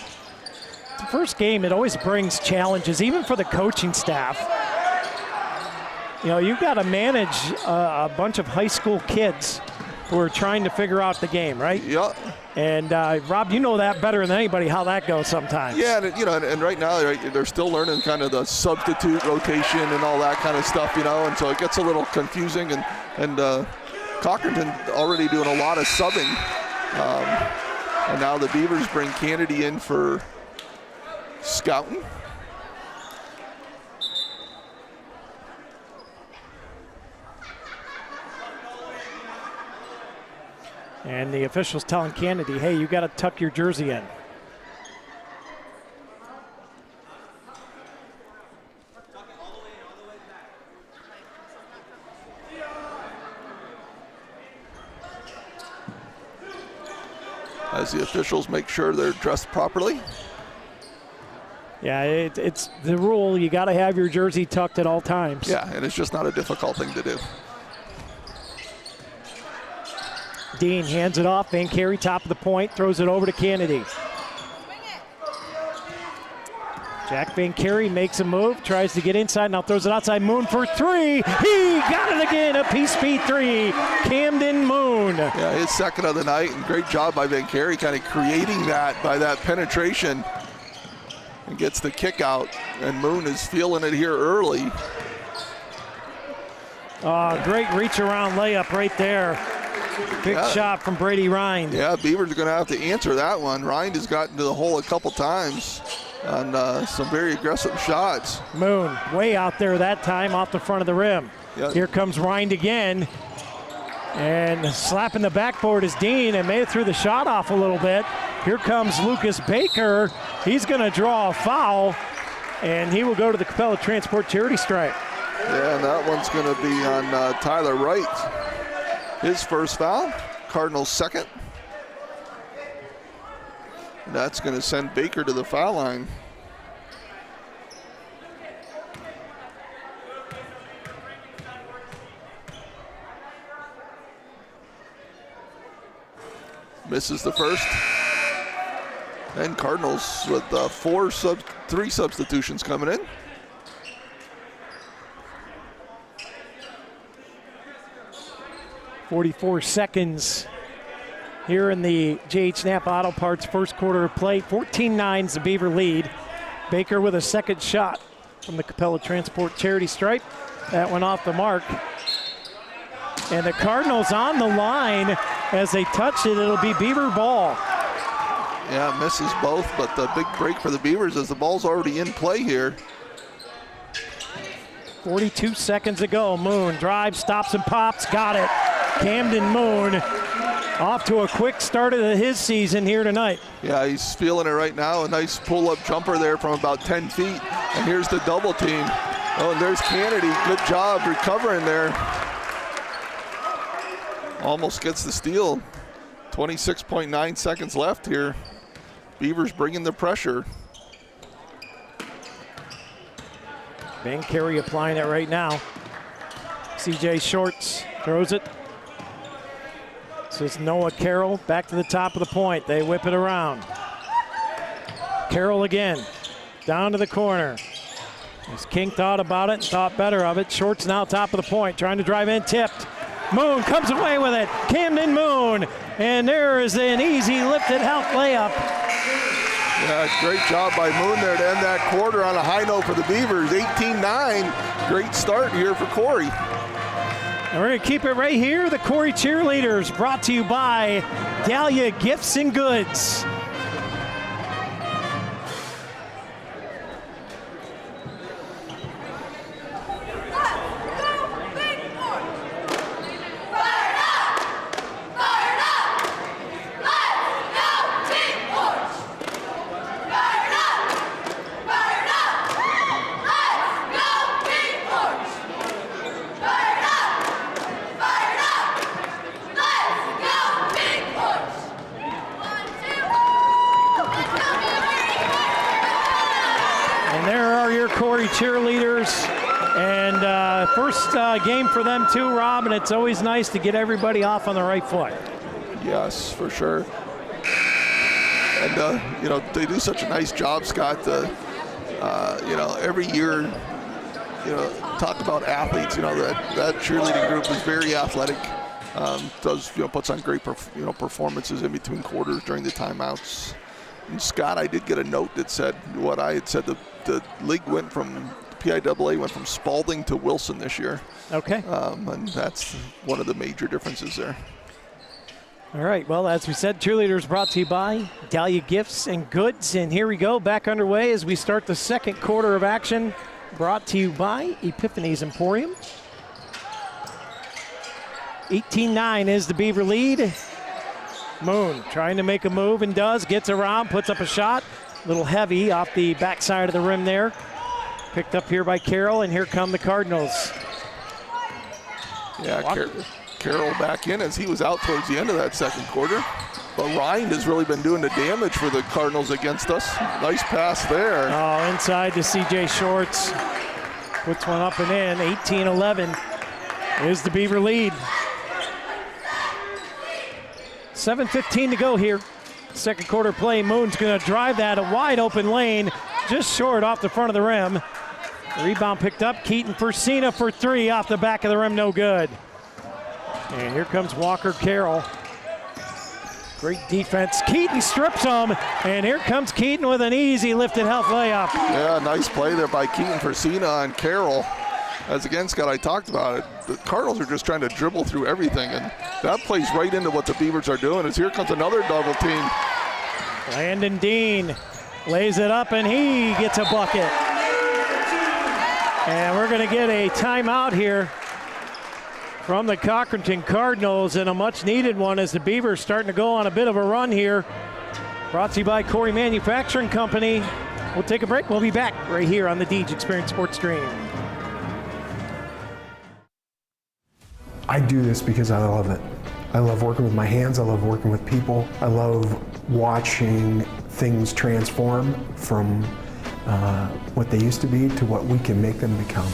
The first game, it always brings challenges, even for the coaching staff. You know, you've got to manage a bunch of high school kids who are trying to figure out the game, right? Yeah. And Rob, you know that better than anybody how that goes sometimes. Yeah, and, you know, and right now they're still learning kind of the substitute rotation and all that kind of stuff, you know, and so it gets a little confusing. And Cochranton already doing a lot of subbing, and now the Beavers bring Kennedy in for Scouten. And the officials telling Kennedy, hey, you got to tuck your jersey in. As the officials make sure they're dressed properly. Yeah, it's the rule. You got to have your jersey tucked at all times. Yeah, and it's just not a difficult thing to do. Dean hands it off. Van Carey, top of the point, throws it over to Kennedy. Jack Van Carey makes a move, tries to get inside, now throws it outside. Moon for 3. He got it again, a piece B3. Camden Moon. Yeah, his second of the night, and great job by Van Carey kind of creating that by that penetration. And gets the kick out, and Moon is feeling it here early. Great reach around layup right there. Big shot from Brady Rind. Yeah, Beavers are going to have to answer that one. Rind has gotten to the hole a couple times on some very aggressive shots. Moon way out there that time off the front of the rim. Yep. Here comes Rind again. And slapping the backboard is Dean and made it through the shot off a little bit. Here comes Lucas Baker. He's going to draw a foul, and he will go to the Capella Transport charity stripe. Yeah, and that one's going to be on Tyler Wright. His first foul, Cardinals' second. And that's going to send Baker to the foul line. Misses the first. And Cardinals with 3 substitutions coming in. .44 seconds here in the J.H. Knapp Auto Parts first quarter of play. 14-9's the Beaver lead. Baker with a second shot from the Capella Transport charity stripe. That went off the mark. And the Cardinals on the line as they touch it. It'll be Beaver ball. Yeah, misses both, but the big break for the Beavers as the ball's already in play here. 42 seconds ago. Moon drives, stops and pops. Got it. Camden Moon off to a quick start of his season here tonight. Yeah, he's feeling it right now. A nice pull-up jumper there from about 10 feet. And here's the double team. Oh, and there's Kennedy. Good job recovering there. Almost gets the steal. 26.9 seconds left here. Beavers bringing the pressure. Van Carey applying it right now. CJ Shorts throws it. This is Noah Carroll back to the top of the point. They whip it around. Carroll again, down to the corner. As King thought about it and thought better of it. Shorts now top of the point, trying to drive in, tipped. Moon comes away with it. Camden Moon, and there is an easy lifted help layup. Yeah, great job by Moon there to end that quarter on a high note for the Beavers. 18-9, great start here for Corry. And we're going to keep it right here. The Corry Cheerleaders, brought to you by Dahlia Gifts and Goods. Corry Cheerleaders, and first game for them too, Rob, and it's always nice to get everybody off on the right foot. Yes, for sure. And you know, they do such a nice job, Scott. You know, every year, you know, talk about athletes. You know, that cheerleading group is very athletic. Does, you know, puts on great performances in between quarters during the timeouts. And Scott, I did get a note that said what I had said. The league went from, PIAA went from Spalding to Wilson this year. Okay. And that's one of the major differences there. All right, well, as we said, cheerleaders brought to you by Dahlia Gifts and Goods. And here we go, back underway as we start the second quarter of action, brought to you by Epiphany's Emporium. 18-9 is the Beaver lead. Moon trying to make a move and does, gets around, puts up a shot. A little heavy off the backside of the rim there. Picked up here by Carroll, and here come the Cardinals. Yeah, Carroll back in as he was out towards the end of that second quarter. But Ryan has really been doing the damage for the Cardinals against us. Nice pass there. Oh, inside to CJ Shorts. Puts one up and in. 18-11 is the Beaver lead. 7:15 to go here. Second quarter play. Moon's going to drive that, a wide open lane, just short off the front of the rim. Rebound picked up. Keaton Persina for three off the back of the rim, no good. And here comes Walker Carroll. Great defense. Keaton strips him, and here comes Keaton with an easy lifted help layup. Yeah, nice play there by Keaton Persina on Carroll. As again, Scott, I talked about it. The Cardinals are just trying to dribble through everything, and that plays right into what the Beavers are doing. As here comes another double team. Landon Dean lays it up, and he gets a bucket. And we're going to get a timeout here from the Cochranton Cardinals, and a much-needed one as the Beavers starting to go on a bit of a run here. Brought to you by Corry Manufacturing Company. We'll take a break. We'll be back right here on the Deej Experience Sports Stream. I do this because I love it. I love working with my hands. I love working with people. I love watching things transform from what they used to be to what we can make them become.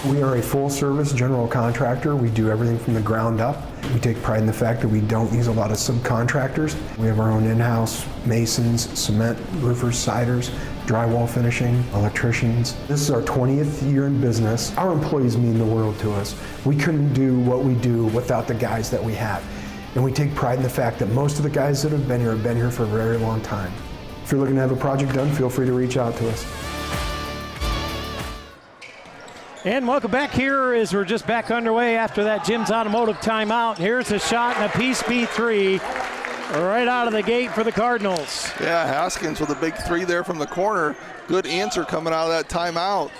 We are a full-service general contractor. We do everything from the ground up. We take pride in the fact that we don't use a lot of subcontractors. We have our own in-house masons, cement, roofers, siders, drywall finishing, electricians. This is our 20th year in business. Our employees mean the world to us. We couldn't do what we do without the guys that we have. And we take pride in the fact that most of the guys that have been here for a very long time. If you're looking to have a project done, feel free to reach out to us. And welcome back here as we're just back underway after that Jim's Automotive timeout. Here's a shot and a piece B3 right out of the gate for the Cardinals. Yeah, Haskins with a big three there from the corner. Good answer coming out of that timeout.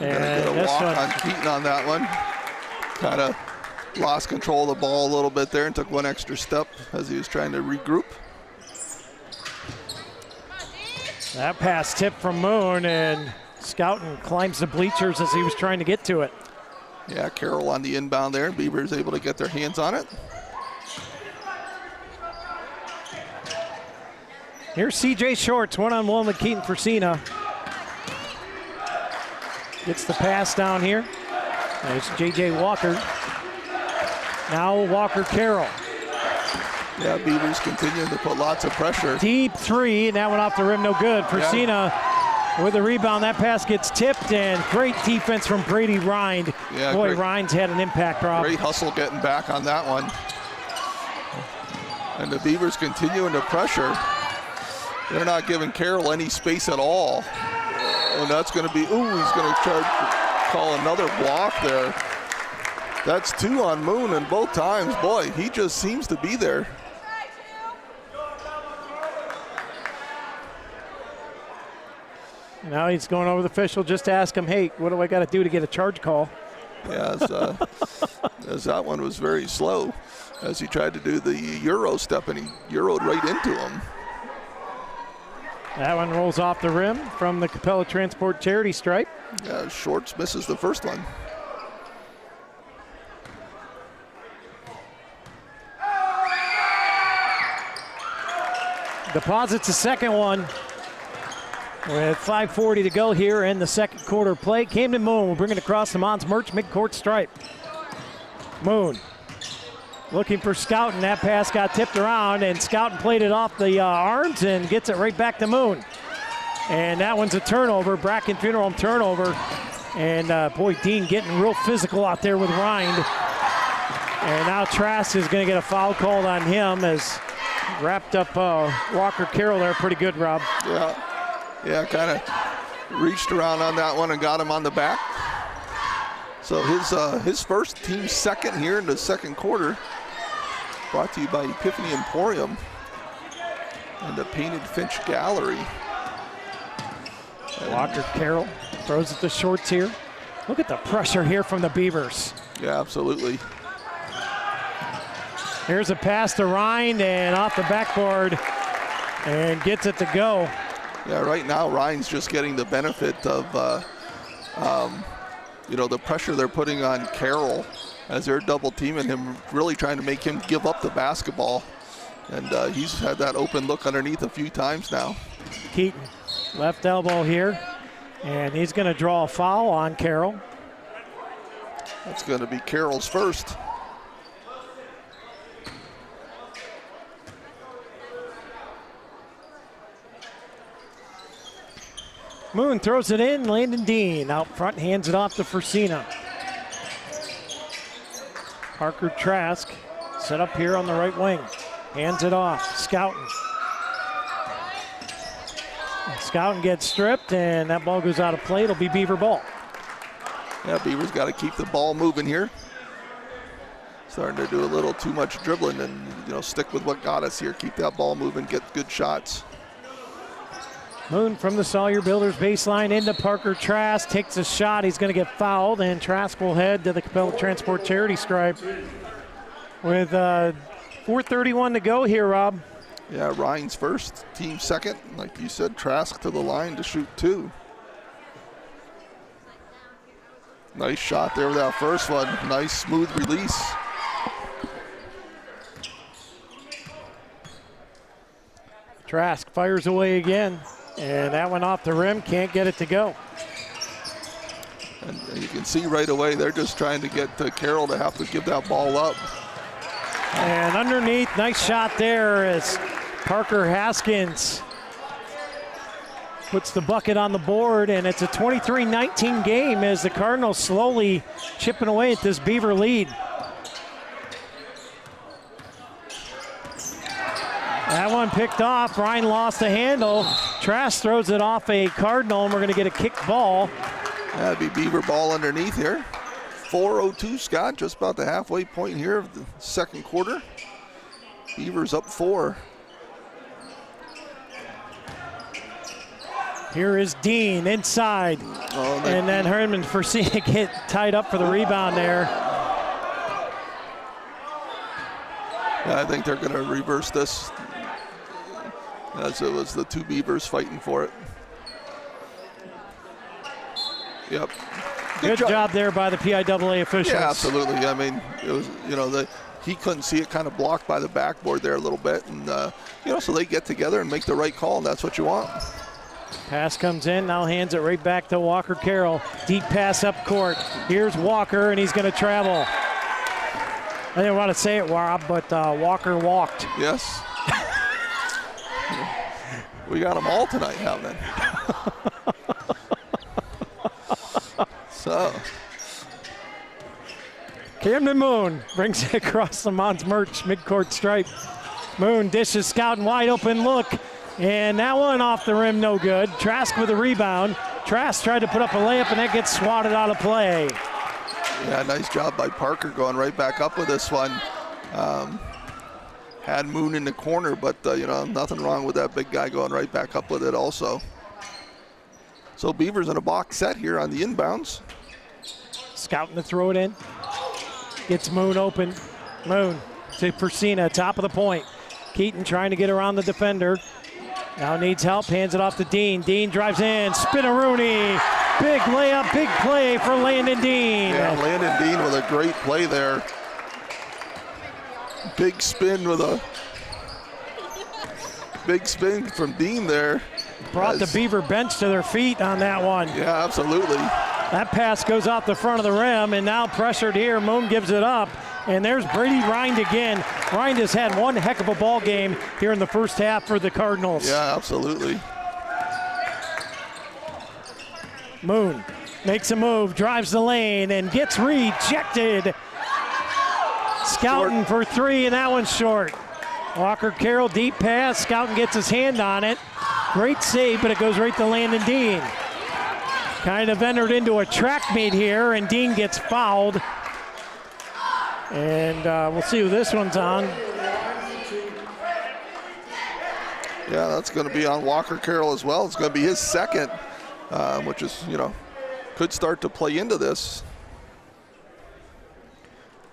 And gonna get a walk on Keaton on that one. Kind of lost control of the ball a little bit there and took one extra step as he was trying to regroup. That pass tipped from Moon, and Scouten climbs the bleachers as he was trying to get to it. Yeah, Carroll on the inbound there. Beavers able to get their hands on it. Here's CJ Shorts, one-on-one with Keaton Fresina. Gets the pass down here. There's J.J. Walker. Now Walker Carroll. Yeah, Beavers continuing to put lots of pressure. Deep three, and that went off the rim, no good. Fresina with the rebound. That pass gets tipped, and great defense from Brady Rind. Yeah, boy, great. Rind's had an impact, Rob. Great hustle getting back on that one. And the Beavers continuing to pressure. They're not giving Carroll any space at all. And that's going to be, he's going to call another block there. That's 2 on Moon, and both times, boy, he just seems to be there. Now he's going over the official just to ask him, hey, what do I got to do to get a charge call? Yeah, as that one was very slow as he tried to do the Euro step, and he Euroed right into him. That one rolls off the rim from the Capella Transport charity stripe. Yeah, Shorts misses the first one. Deposits the second one with 5:40 to go here in the second quarter play. Camden Moon will bring it across the Mons Merch midcourt stripe. Moon looking for Scouten. That pass got tipped around, and Scouten played it off the arms and gets it right back to Moon. And that one's a turnover, Bracken Funeral Home turnover. And boy, Dean getting real physical out there with Rind. And now Trask is going to get a foul called on him as wrapped up Walker Carroll there pretty good, Rob. Yeah, kind of reached around on that one and got him on the back. So his first, team second here in the second quarter. Brought to you by Epiphany Emporium and the Painted Finch Gallery. Walker Carroll throws it to Shorts here. Look at the pressure here from the Beavers. Yeah, absolutely. Here's a pass to Rind and off the backboard and gets it to go. Yeah, right now Ryan's just getting the benefit of the pressure they're putting on Carroll as they're double teaming him, really trying to make him give up the basketball. And he's had that open look underneath a few times now. Keaton, left elbow here, and he's going to draw a foul on Carroll. That's going to be Carroll's first. Moon throws it in, Landon Dean out front, hands it off to Fresina. Parker Trask set up here on the right wing, hands it off, Scouten. Scouten gets stripped, and that ball goes out of play. It'll be Beaver ball. Yeah, Beaver's got to keep the ball moving here. Starting to do a little too much dribbling and, stick with what got us here. Keep that ball moving, get good shots. Moon from the Sawyer Builders baseline into Parker Trask, takes a shot. He's going to get fouled, and Trask will head to the Capella Transport charity stripe with 4:31 to go here, Rob. Yeah, Ryan's first, team second. Like you said, Trask to the line to shoot 2. Nice shot there with that first one. Nice smooth release. Trask fires away again, and that one off the rim, can't get it to go. And you can see right away they're just trying to get Carroll to have to give that ball up. And underneath, nice shot there as Parker Haskins puts the bucket on the board, and it's a 23-19 game as the Cardinals slowly chipping away at this Beaver lead. That one picked off. Ryan lost the handle. Trask throws it off a Cardinal, and we're going to get a kicked ball. That'd be Beaver ball underneath here. 4:02, Scott, just about the halfway point here of the second quarter. Beavers up 4. Here is Dean inside. And then Herman Fresina get tied up for the rebound there. Yeah, I think they're going to reverse this, as it was the 2 Beavers fighting for it. Yep. Good job there by the PIAA officials. Yeah, absolutely. I mean, it was, he couldn't see it, kind of blocked by the backboard there a little bit. And, so they get together and make the right call, and that's what you want. Pass comes in, now hands it right back to Walker Carroll. Deep pass up court. Here's Walker, and he's going to travel. I didn't want to say it, Rob, but Walker walked. Yes. We got them all tonight happening. So. Camden Moon brings it across the Mons Merch midcourt stripe. Moon dishes, scouting wide open look. And that one off the rim, no good. Trask with a rebound. Trask tried to put up a layup, and that gets swatted out of play. Yeah, nice job by Parker going right back up with this one. Had Moon in the corner, but, nothing wrong with that big guy going right back up with it also. So Beavers in a box set here on the inbounds. Scouting to throw it in. Gets Moon open. Moon to Persina, top of the point. Keaton trying to get around the defender. Now needs help, hands it off to Dean. Dean drives in, Spinaroonie. Big layup, big play for Landon Dean. Yeah, Landon Dean with a great play there. Big spin from Dean there. Brought the Beaver bench to their feet on that one. Yeah, absolutely. That pass goes out the front of the rim, and now pressured here. Moon gives it up. And there's Brady Rind again. Rind has had one heck of a ball game here in the first half for the Cardinals. Yeah, absolutely. Moon makes a move, drives the lane, and gets rejected. Scouting for three, and that one's short. Walker Carroll, deep pass. Scouting gets his hand on it. Great save, but it goes right to Landon Dean. Kind of entered into a track meet here, and Dean gets fouled. And we'll see who this one's on. Yeah, that's going to be on Walker Carroll as well. It's going to be his second, which is, could start to play into this.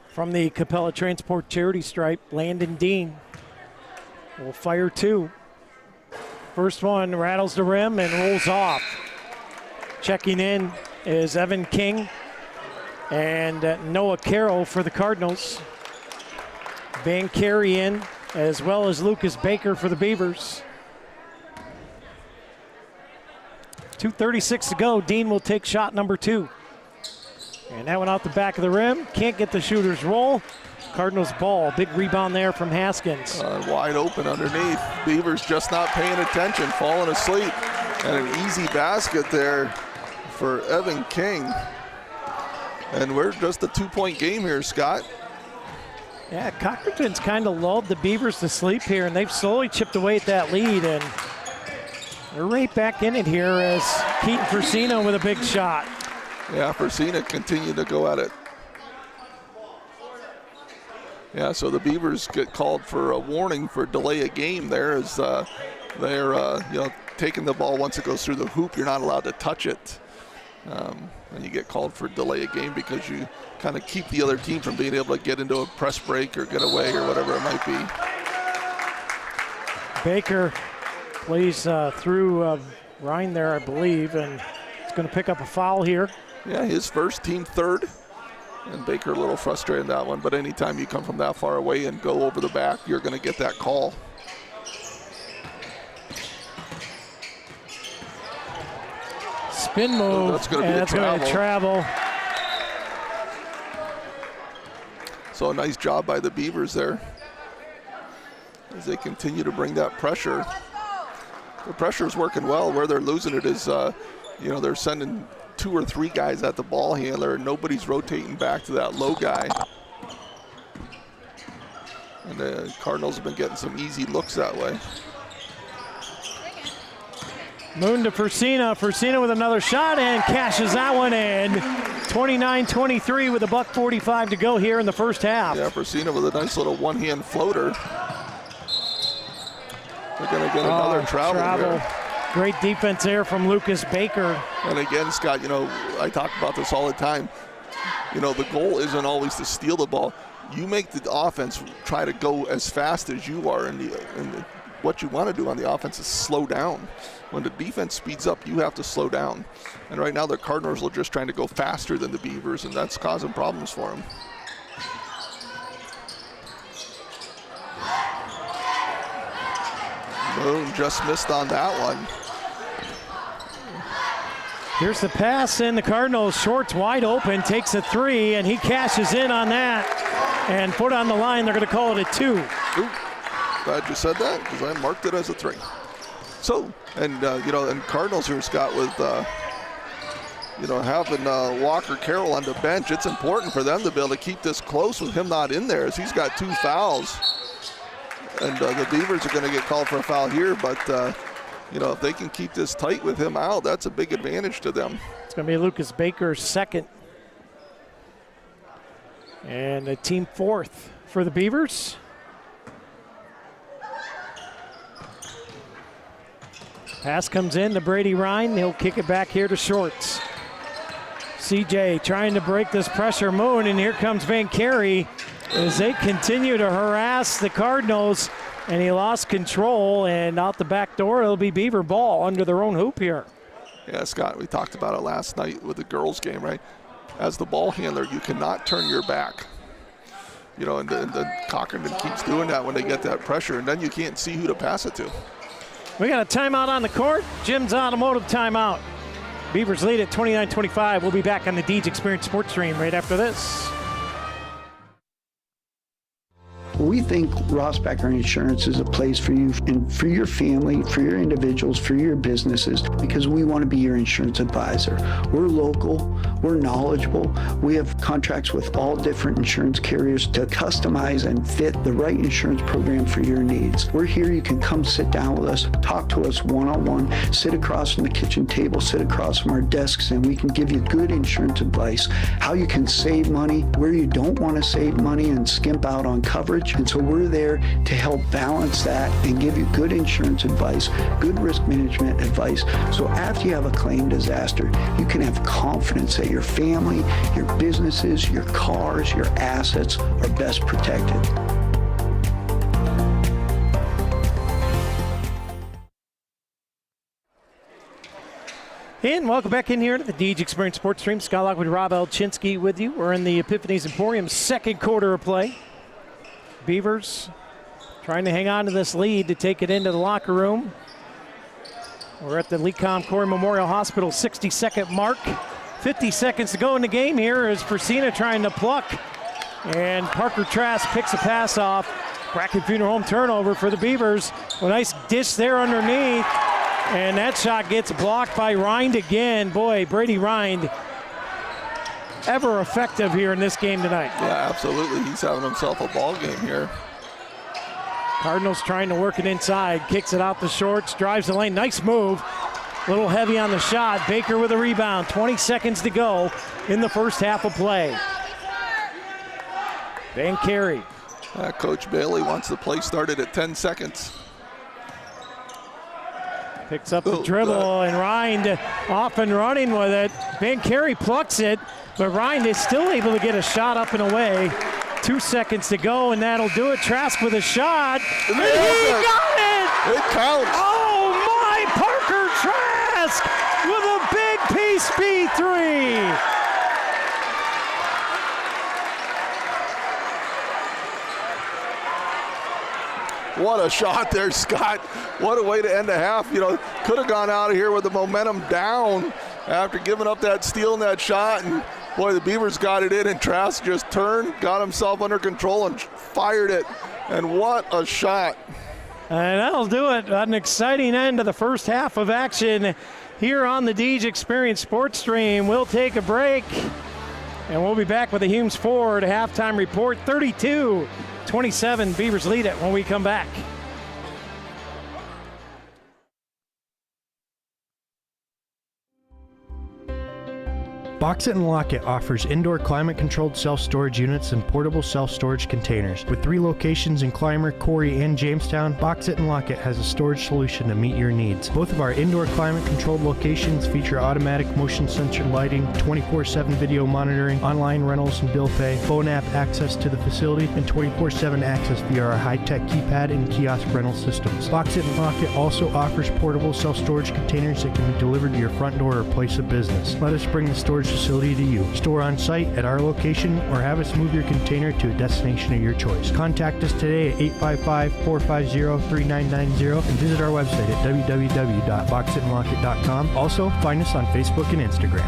From the Capella Transport charity stripe, Landon Dean will fire two. First one rattles the rim and rolls off. Checking in is Evan King and Noah Carroll for the Cardinals. Van Carey in, as well as Lucas Baker for the Beavers. 2:36 to go. Dean will take shot number two. And that one out the back of the rim. Can't get the shooter's roll. Cardinals ball. Big rebound there from Haskins. Wide open underneath. Beavers just not paying attention, falling asleep. And an easy basket there for Evan King. And we're just a 2-point game here, Scott. Yeah, Cochranton's kind of lulled the Beavers to sleep here, and they've slowly chipped away at that lead. And they're right back in it here as Keaton Persino with a big shot. Yeah, Persina continued to go at it. Yeah, so the Beavers get called for a warning for delay a game there as they're taking the ball once it goes through the hoop. You're not allowed to touch it. And you get called for delay a game because you kind of keep the other team from being able to get into a press break or get away or whatever it might be. Baker plays through Ryan there, I believe, and it's going to pick up a foul here. Yeah, his first, team third. And Baker a little frustrated in that one, but anytime you come from that far away and go over the back, you're going to get that call. Spin move, that's going to be that's going to travel. So a nice job by the Beavers there as they continue to bring that pressure. The pressure is working well. Where they're losing it is, they're sending 2 or 3 guys at the ball handler, and nobody's rotating back to that low guy. And the Cardinals have been getting some easy looks that way. Moon to Persina. Persina with another shot and cashes that one in. 29-23 with $1:45 to go here in the first half. Yeah, Persina with a nice little one-hand floater. They're going to get another travel here. Great defense there from Lucas Baker. And again, Scott, I talk about this all the time. The goal isn't always to steal the ball. You make the offense try to go as fast as you are, and what you want to do on the offense is slow down. When the defense speeds up, you have to slow down. And right now, the Cardinals are just trying to go faster than the Beavers, and that's causing problems for them. Boone just missed on that one. Here's the pass, and the Cardinals, Shorts wide open, takes a 3, and he cashes in on that. And put on the line, they're going to call it a 2. Ooh, glad you said that, because I marked it as a 3. So, and and Cardinals here, Scott, with having Walker Carroll on the bench, it's important for them to be able to keep this close with him not in there, as he's got 2 fouls. And the Beavers are going to get called for a foul here, but if they can keep this tight with him out, that's a big advantage to them. It's going to be Lucas Baker's second. And a team 4th for the Beavers. Pass comes in to Brady Ryan. He'll kick it back here to Shorts. CJ trying to break this pressure. Moon, and here comes Van Carey as they continue to harass the Cardinals. And he lost control, and out the back door, it'll be Beaver ball under their own hoop here. Yeah, Scott, we talked about it last night with the girls' game, right? As the ball handler, you cannot turn your back. And Cochranton keeps doing that when they get that pressure, and then you can't see who to pass it to. We got a timeout on the court. Jim's Automotive timeout. Beavers lead at 29-25. We'll be back on the Deej Experience Sports Stream right after this. We think Rossbacker Insurance is a place for you and for your family, for your individuals, for your businesses, because we want to be your insurance advisor. We're local, we're knowledgeable, we have contracts with all different insurance carriers to customize and fit the right insurance program for your needs. We're here, you can come sit down with us, talk to us one-on-one, sit across from the kitchen table, sit across from our desks, and we can give you good insurance advice, how you can save money, where you don't want to save money and skimp out on coverage. And so we're there to help balance that and give you good insurance advice, good risk management advice. So after you have a claim disaster, you can have confidence that your family, your businesses, your cars, your assets are best protected. And welcome back in here to the Deej Experience Sports Stream. Scott Lockwood, Rob Elchinski with you. We're in the Epiphanies Emporium second quarter of play. Beavers trying to hang on to this lead to take it into the locker room. We're at the Lecom Corey Memorial Hospital 60-second mark. 50 seconds to go in the game here as Persina trying to pluck. And Parker Trask picks a pass off. Bracken Funeral Home turnover for the Beavers. A nice dish there underneath. And that shot gets blocked by Rind again. Boy, Brady Rind, ever effective here in this game tonight. Yeah, absolutely. He's having himself a ball game here. Cardinals trying to work it inside, kicks it out the Shorts, drives the lane. Nice move. A little heavy on the shot. Baker with a rebound. 20 seconds to go in the first half of play. Van Carey. Coach Bailey wants the play started at 10 seconds. Picks up the dribble, and Rind off and running with it. Van Carey plucks it, but Rind is still able to get a shot up and away. 2 seconds to go, and that'll do it. Trask with a shot, and he got it! It counts. Oh my, Parker Trask with a big PSP 3. What a shot there, Scott. What a way to end the half. Could have gone out of here with the momentum down after giving up that steal and that shot. And boy, the Beavers got it in, and Trask just turned, got himself under control, and fired it. And what a shot. And that'll do it. An exciting end to the first half of action here on the Deej Experience Sports Stream. We'll take a break, and we'll be back with the Humes Ford halftime report. 32-27, Beavers lead it when we come back. Box It and Lock It offers indoor climate-controlled self-storage units and portable self-storage containers. With 3 locations in Clymer, Corry, and Jamestown, Box It and Lock It has a storage solution to meet your needs. Both of our indoor climate-controlled locations feature automatic motion sensor lighting, 24/7 video monitoring, online rentals and bill pay, phone app access to the facility, and 24/7 access via our high-tech keypad and kiosk rental systems. Box It and Lock It also offers portable self-storage containers that can be delivered to your front door or place of business. Let us bring the storage facility to you. Store on site at our location or have us move your container to a destination of your choice. Contact us today at 855-450-3990 and visit our website at www.boxitandlockit.com. Also, find us on Facebook and Instagram.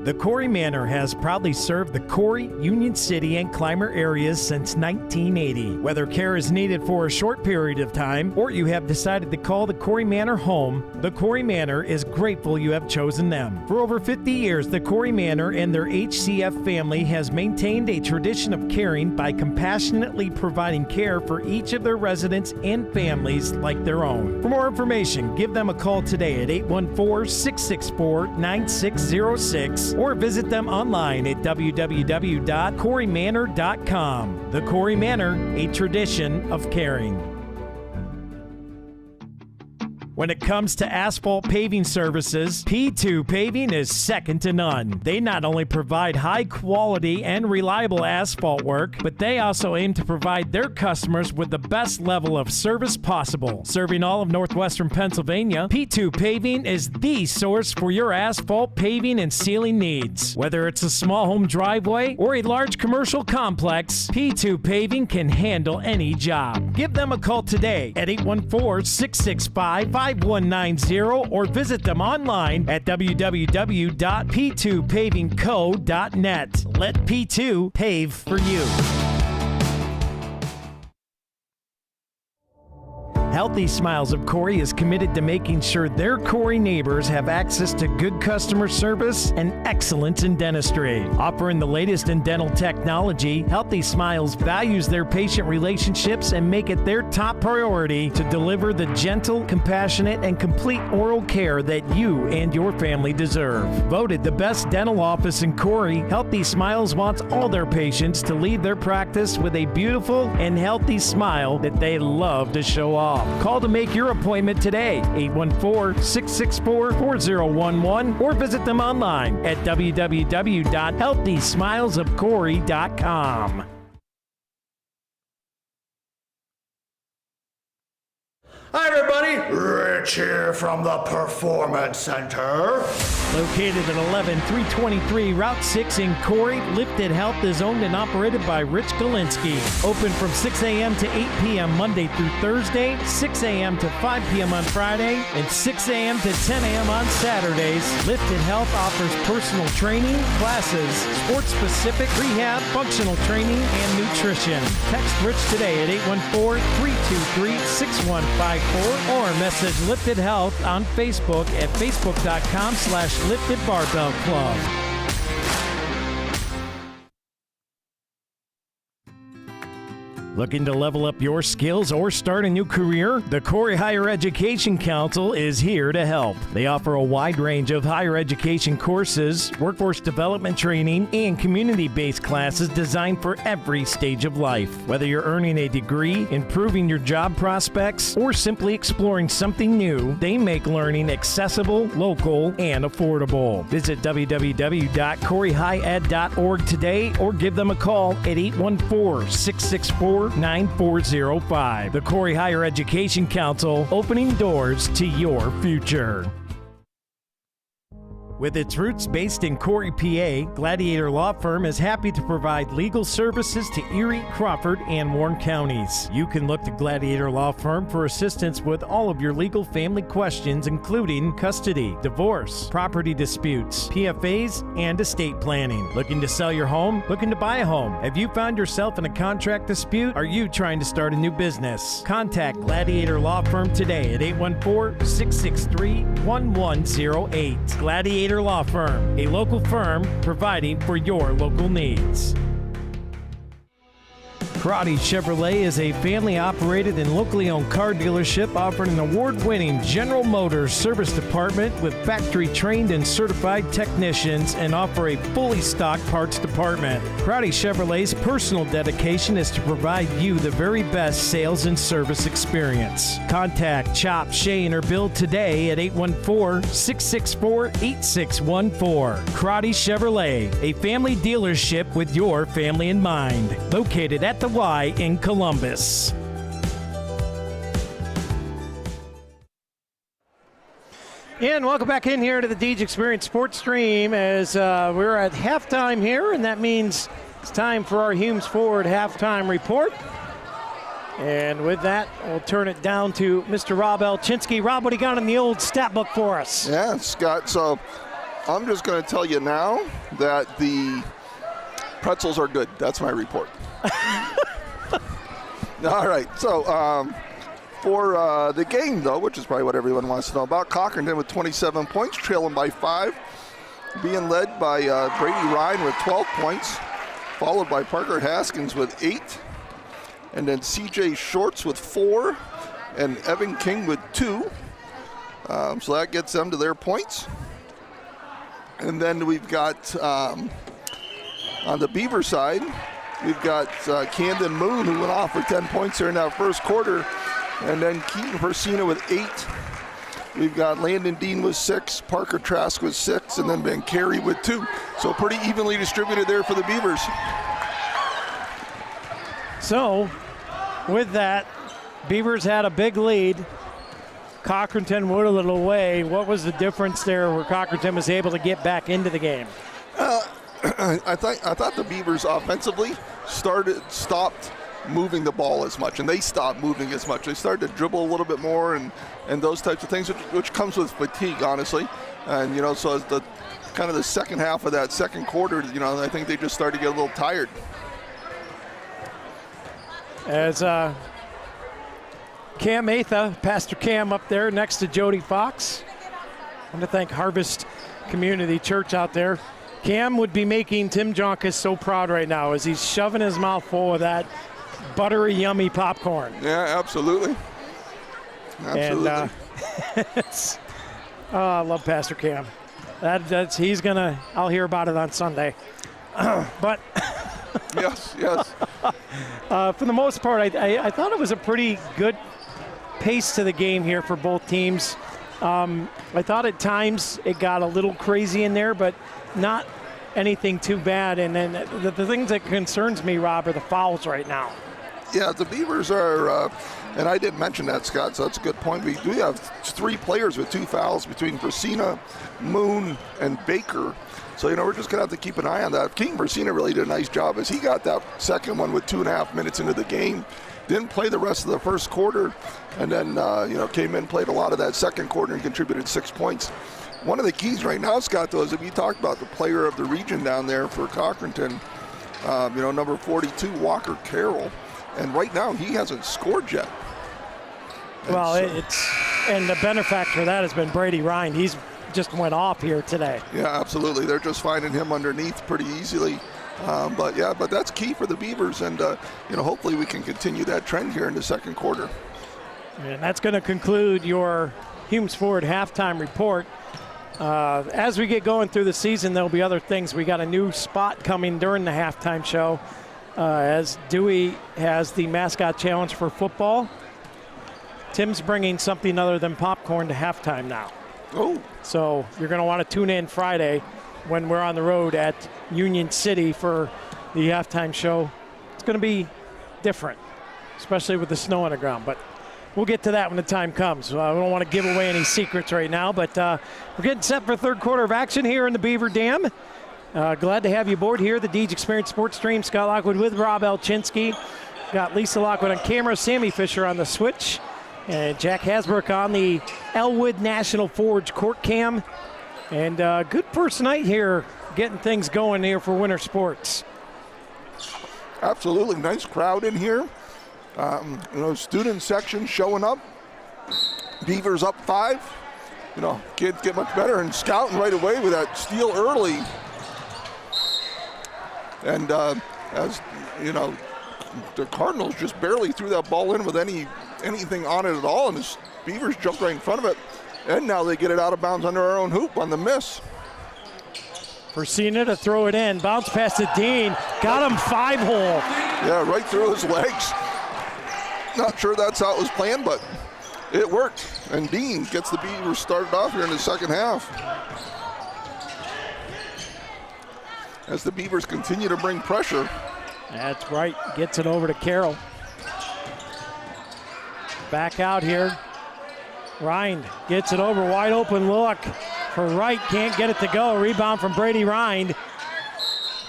The Corry Manor has proudly served the Corry, Union City, and Clymer areas since 1980. Whether care is needed for a short period of time or you have decided to call the Corry Manor home, the Corry Manor is grateful you have chosen them. For over 50 years, the Corry Manor and their HCF family has maintained a tradition of caring by compassionately providing care for each of their residents and families like their own. For more information, give them a call today at 814-664-9606 or visit them online at www.corrymanor.com. The Corry Manor, a tradition of caring. When it comes to asphalt paving services, P2 Paving is second to none. They not only provide high quality and reliable asphalt work, but they also aim to provide their customers with the best level of service possible. Serving all of northwestern Pennsylvania, P2 Paving is the source for your asphalt paving and sealing needs. Whether it's a small home driveway or a large commercial complex, P2 Paving can handle any job. Give them a call today at 814-665-5190 or visit them online at www.p2pavingco.net. Let P2 pave for you. Healthy Smiles of Corry is committed to making sure their Corry neighbors have access to good customer service and excellence in dentistry. Offering the latest in dental technology, Healthy Smiles values their patient relationships and make it their top priority to deliver the gentle, compassionate, and complete oral care that you and your family deserve. Voted the best dental office in Corry, Healthy Smiles wants all their patients to leave their practice with a beautiful and healthy smile that they love to show off. Call to make your appointment today, 814-664-4011, or visit them online at www.healthysmilesofcorry.com. Hi everybody, Rich here from the Performance Center. Located at 11323 Route 6 in Corry, Lifted Health is owned and operated by Rich Galinsky. Open from 6 a.m. to 8 p.m. Monday through Thursday, 6 a.m. to 5 p.m. on Friday, and 6 a.m. to 10 a.m. on Saturdays. Lifted Health offers personal training, classes, sports-specific rehab, functional training, and nutrition. Text Rich today at 814-323-6154 or message Lifted Health on Facebook at facebook.com/Lifted Barbell Club. Looking to level up your skills or start a new career? The Corry Higher Education Council is here to help. They offer a wide range of higher education courses, workforce development training, and community-based classes designed for every stage of life. Whether you're earning a degree, improving your job prospects, or simply exploring something new, they make learning accessible, local, and affordable. Visit www.corryhighed.org today or give them a call at 814-664-9405. The Corry Higher Education Council, opening doors to your future. With its roots based in Corry, PA, Gladiator Law Firm is happy to provide legal services to Erie, Crawford, and Warren counties. You can look to Gladiator Law Firm for assistance with all of your legal family questions, including custody, divorce, property disputes, PFAs, and estate planning. Looking to sell your home? Looking to buy a home? Have you found yourself in a contract dispute? Are you trying to start a new business? Contact Gladiator Law Firm today at 814-663-1108. Gladiator Law Firm, a local firm providing for your local needs. Corry Chevrolet is a family-operated and locally owned car dealership offering an award-winning General Motors service department with factory-trained and certified technicians and offer a fully stocked parts department. Corry Chevrolet's personal dedication is to provide you the very best sales and service experience. Contact Chop, Shane, or Bill today at 814-664-8614. Corry Chevrolet, a family dealership with your family in mind. Located at the Supply in Columbus. And welcome back in here to the Deej Experience Sports Stream as we're at halftime here, and that means it's time for our Humes Ford halftime report. And with that, we'll turn it down to Mr. Rob Elchinski. Rob, what do you got in the old stat book for us? Yeah, Scott, so I'm just going to tell you now that the pretzels are good. That's my report. All right, so for the game, though, which is probably what everyone wants to know about, Cochranton with 27 points, trailing by 5, being led by Brady Ryan with 12 points, followed by Parker Haskins with 8, and then CJ Shorts with 4, and Evan King with 2. So that gets them to their points. And then we've got, on the Beaver side, we've got Camden Moon, who went off for 10 points there in that first quarter. And then Keaton Persina with 8. We've got Landon Dean with 6, Parker Trask with 6, and then Ben Carey with 2. So pretty evenly distributed there for the Beavers. So with that, Beavers had a big lead. Cochranton whittled it away. What was the difference there where Cochranton was able to get back into the game? I thought the Beavers offensively stopped moving the ball as much, and they stopped moving as much. They started to dribble a little bit more and those types of things, which comes with fatigue, honestly. And, so as the kind of the second half of that second quarter, I think they just started to get a little tired. As Cam Atha, Pastor Cam up there next to Jody Fox. I want to thank Harvest Community Church out there. Cam would be making Tim Jonkus so proud right now as he's shoving his mouth full of that buttery, yummy popcorn. Yeah, absolutely. Absolutely. And I love Pastor Cam. He's gonna. I'll hear about it on Sunday. But yes. For the most part, I thought it was a pretty good pace to the game here for both teams. I thought at times it got a little crazy in there, but not anything too bad. And then the things that concerns me, Rob, are the fouls right now. Yeah, the Beavers are, and I didn't mention that, Scott, so that's a good point. We have 3 players with 2 fouls between Versina, Moon, and Baker. So, we're just going to have to keep an eye on that. King Versina really did a nice job as he got that second one with 2.5 minutes into the game. Didn't play the rest of the first quarter, and then, came in, played a lot of that second quarter and contributed 6 points. One of the keys right now, Scott, though, is if you talked about the player of the region down there for Cochranton, number 42, Walker Carroll. And right now, he hasn't scored yet. And the benefactor of that has been Brady Ryan. He's just went off here today. Yeah, absolutely. They're just finding him underneath pretty easily. But that's key for the Beavers, and hopefully we can continue that trend here in the second quarter. And that's going to conclude your Humes Ford halftime report. As we get going through the season, there'll be other things. We got a new spot coming during the halftime show. As Dewey has the mascot challenge for football, Tim's bringing something other than popcorn to halftime now. Oh. So you're going to want to tune in Friday when we're on the road at Union City for the halftime show. It's going to be different, especially with the snow on the ground. But we'll get to that when the time comes. I don't want to give away any secrets right now, but we're getting set for third quarter of action here in the Beaver Dam. Glad to have you aboard here, the Deej Experience Sports Stream. Scott Lockwood with Rob Elchinski. Got Lisa Lockwood on camera, Sammy Fisher on the switch, and Jack Hasbrook on the Elwood National Forge court cam. And good first night here, getting things going here for winter sports. Absolutely, nice crowd in here. Student section showing up. Beavers up 5. Kids get much better and scouting right away with that steal early. And as you know, the Cardinals just barely threw that ball in with anything on it at all, and the Beavers jumped right in front of it. And now they get it out of bounds under our own hoop on the miss. Versina to throw it in. Bounce pass to Dean. Got him 5-hole. Yeah, right through his legs. Not sure that's how it was planned, but it worked. And Dean gets the Beavers started off here in the second half. As the Beavers continue to bring pressure. That's right, gets it over to Carroll. Back out here. Rind gets it over, wide open look for Wright, can't get it to go. Rebound from Brady Rind.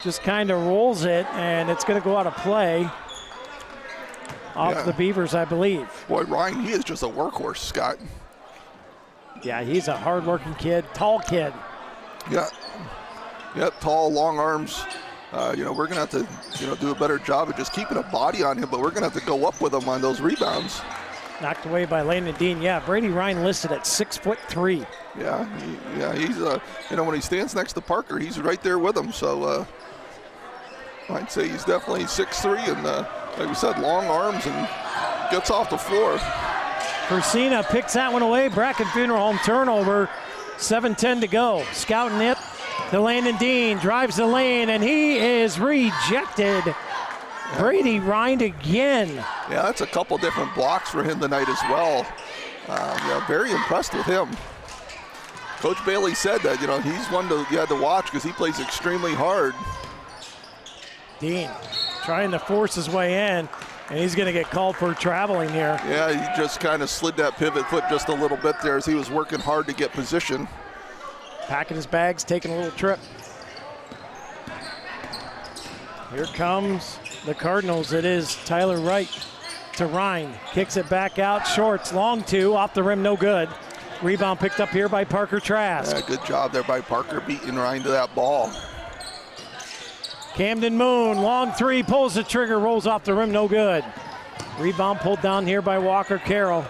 Just kind of rolls it, and it's going to go out of play. Off the Beavers, I believe. Boy, Ryan, he is just a workhorse, Scott. Yeah, he's a hard-working kid, tall kid. Yeah, tall, long arms. We're going to have to, do a better job of just keeping a body on him, but we're going to have to go up with him on those rebounds. Knocked away by Landon Dean. Yeah, Brady Ryan listed at 6'3". Yeah, he's, when he stands next to Parker, he's right there with him. So I'd say he's definitely 6'3", and like we said, long arms and gets off the floor. Persina picks that one away. Bracken Funeral Home turnover. 7:10 to go. Scouting it to Landon Dean. Drives the lane, and he is rejected. Brady Rind again. Yeah, that's a couple different blocks for him tonight as well. Very impressed with him. Coach Bailey said that, he's one you had to watch because he plays extremely hard. Dean trying to force his way in, and he's going to get called for traveling here. Yeah, he just kind of slid that pivot foot just a little bit there as he was working hard to get position. Packing his bags, taking a little trip. Here comes the Cardinals. It is Tyler Wright to Ryan. Kicks it back out. Shorts, long two, off the rim, no good. Rebound picked up here by Parker Trask. Yeah, good job there by Parker beating Ryan to that ball. Camden Moon, long three, pulls the trigger, rolls off the rim, no good. Rebound pulled down here by Walker Carroll.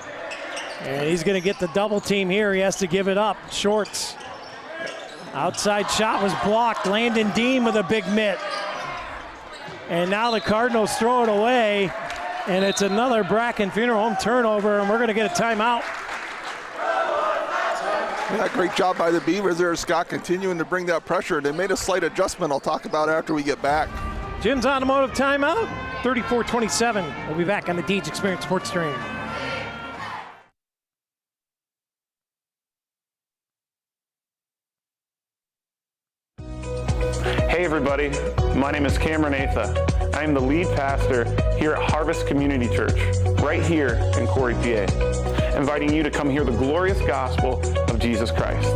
And he's going to get the double team here. He has to give it up. Shorts. Outside shot was blocked. Landon Dean with a big mitt. And now the Cardinals throw it away. And it's another Bracken Funeral Home turnover, and we're going to get a timeout. Yeah, great job by the Beavers there, Scott, continuing to bring that pressure. They made a slight adjustment I'll talk about after we get back. Jim's Automotive timeout, 34-27. We'll be back on the Deej Experience Sports Stream. Hey everybody, my name is Cameron Atha. I am the lead pastor here at Harvest Community Church, right here in Corry, PA, inviting you to come hear the glorious gospel of Jesus Christ.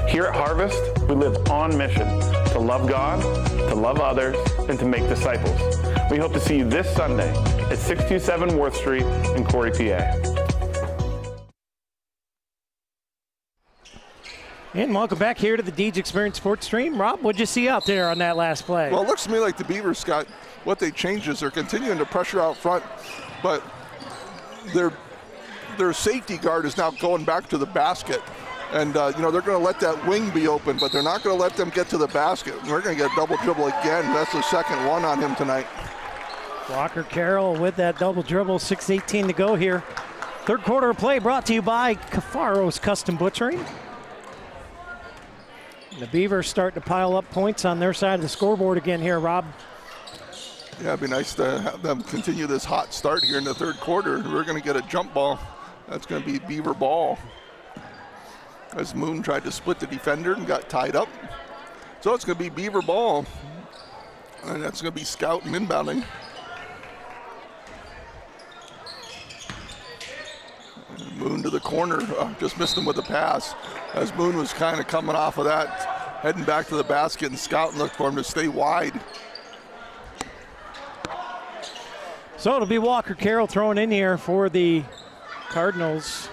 Here at Harvest, we live on mission to love God, to love others, and to make disciples. We hope to see you this Sunday at 627 Worth Street in Corry, PA. And welcome back here to the Deej Experience Sports Stream. Rob, what'd you see out there on that last play? Well, it looks to me like the Beavers, Scott, what they changed is they're continuing to pressure out front, but their safety guard is now going back to the basket. And, they're going to let that wing be open, but they're not going to let them get to the basket. We're going to get a double dribble again. That's the second one on him tonight. Walker Carroll with that double dribble, 6:18 to go here. Third quarter of play brought to you by Cafaro's Custom Butchering. The Beavers start to pile up points on their side of the scoreboard again here, Rob. Yeah, it'd be nice to have them continue this hot start here in the third quarter. We're going to get a jump ball. That's going to be Beaver ball. As Moon tried to split the defender and got tied up. So it's going to be Beaver ball. And that's going to be Scout and inbounding. Moon to the corner, just missed him with a pass. As Moon was kind of coming off of that, heading back to the basket, and Scout looked for him to stay wide. So it'll be Walker Carroll throwing in here for the Cardinals.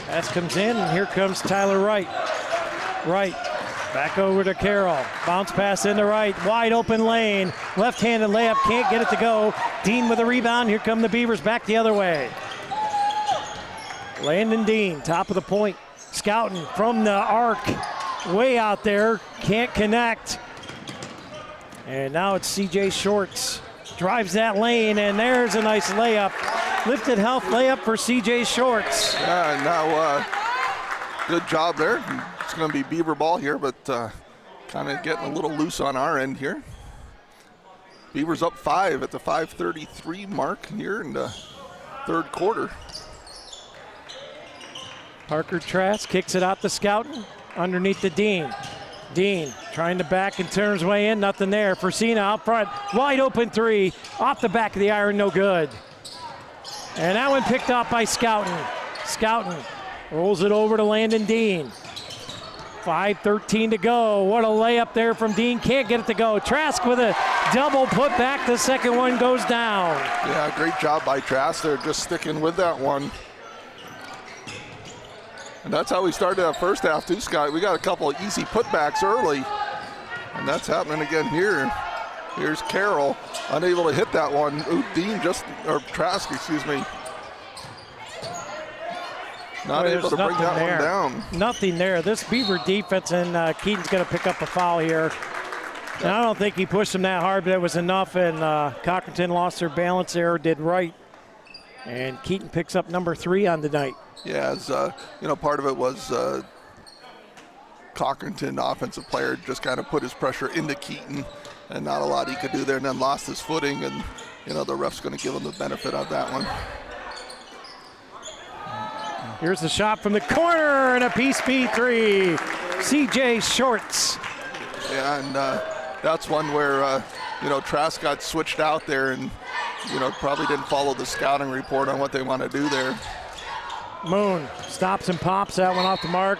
Pass comes in, and here comes Tyler Wright. Wright back over to Carroll. Bounce pass into Wright. Wide open lane. Left-handed layup. Can't get it to go. Dean with a rebound. Here come the Beavers back the other way. Landon Dean, top of the point. Scouting from the arc. Way out there. Can't connect. And now it's C.J. Shorts. Drives that lane, and there's a nice layup. Lifted health layup for C.J. Shorts. Yeah, and now good job there. It's going to be Beaver ball here, but kind of getting a little loose on our end here. Beavers up 5 at the 5:33 mark here in the third quarter. Parker Trask kicks it out to Scouten underneath the Dean. Dean Trying to back and turn his way in, nothing there. Fresina out front, wide open three, off the back of the iron, no good. And that one picked up by Scouten. Scouten rolls it over to Landon Dean. 5:13 to go. What a layup there from Dean. Can't get it to go. Trask with a double put back. The second one goes down. Yeah, great job by Trask there, just sticking with that one. And that's how we started that first half too, Scott. We got a couple of easy putbacks early. And that's happening again here. Here's Carroll, unable to hit that one. Ooh, Dean or Trask, excuse me. Not able to bring that one down. Nothing there. This Beaver defense, and Keaton's going to pick up a foul here. And I don't think he pushed him that hard, but it was enough, and Cochranton lost their balance there, did right. And Keaton picks up number 3 on the night. Yeah, as part of it was Cochranton offensive player just kind of put his pressure into Keaton, and not a lot he could do there, and then lost his footing, and the ref's going to give him the benefit of that one. Here's the shot from the corner and a piece B3. CJ Shorts. Yeah, and that's one where Trask got switched out there, and probably didn't follow the scouting report on what they want to do there. Moon stops and pops that one off the mark.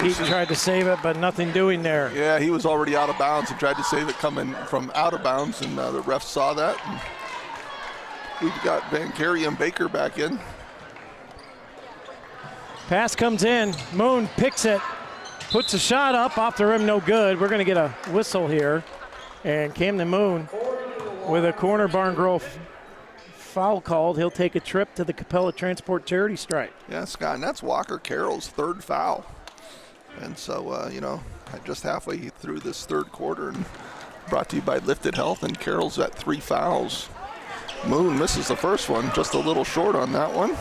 Keaton tried to save it, but nothing doing there. Yeah, he was already out of bounds and tried to save it coming from out of bounds, and the ref saw that. And we've got Van Carey and Baker back in. Pass comes in. Moon picks it, puts a shot up off the rim, no good. We're going to get a whistle here. And Camden Moon with a corner barn girl foul called. He'll take a trip to the Capella Transport charity stripe. Yeah, Scott, and that's Walker Carroll's 3rd foul. And so, just halfway through this 3rd quarter, and brought to you by Lifted Health, and Carroll's at 3 fouls. Moon misses the first one, just a little short on that one.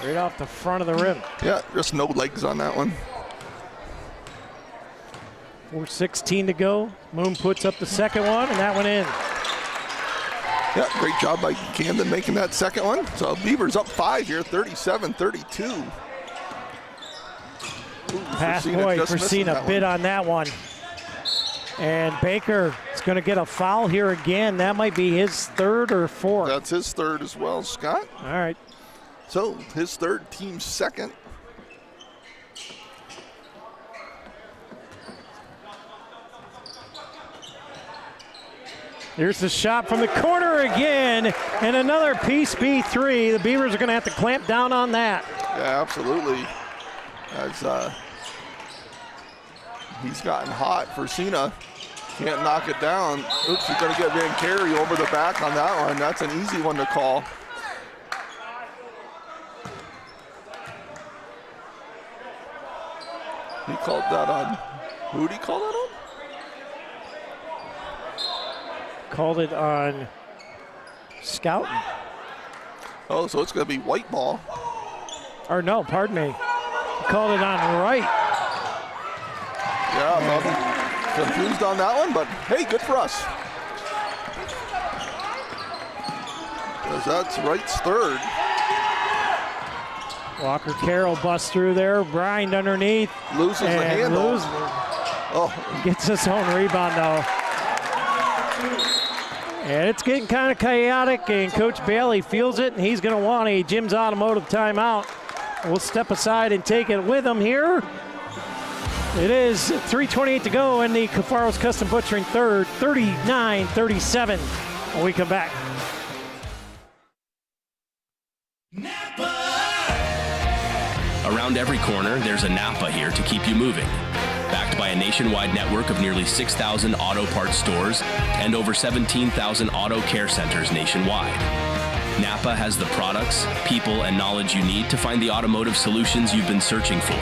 Right off the front of the rim. Yeah, just no legs on that one. 4:16 to go. Moon puts up the second one, and that one in. Yeah, great job by Camden making that second one. So Beavers up 5 here, 37-32. Pass boy, Fresina bid on that one. And Baker is going to get a foul here again. That might be his 3rd or 4th. That's his 3rd as well, Scott. All right. So his 3rd, team's 2nd. Here's the shot from the corner again, and another piece B3. The Beavers are going to have to clamp down on that. Yeah, absolutely. As he's gotten hot. Fresina can't knock it down. Oops, he's going to get Van Carey over the back on that one. That's an easy one to call. He called that on. Who did he call that on? Called it on Scouten. Oh, so it's going to be white ball. Or no, pardon me. Called it on right. Yeah, I'm confused on that one, but hey, good for us. Because that's Wright's 3rd. Walker Carroll busts through there, Bryant underneath. Loses the handle. Gets his own rebound though. And it's getting kind of chaotic, and Coach Bailey feels it, and he's going to want a Jim's Automotive timeout. We'll step aside and take it with him here. It is 3:28 to go, and the Cafaros Custom Butchering 3rd, 39-37. When we come back. Around every corner, there's a Napa here to keep you moving. Backed by a nationwide network of nearly 6,000 auto parts stores and over 17,000 auto care centers nationwide. Napa has the products, people, and knowledge you need to find the automotive solutions you've been searching for.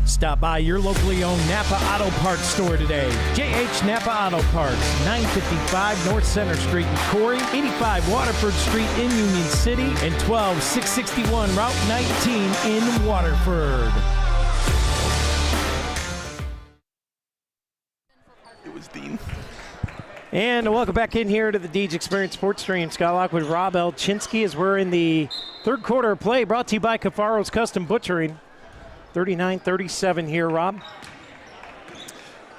Stop by your locally owned Napa Auto Parts store today. JH Napa Auto Parts, 955 North Center Street in Corry, 85 Waterford Street in Union City, and 12661 Route 19 in Waterford. It was Dean. And welcome back in here to the Deej Experience Sports Stream. Scott Lockwood, Rob Elchinski, as we're in the 3rd quarter of play, brought to you by Cafaros Custom Butchering. 39-37 here, Rob.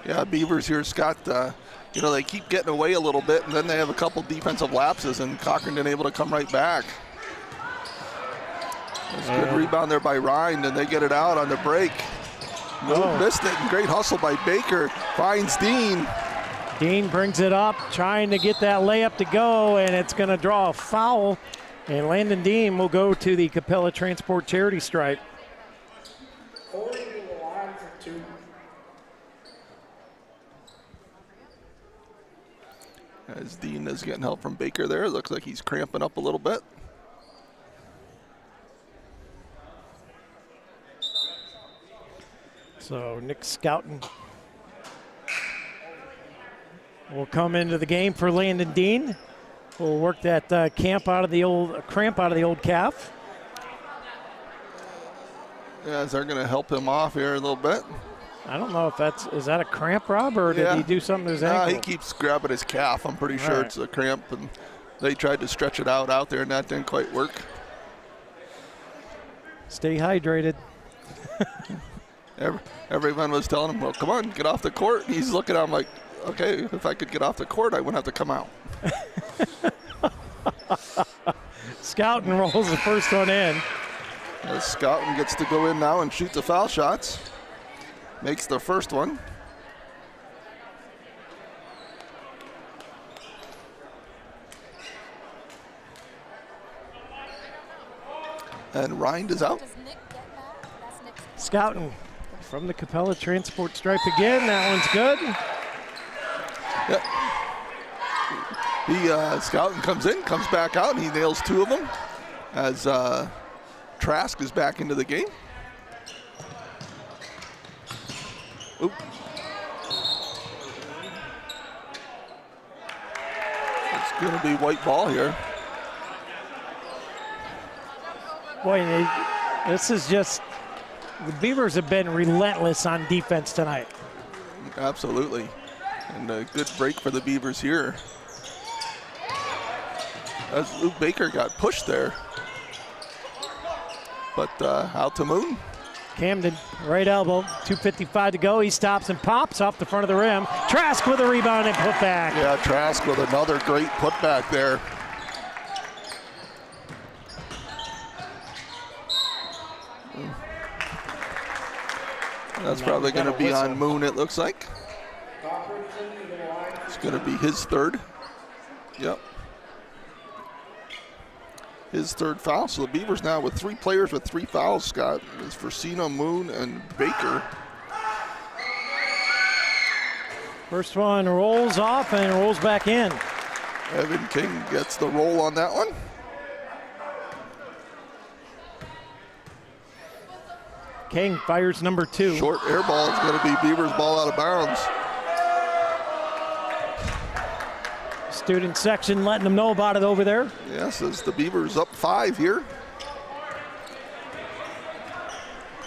Yeah, Beavers here, Scott, they keep getting away a little bit, and then they have a couple defensive lapses, and Cochranton able to come right back. There's a good rebound there by Rind, and they get it out on the break. Missed it, and great hustle by Baker. Finds Dean. Dean brings it up, trying to get that layup to go, and it's going to draw a foul. And Landon Dean will go to the Capella Transport charity stripe. As Dean is getting help from Baker there. Looks like he's cramping up a little bit. So Nick Scouten will come into the game for Landon Dean. We'll work that cramp out of the old calf. Yeah, they're going to help him off here a little bit. I don't know if is that a cramp, Rob, or did he do something to his ankle? He keeps grabbing his calf. I'm pretty sure it's a cramp, and they tried to stretch it out there, and that didn't quite work. Stay hydrated. Everyone was telling him, well, come on, get off the court. He's looking at him like, okay, if I could get off the court, I wouldn't have to come out. Scouten rolls the first one in. Scouten gets to go in now and shoot the foul shots. Makes the first one. And Rind is out. Scouten from the Capella Transport stripe again. That one's good. Yep. Scouten comes in, comes back out, and he nails two of them as Trask is back into the game. Oop. It's going to be white ball here. Boy, this is just, the Beavers have been relentless on defense tonight. Absolutely. And a good break for the Beavers here. As Luke Baker got pushed there. But out to Moon. Camden, right elbow, 2:55 to go. He stops and pops off the front of the rim. Trask with a rebound and putback. Yeah, Trask with another great putback there. That's probably going to be on Moon, it looks like. It's going to be his third. Yep. His third foul. So the Beavers now with three players with three fouls, Scott. It's Versino, Moon, and Baker. First one rolls off and rolls back in. Evan King gets the roll on that one. King fires number two. Short air ball is going to be Beavers ball out of bounds. Student section letting them know about it over there. Yes, as the Beavers up 5 here.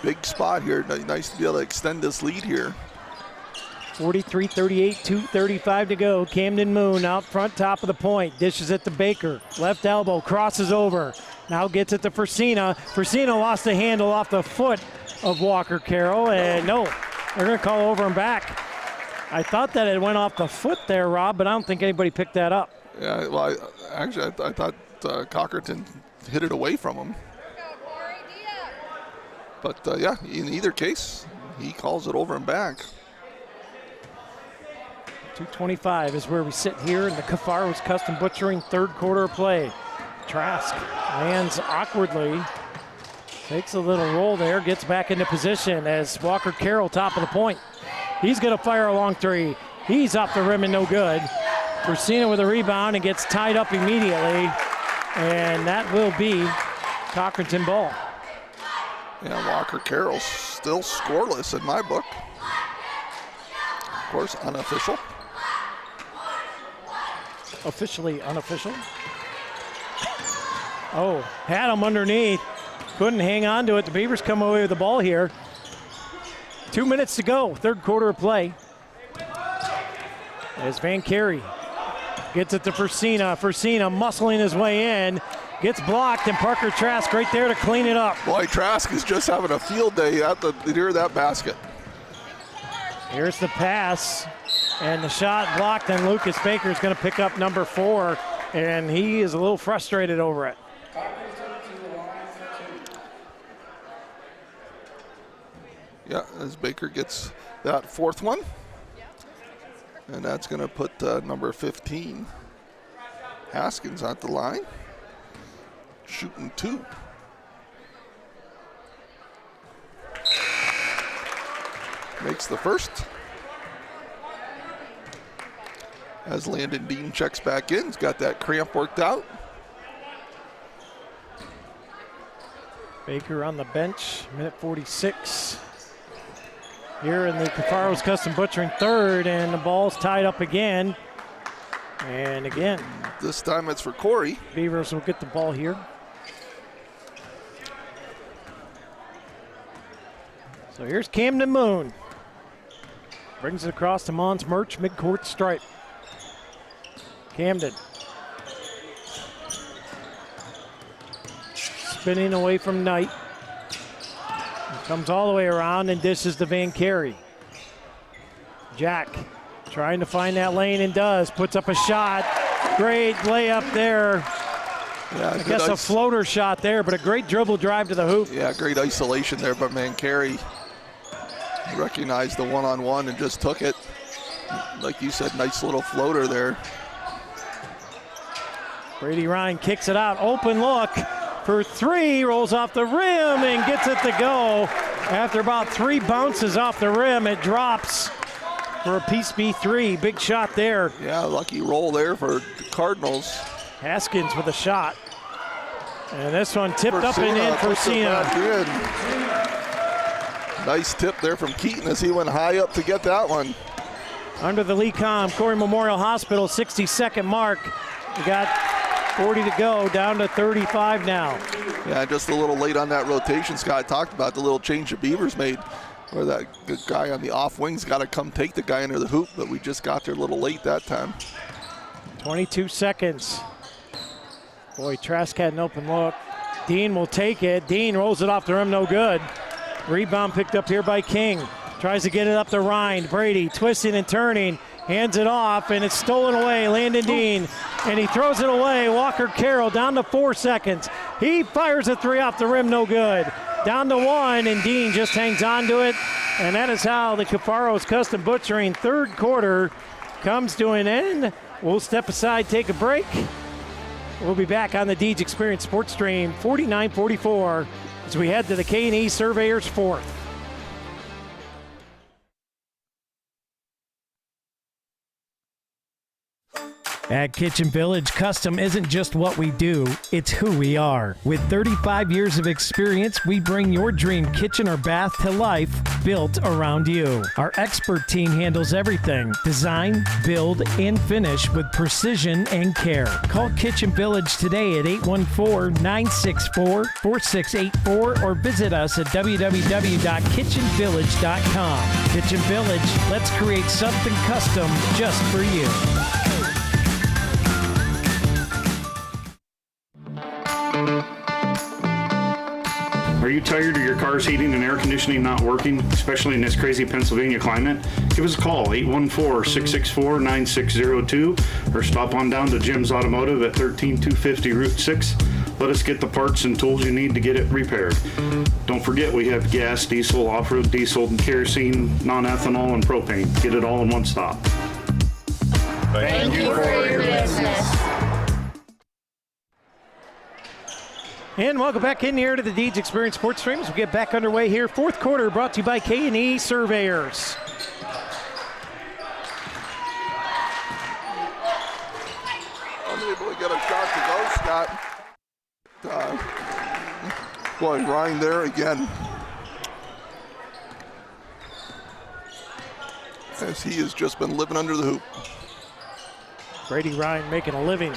Big spot here. Nice to be able to extend this lead here. 43-38, 2:35 to go. Camden Moon out front, top of the point. Dishes it to Baker. Left elbow, crosses over. Now gets it to Versino. Versino lost the handle off the foot of Walker Carroll, and no, they're going to call over and back. I thought that it went off the foot there, Rob, but I don't think anybody picked that up. Yeah, well, I thought Cochranton hit it away from him. But yeah, in either case, he calls it over and back. 2:25 is where we sit here in the Kafaros Custom Butchering third quarter of play. Trask lands awkwardly, takes a little roll there, gets back into position as Walker Carroll top of the point. He's going to fire a long three. He's off the rim and no good. Versino with a rebound and gets tied up immediately, and that will be Cochranton ball. Yeah, Walker Carroll's still scoreless in my book. Of course, unofficial. Officially unofficial. Oh, had him underneath. Couldn't hang on to it. The Beavers come away with the ball here. 2 minutes to go, third quarter of play. As Van Carey gets it to Versino. Versino muscling his way in. Gets blocked, and Parker Trask right there to clean it up. Boy, Trask is just having a field day at the near that basket. Here's the pass, and the shot blocked, and Lucas Baker is going to pick up number 4, and he is a little frustrated over it. Yeah, as Baker gets that 4th one. And that's going to put number 15, Haskins, at the line. Shooting 2. Makes the first. As Landon Dean checks back in, he's got that cramp worked out. Baker on the bench, minute 46. Here in the Cafaros Custom Butchering 3rd, and the ball's tied up again. And again, this time it's for Corry. Beavers will get the ball here. So here's Camden Moon. Brings it across to Mons Murch, midcourt stripe. Camden. Spinning away from Knight. Comes all the way around and dishes to Van Carey. Jack trying to find that lane and does. Puts up a shot. Great layup there. Yeah, I guess a floater shot there, but a great dribble drive to the hoop. Yeah, great isolation there, but Van Carey recognized the one-on-one and just took it. Like you said, nice little floater there. Brady Ryan kicks it out. Open look for 3, rolls off the rim and gets it to go. After about 3 bounces off the rim, it drops for a piece B3. Big shot there. Yeah, lucky roll there for the Cardinals. Haskins with a shot. And this one tipped up and in for Cena. Nice tip there from Keaton as he went high up to get that one. Under the Lecom Corry Memorial Hospital 60-second mark. We got 40 to go, down to 35 now. Yeah, just a little late on that rotation. Scott talked about the little change the Beavers made, where that good guy on the off wing's got to come take the guy under the hoop, but we just got there a little late that time. 22 seconds. Boy, Trask had an open look. Dean will take it. Dean rolls it off the rim, no good. Rebound picked up here by King. Tries to get it up to Rind. Brady twisting and turning. Hands it off, and it's stolen away. Landon Dean, and he throws it away. Walker Carroll down to 4 seconds. He fires a 3 off the rim, no good. Down to 1, and Dean just hangs on to it. And that is how the Cafaros Custom Butchering 3rd quarter comes to an end. We'll step aside, take a break. We'll be back on the Deej Experience Sports Stream 49-44 as we head to the K&E Surveyors 4th. At Kitchen Village, custom isn't just what we do, it's who we are. With 35 years of experience, we bring your dream kitchen or bath to life, built around you. Our expert team handles everything: design, build, and finish with precision and care. Call Kitchen Village today at 814-964-4684 or visit us at www.kitchenvillage.com. Kitchen Village, let's create something custom just for you. Are you tired of your car's heating and air conditioning not working, especially in this crazy Pennsylvania climate? Give us a call, 814-664-9602, or stop on down to Jim's Automotive at 13250 Route 6. Let us get the parts and tools you need to get it repaired. Don't forget, we have gas, diesel, off-road diesel, kerosene, non-ethanol, and propane. Get it all in one stop. Thank you for your business. And welcome back in here to the Deej Experience Sports Streams. We get back underway here. 4th quarter brought to you by K&E Surveyors. Unable to get a shot to go, Scott. Boy, Ryan there again. As he has just been living under the hoop. Brady Ryan making a living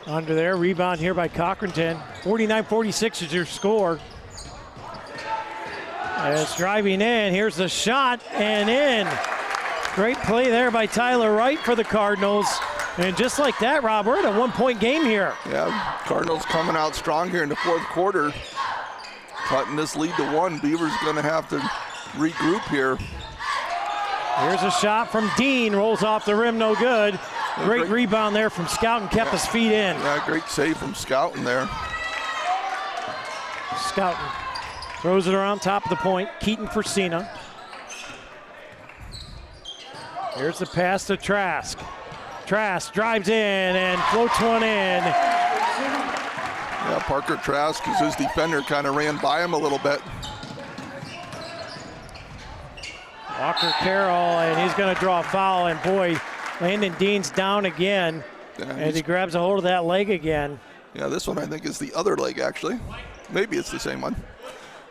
under there. Rebound here by Cochranton. 49-46 is your score. As driving in, here's the shot and in. Great play there by Tyler Wright for the Cardinals. And just like that, Rob, we're at a 1-point game here. Yeah, Cardinals coming out strong here in the fourth quarter. Cutting this lead to 1. Beavers going to have to regroup here. Here's a shot from Dean, rolls off the rim, no good. Great rebound there from Scouten, kept his feet in. Yeah, great save from Scouten there. Scouten throws it around top of the point. Keaton for Cena. Here's the pass to Trask. Trask drives in and floats one in. Yeah, Parker Trask, as his defender, kind of ran by him a little bit. Walker Carroll, and he's going to draw a foul, and boy, Landon Dean's down again, and he grabs a hold of that leg again. Yeah, this one I think is the other leg, actually. Maybe it's the same one.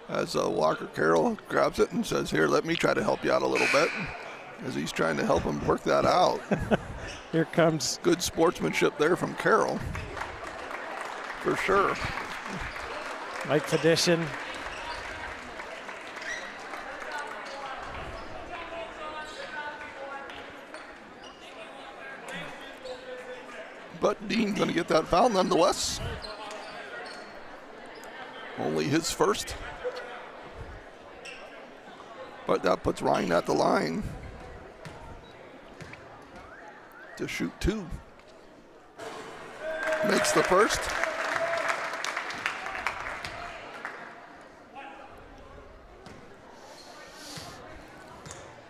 As Walker Carroll grabs it and says, here, let me try to help you out a little bit, as he's trying to help him work that out. Here comes. Good sportsmanship there from Carroll, for sure. Mike Fedition. But Dean's going to get that foul nonetheless. Only his first. But that puts Ryan at the line to shoot 2. Makes the first.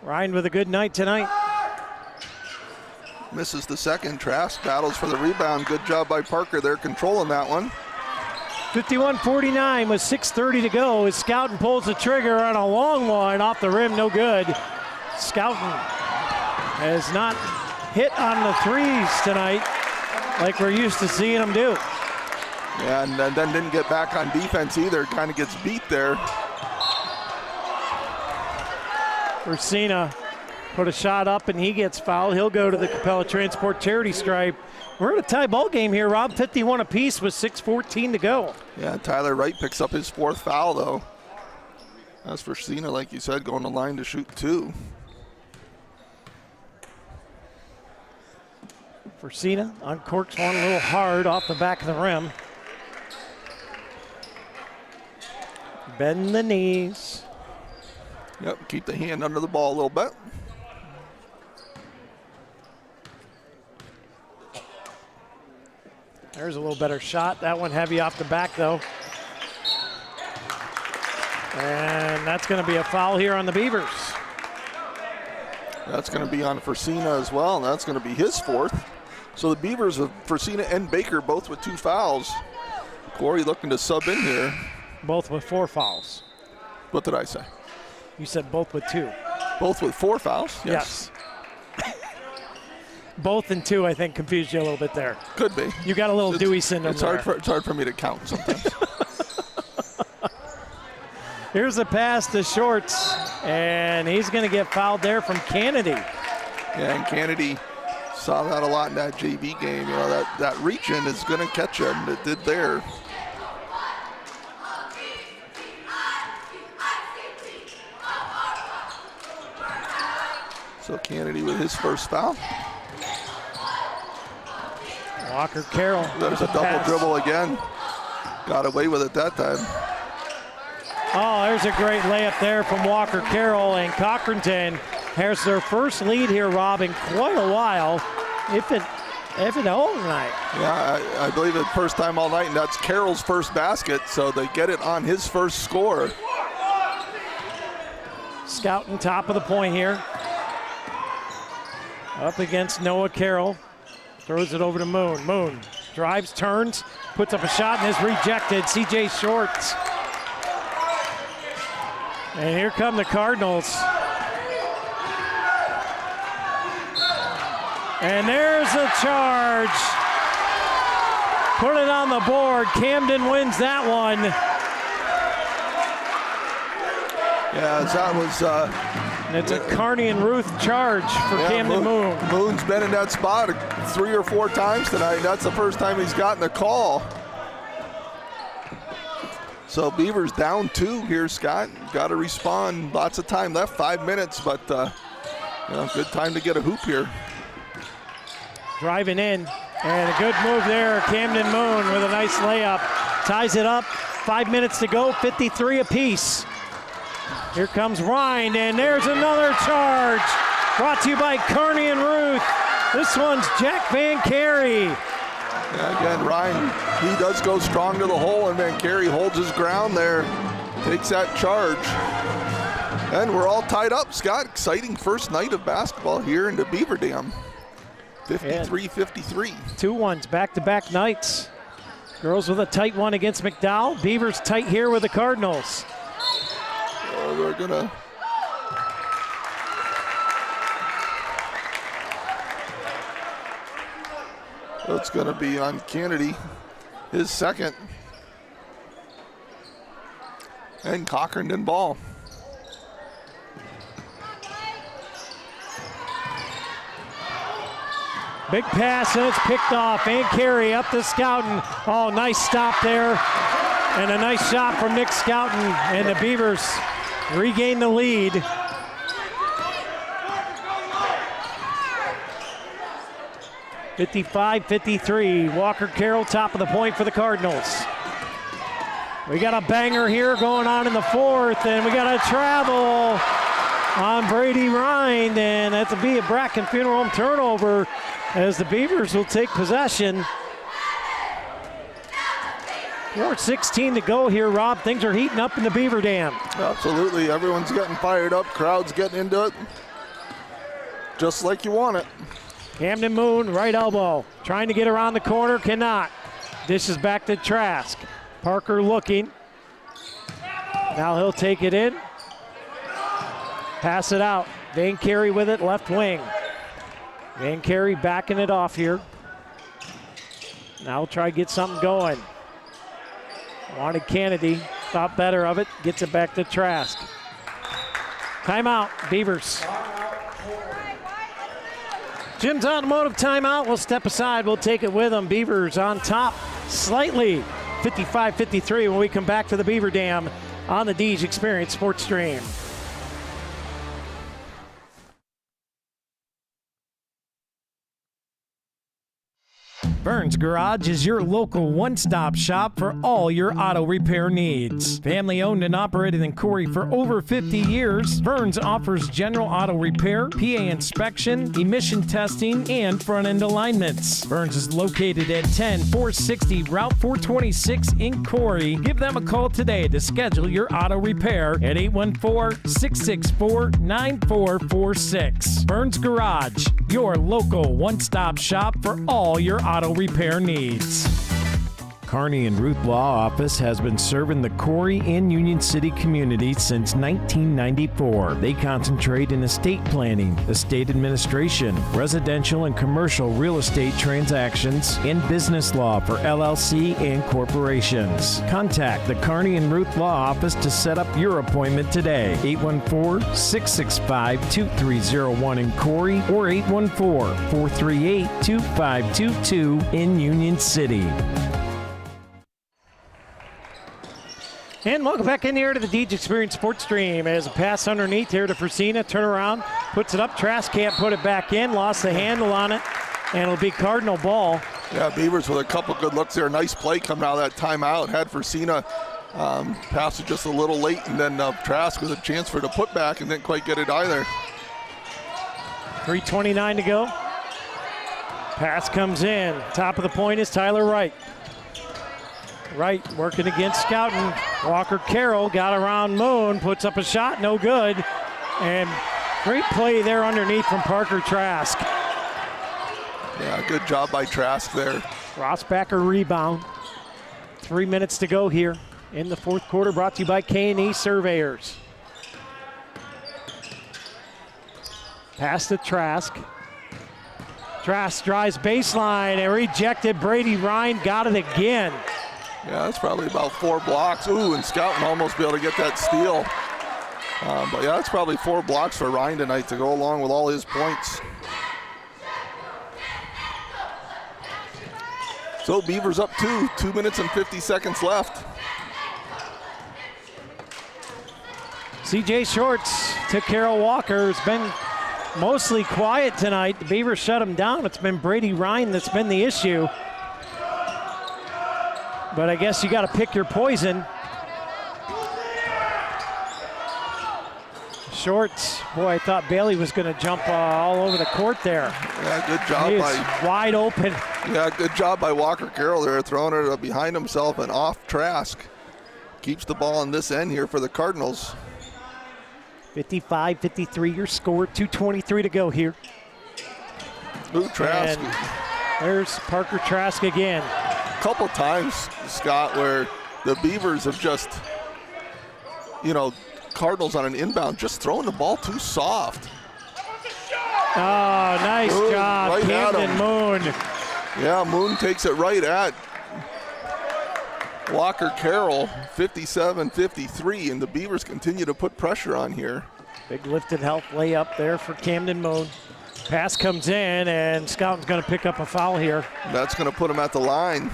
Ryan with a good night tonight. Misses the second. Trask battles for the rebound. Good job by Parker there controlling that one. 51-49 with 6:30 to go as Scouten pulls the trigger on a long one off the rim, no good. Scouten has not hit on the threes tonight like we're used to seeing him do. Yeah, and then didn't get back on defense either. Kind of gets beat there. Ursina put a shot up and he gets fouled. He'll go to the Capella Transport charity stripe. We're at a tie ball game here, Rob. 51 apiece with 6:14 to go. Yeah, Tyler Wright picks up his 4th foul though. As for Cena, like you said, going to line to shoot 2. For Cena, uncorks one a little hard off the back of the rim. Bend the knees. Yep, keep the hand under the ball a little bit. There's a little better shot. That one heavy off the back though. And that's going to be a foul here on the Beavers. That's going to be on Forcina as well, and that's going to be his 4th. So the Beavers have Forcina and Baker both with 2 fouls. Corey looking to sub in here. Both with 4 fouls. What did I say? You said both with 2. Both with 4 fouls? Yes. Both and 2, I think, confused you a little bit there. Could be. You got a little Dewey syndrome it's hard for me to count sometimes. Here's a pass to Shorts, and he's going to get fouled there from Kennedy. Yeah, and Kennedy saw that a lot in that JV game. You know, that reach-in is going to catch you, and it did there. So Kennedy with his first foul. Walker Carroll. There's a double dribble again. Got away with it that time. Oh, there's a great layup there from Walker Carroll, and Cochranton has their first lead here, Rob, in quite a while, if it all night. Yeah, I believe it's first time all night, and that's Carroll's first basket, so they get it on his first score. Scouten top of the point here. Up against Noah Carroll. Throws it over to Moon. Moon drives, turns, puts up a shot, and is rejected. CJ Shorts. And here come the Cardinals. And there's a charge. Put it on the board. Camden wins that one. Yeah, that was... it's a Carney and Ruth charge for Camden Moon. Moon's been in that spot 3 or 4 times tonight. That's the first time he's gotten a call. So Beavers down 2 here, Scott. Got to respond. Lots of time left, 5 minutes, but good time to get a hoop here. driving in, and a good move there. Camden Moon with a nice layup. Ties it up, 5 minutes to go, 53 apiece. Here comes Rind, and there's another charge. Brought to you by Carney and Ruth. This one's Jack Van Carey. Yeah, again, Ryan, he does go strong to the hole, and Van Carey holds his ground there, takes that charge. And we're all tied up, Scott. Exciting first night of basketball here into Beaver Dam. 53-53. 2-1s, back-to-back nights. Girls with a tight one against McDowell. Beavers tight here with the Cardinals. Oh, they're gonna... It's going to be on Kennedy, his second. And Cochranton ball. Big pass, and it's picked off. Van Carey up to Scouten. Oh, nice stop there. And a nice shot from Nick Scouten. And the Beavers regain the lead. (55-53). Walker Carroll, top of the point for the Cardinals. We got a banger here going on in the fourth, and we got a travel on Brady Rind, and that's be a Bracken Funeral Home turnover as the Beavers will take possession. 4:16 to go here, Rob. Things are heating up in the Beaver Dam. Absolutely, everyone's getting fired up, crowd's getting into it, just like you want it. Camden Moon, right elbow, trying to get around the corner, cannot. Dishes back to Trask. Parker looking. Now he'll take it in. Pass it out. Van Carey with it, left wing. Van Carey backing it off here. Now we'll try to get something going. Wanted Kennedy, thought better of it, gets it back to Trask. Timeout, Beavers. Jim's Automotive timeout. We'll step aside. We'll take it with them. Beavers on top slightly. 55-53 when we come back to the Beaver Dam on the Deej Experience Sports Stream. Burns Garage is your local one-stop shop for all your auto repair needs. Family owned and operated in Corry for over 50 years, Burns offers general auto repair, Piaa inspection, emission testing, and front-end alignments. Burns is located at 10460 Route 426 in Corry. Give them a call today to schedule your auto repair at 814-664-9446. Burns Garage, your local one-stop shop for all your auto repair needs. Carney and Ruth Law Office has been serving the Corry and Union City community since 1994. They concentrate in estate planning, estate administration, residential and commercial real estate transactions, and business law for LLC and corporations. Contact the Carney and Ruth Law Office to set up your appointment today. 814-665-2301 in Corry or 814-438-2522 in Union City. And welcome back in here to the Deej Experience Sports Stream as a pass underneath here to Fresina. Turn around, puts it up. Trask can't put it back in. Lost the handle on it, and it'll be Cardinal ball. Yeah, Beavers with a couple good looks there. Nice play coming out of that timeout. Had Fresina pass it just a little late, and then Trask with a chance for the putback and didn't quite get it either. 3:29 to go. Pass comes in. Top of the point is Tyler Wright. Wright working against Scouten. Walker Carroll got around Moon, puts up a shot, no good. And great play there underneath from Parker Trask. Yeah, good job by Trask there. Rossbacker rebound. 3 minutes to go here in the fourth quarter, brought to you by K&E Surveyors. Pass to Trask. Trask drives baseline and rejected. Brady Rind got it again. Yeah, that's probably about 4 blocks. Ooh, and Scouten almost be able to get that steal. But yeah, that's probably 4 blocks for Ryan tonight to go along with all his points. So Beavers up 2 minutes and 50 seconds left. CJ Shorts to Carroll Walker. Has been mostly quiet tonight. The Beavers shut them down. It's been Brady Ryan that's been the issue. But I guess you got to pick your poison. Shorts. Boy, I thought Bailey was going to jump all over the court there. Yeah, good job by wide open. Yeah, good job by Walker Carroll there, throwing it behind himself and off Trask. Keeps the ball on this end here for the Cardinals. 55-53 your score, 2:23 to go here. Ooh, Trask. And there's Parker Trask again. A couple times, Scott, where the Beavers have just, Cardinals on an inbound, just throwing the ball too soft. Oh, nice job, right Camden Moon. Yeah, Moon takes it right at Walker Carroll, 57-53, and the Beavers continue to put pressure on here. Big lifted help layup there for Camden Moon. Pass comes in, and Scout's going to pick up a foul here. That's going to put him at the line.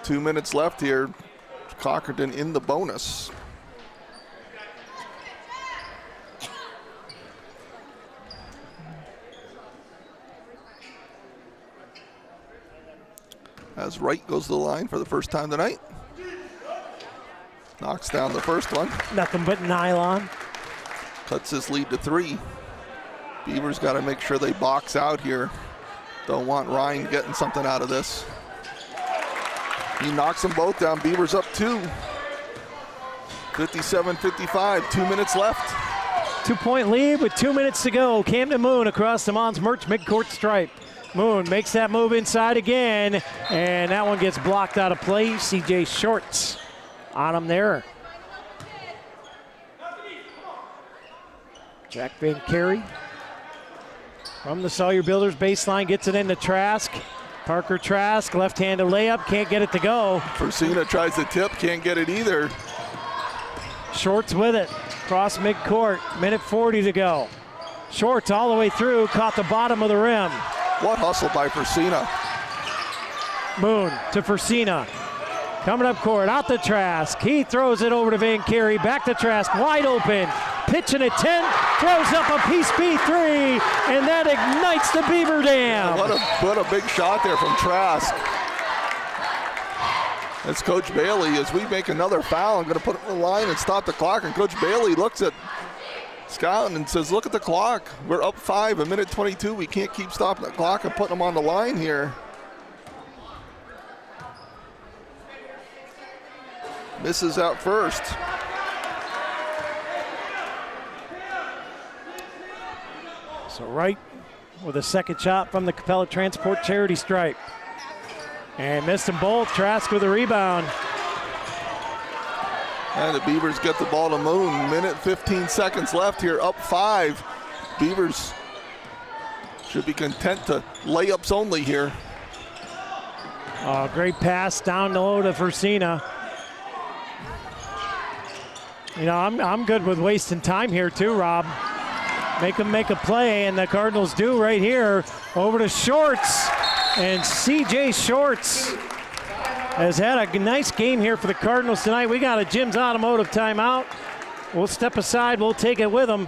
2 minutes left here. Cochranton in the bonus. As Wright goes to the line for the first time tonight. Knocks down the first one. Nothing but nylon. Cuts his lead to 3. Beavers got to make sure they box out here. Don't want Ryan getting something out of this. He knocks them both down. Beavers up 2. 57-55, 2 minutes left. 2-point lead with 2 minutes to go. Camden Moon across the Mons Merch midcourt stripe. Moon makes that move inside again, and that one gets blocked out of play. CJ Shorts on him there. Jack Van Carey from the Sawyer Builders baseline gets it into Trask. Parker Trask, left-handed layup, can't get it to go. Persina tries the tip, can't get it either. Shorts with it, cross midcourt, minute 40 to go. Shorts all the way through, caught the bottom of the rim. What hustle by Persina. Moon to Persina. Coming up court, out to Trask. He throws it over to Van Carey, back to Trask, wide open. Pitching at 10, throws up a piece B3, and that ignites the Beaver Dam. What a big shot there from Trask. That's Coach Bailey. As we make another foul, I'm going to put it on the line and stop the clock. And Coach Bailey looks at Scout and says, look at the clock. We're up 5, a minute 22. We can't keep stopping the clock and putting them on the line here. Misses out first. So Wright with a second shot from the Capella Transport charity stripe. And missed them both. Trask with a rebound. And the Beavers get the ball to Moon. Minute 15 seconds left here, up 5. Beavers should be content to layups only here. Oh, great pass down low to Persina. I'm good with wasting time here too, Rob. Make them make a play, and the Cardinals do right here. Over to Shorts, and CJ Shorts has had a nice game here for the Cardinals tonight. We got a Jim's Automotive timeout. We'll step aside, we'll take it with them.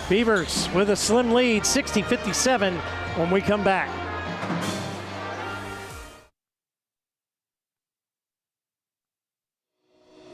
Beavers with a slim lead, 60-57 when we come back.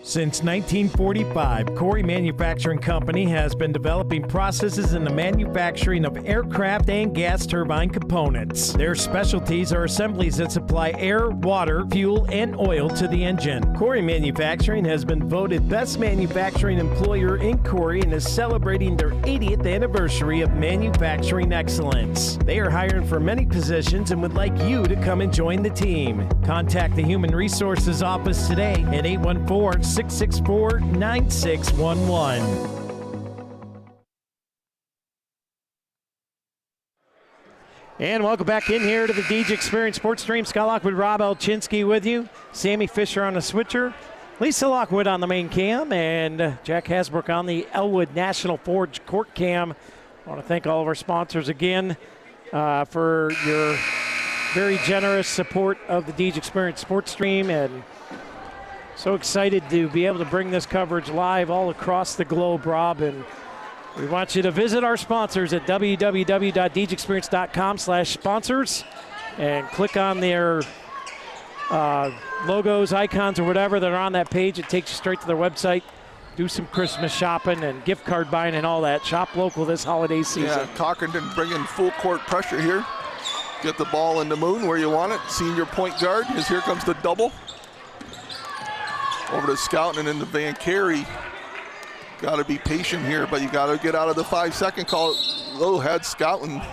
Since 1945, Corry Manufacturing Company has been developing processes in the manufacturing of aircraft and gas turbine components. Their specialties are assemblies that supply air, water, fuel, and oil to the engine. Corry Manufacturing has been voted Best Manufacturing Employer in Corry and is celebrating their 80th anniversary of manufacturing excellence. They are hiring for many positions and would like you to come and join the team. Contact the Human Resources Office today at 814-664-9611. And welcome back in here to the DJ Experience Sports Stream. Scott Lockwood, Rob Elchinski with you. Sammy Fisher on the switcher. Lisa Lockwood on the main cam. And Jack Hasbrook on the Elwood National Forge court cam. I want to thank all of our sponsors again for your very generous support of the DJ Experience Sports Stream. And so excited to be able to bring this coverage live all across the globe, Rob. And We want you to visit our sponsors at www.djexperience.com/sponsors and click on their logos, icons, or whatever that are on that page. It takes you straight to their website. Do some Christmas shopping and gift card buying and all that. Shop local this holiday season. Yeah, Cochranton bringing full court pressure here. Get the ball in the moon where you want it. Senior point guard, as here comes the double. Over to Scout and into Van Carey. Got to be patient here, but you got to get out of the 5-second call. Low had Scoutin.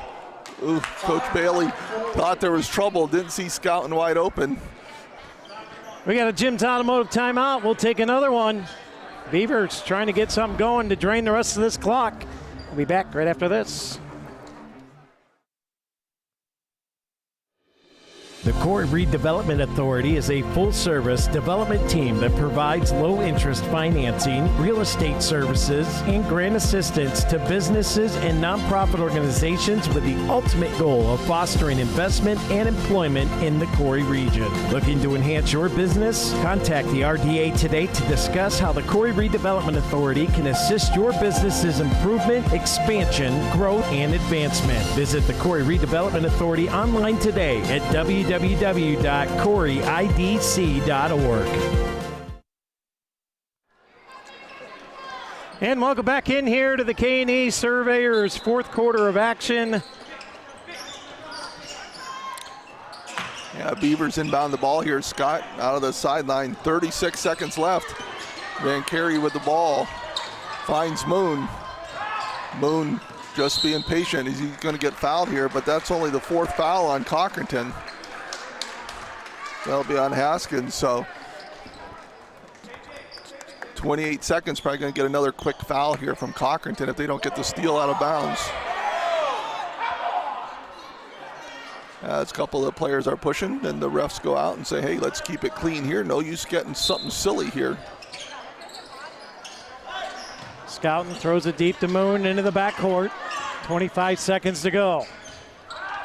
Ooh, Coach Bailey thought there was trouble. Didn't see Scoutin wide open. We got a Jim's Automotive timeout. We'll take another one. Beavers trying to get something going to drain the rest of this clock. We'll be back right after this. The Corry Redevelopment Authority is a full-service development team that provides low-interest financing, real estate services, and grant assistance to businesses and nonprofit organizations with the ultimate goal of fostering investment and employment in the Corry region. Looking to enhance your business? Contact the RDA today to discuss how the Corry Redevelopment Authority can assist your business's improvement, expansion, growth, and advancement. Visit the Corry Redevelopment Authority online today at www.corryidc.org. And welcome back in here to the K&E Surveyors fourth quarter of action. Yeah, Beavers inbound the ball here. Scott out of the sideline, 36 seconds left. Van Carey with the ball, finds Moon. Moon just being patient. He's going to get fouled here, but that's only the fourth foul on Cochranton. That'll be on Haskins, so 28 seconds, probably going to get another quick foul here from Cochranton if they don't get the steal out of bounds. As a couple of players are pushing, then the refs go out and say, hey, let's keep it clean here. No use getting something silly here. Scouten throws it deep to Moon into the backcourt. 25 seconds to go.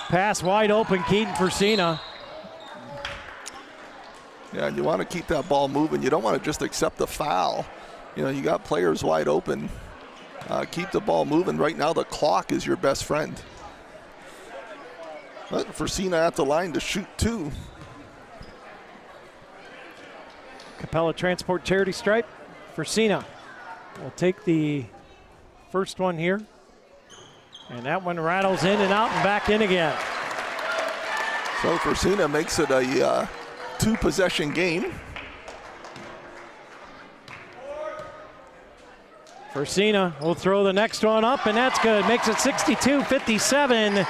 Pass wide open, Keaton Persina. Yeah, and you want to keep that ball moving. You don't want to just accept the foul. You know, you got players wide open. Keep the ball moving. Right now, the clock is your best friend. But Persina at the line to shoot two. Capella Transport Charity Stripe. Persina will take the first one here. And that one rattles in and out and back in again. So Persina makes it a two-possession game. Persina will throw the next one up, and that's good. Makes it 62-57.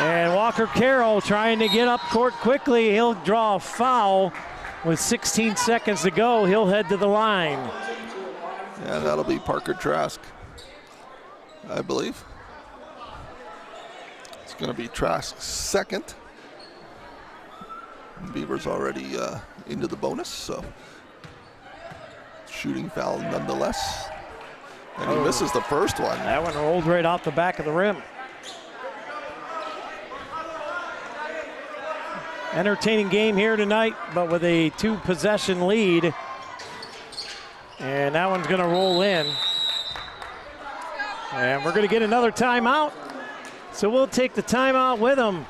And Walker Carroll trying to get up court quickly. He'll draw a foul with 16 seconds to go. He'll head to the line. Yeah, that'll be Parker Trask, I believe. It's going to be Trask's second. Beavers already into the bonus, so shooting foul nonetheless. And he misses the first one. That one rolled right off the back of the rim. Entertaining game here tonight, but with a two-possession lead. And that one's gonna roll in. And we're gonna get another timeout. So we'll take the timeout with them.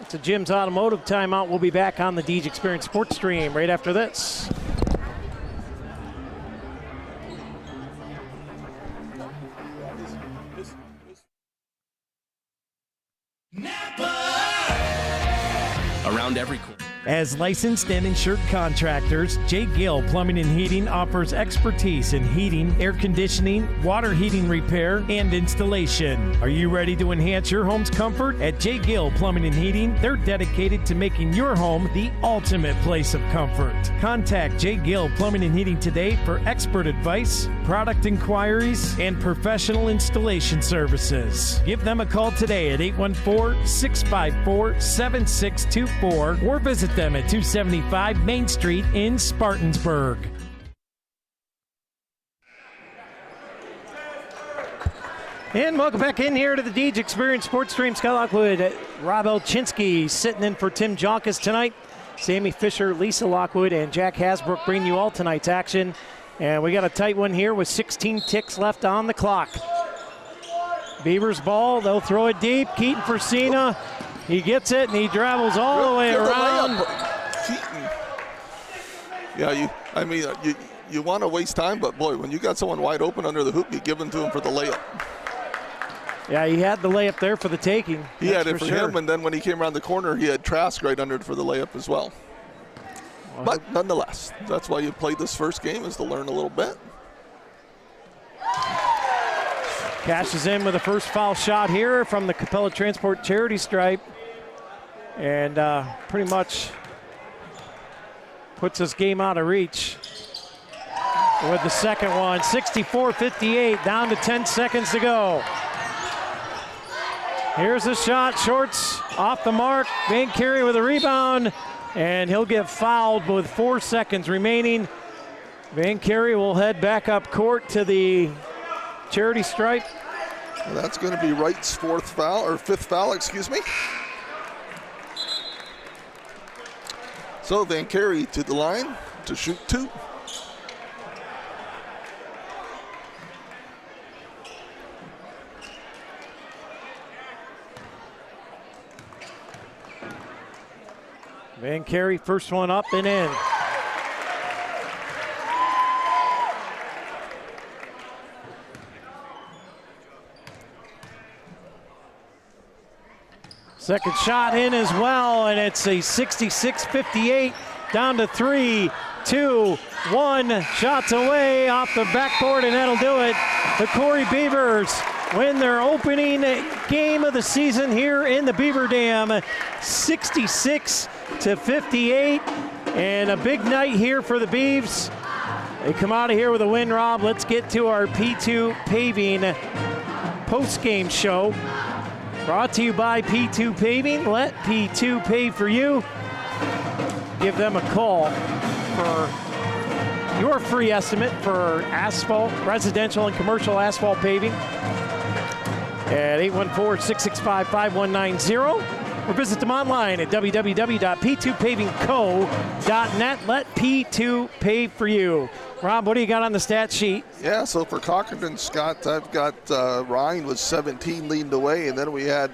It's a Jim's Automotive timeout. We'll be back on the Deej Experience Sports Stream right after this. Around every corner. As licensed and insured contractors, J. Gill Plumbing and Heating offers expertise in heating, air conditioning, water heating repair, and installation. Are you ready to enhance your home's comfort? At J. Gill Plumbing and Heating, they're dedicated to making your home the ultimate place of comfort. Contact J. Gill Plumbing and Heating today for expert advice, product inquiries, and professional installation services. Give them a call today at 814-654-7624 or visit them at 275 Main Street in Spartansburg. And welcome back in here to the Deej Experience Sports Stream. Scott Lockwood, Rob Elchinski sitting in for Tim Jonkus tonight. Sammy Fisher, Lisa Lockwood, and Jack Hasbrook bring you all tonight's action. And we got a tight one here with 16 ticks left on the clock. Beavers ball, they'll throw it deep. Keaton for Cena. He gets it and he travels all the way around. Yeah, you want to waste time, but boy, when you got someone wide open under the hoop, you give them to him for the layup. Yeah, he had the layup there for the taking. He had it for him, and then when he came around the corner, he had Trask right under it for the layup as well. But nonetheless, that's why you played this first game, is to learn a little bit. Cashes in with the first foul shot here from the Capella Transport charity stripe. And pretty much puts this game out of reach with the second one. 64-58, down to 10 seconds to go. Here's a shot, Shorts off the mark. Van Carey with a rebound, and he'll get fouled with 4 seconds remaining. Van Carey will head back up court to the charity stripe. Well, that's going to be Wright's fifth foul, excuse me. So Van Carey to the line to shoot 2. Van Carey, first one up and in. Second shot in as well, and it's a 66-58, down to 3, 2, 1. Shots away off the backboard, and that'll do it. The Corry Beavers win their opening game of the season here in the Beaver Dam, 66-58, and a big night here for the Beavs. They come out of here with a win, Rob. Let's get to our P2 Paving post-game show. Brought to you by P2 Paving. Let P2 pave for you. Give them a call for your free estimate for asphalt, residential and commercial asphalt paving at 814-665-5190, or visit them online at www.p2pavingco.net. Let P2 pave for you. Rob, what do you got on the stat sheet? Yeah, so for Cochranton, Scott, I've got Ryan with 17 leading the way, and then we had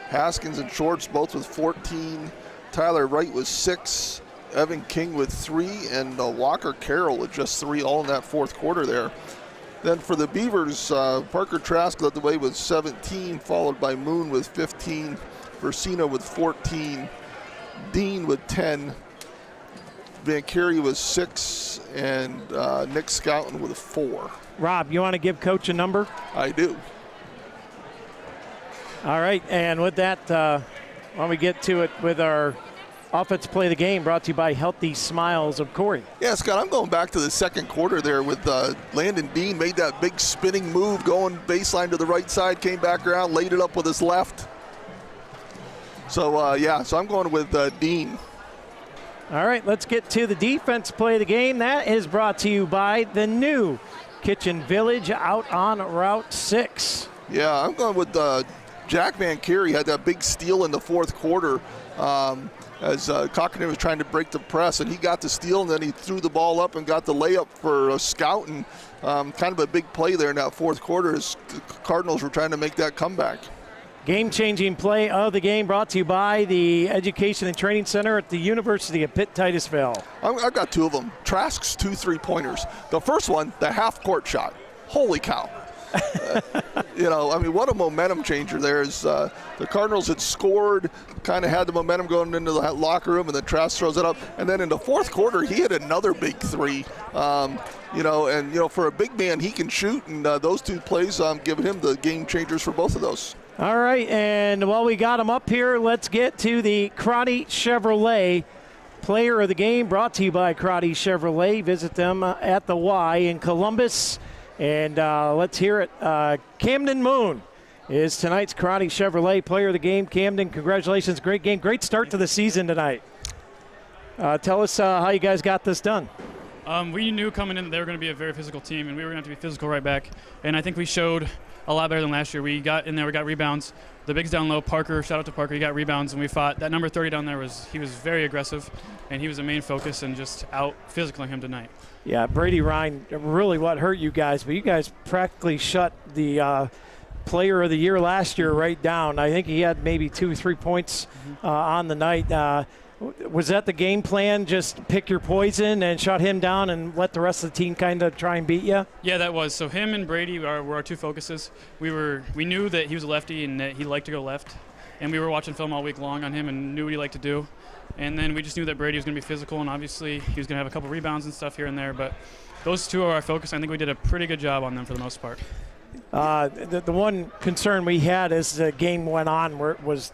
Haskins and Shorts both with 14. Tyler Wright with 6. Evan King with 3, and Walker Carroll with just 3, all in that fourth quarter there. Then for the Beavers, Parker Trask led the way with 17, followed by Moon with 15, Versino with 14, Dean with 10, Van Carey with 6, and Nick Scouten with 4. Rob, you want to give Coach a number? I do. All right, and with that, why don't we get to it with our offense play of the game, brought to you by Healthy Smiles of Corry. Yeah, Scott, I'm going back to the second quarter there with Landon Dean made that big spinning move, going baseline to the right side, came back around, laid it up with his left. So, so I'm going with Dean. All right, let's get to the defense play of the game. That is brought to you by the new Kitchen Village out on Route 6. Yeah, I'm going with Jack Van Carey had that big steal in the fourth quarter as Cochranton was trying to break the press, and he got the steal, and then he threw the ball up and got the layup for Scouten. Kind of a big play there in that fourth quarter as the Cardinals were trying to make that comeback. Game-changing play of the game brought to you by the Education and Training Center at the University of Pitt-Titusville. I've got 2 of them. Trask's 2 3-pointers. The first one, the half-court shot. Holy cow. What a momentum changer there is. The Cardinals had scored, kind of had the momentum going into the locker room, and then Trask throws it up. And then in the fourth quarter, he hit another big 3. For a big man, he can shoot, and those 2 plays giving him the game changers for both of those. All right, and while we got him up here, let's get to the Crotty Chevrolet player of the game, brought to you by Crotty Chevrolet. Visit them at the Y in Columbus. And let's hear it. Camden Moon is tonight's Crotty Chevrolet player of the game. Camden, congratulations. Great game. Great start to the season tonight. Tell us how you guys got this done. We knew coming in that they were going to be a very physical team, and we were going to have to be physical right back. And I think we showed a lot better than last year. We got in there, we got rebounds. The bigs down low, Parker, shout out to Parker, he got rebounds, and we fought. That number 30 down there, he was very aggressive, and he was the main focus, and just out physicaling him tonight. Yeah, Brady Ryan, really what hurt you guys, but you guys practically shut the player of the year last year right down. I think he had maybe 2-3 points on the night. Was that the game plan, just pick your poison and shut him down and let the rest of the team kind of try and beat you? Yeah, that was. So him and Brady were our two focuses. We knew that he was a lefty and that he liked to go left, and we were watching film all week long on him and knew what he liked to do. And then we just knew that Brady was going to be physical, and obviously he was going to have a couple rebounds and stuff here and there. But those two are our focus. I think we did a pretty good job on them for the most part. The one concern we had as the game went on was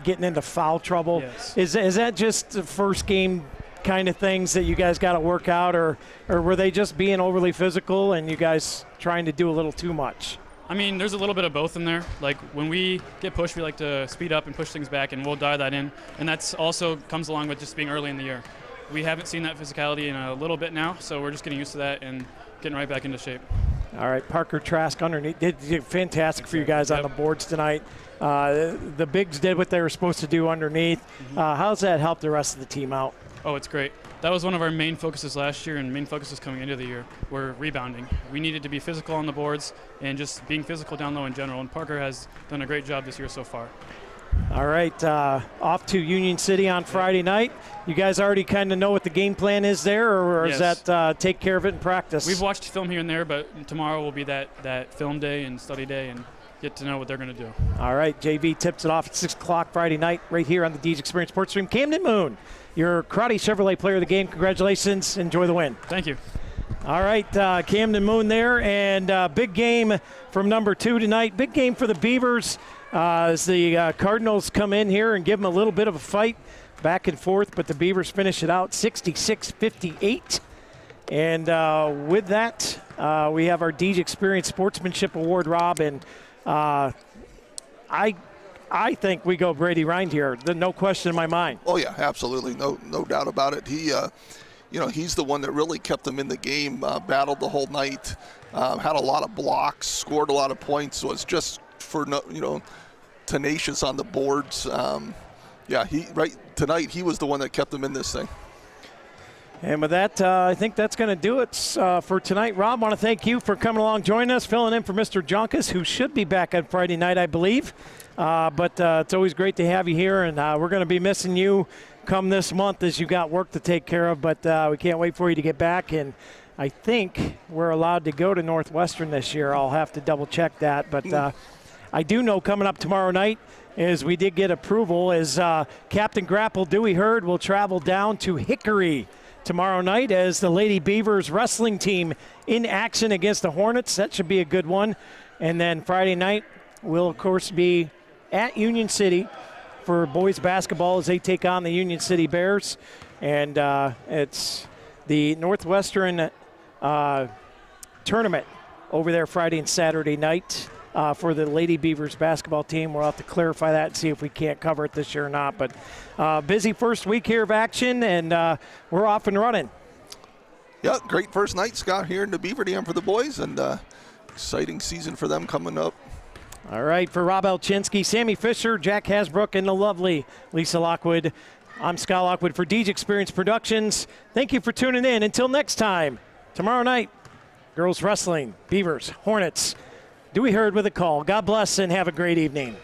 getting into foul trouble. Yes. Is that just the first game kind of things that you guys got to work out, or were they just being overly physical and you guys trying to do a little too much? I mean, there's a little bit of both in there. Like, when we get pushed, we like to speed up and push things back, and we'll dial that in. And that's also comes along with just being early in the year. We haven't seen that physicality in a little bit now, so we're just getting used to that and getting right back into shape. All right, Parker Trask underneath did fantastic for you guys on the boards tonight. The bigs did what they were supposed to do underneath. How's that help the rest of the team out? Oh, it's great. That was one of our main focuses last year, and main focuses coming into the year were rebounding. We needed to be physical on the boards and just being physical down low in general, and Parker has done a great job this year so far. All right, off to Union City on Friday night. You guys already kind of know what the game plan is there, or Yes. is that take care of it in practice? We've watched film here and there, but tomorrow will be that film day and study day and get to know what they're going to do. All right, JV tips it off at 6 o'clock Friday night right here on the Deej Experience Sports Stream. Camden Moon, your Karate Chevrolet player of the game. Congratulations. Enjoy the win. Thank you. All right, Camden Moon there, and big game from number 2 tonight. Big game for the Beavers as the Cardinals come in here and give them a little bit of a fight back and forth, but the Beavers finish it out 66-58. And with that, we have our Deej Experience Sportsmanship Award, Rob, and I think we go Brady Rind here. No question in my mind. Oh yeah, absolutely, no doubt about it. He, he's the one that really kept them in the game. Battled the whole night, had a lot of blocks, scored a lot of points. Was just tenacious on the boards. Tonight he was the one that kept them in this thing. And with that, I think that's going to do it for tonight. Rob, I want to thank you for coming along, joining us, filling in for Mr. Junkus, who should be back on Friday night, I believe. But it's always great to have you here, and we're going to be missing you come this month as you got work to take care of. But we can't wait for you to get back. And I think we're allowed to go to Northwestern this year. I'll have to double-check that. But I do know coming up tomorrow night is we did get approval as Captain Grapple Dewey Hurd will travel down to Hickory tomorrow night as the Lady Beavers wrestling team in action against the Hornets. That should be a good one. And then Friday night will, of course, be at Union City for boys basketball as they take on the Union City Bears. And it's the Northwestern tournament over there Friday and Saturday night for the Lady Beavers basketball team. We'll have to clarify that and see if we can't cover it this year or not. But busy first week here of action, and we're off and running. Yeah, great first night, Scott, here in the Beaver Dam for the boys, and exciting season for them coming up. All right, for Rob Elchinski, Sammy Fisher, Jack Hasbrook, and the lovely Lisa Lockwood, I'm Scott Lockwood for Deej Experience Productions. Thank you for tuning in. Until next time, tomorrow night, girls wrestling, Beavers, Hornets. Dewey Hurd with a call. God bless and have a great evening.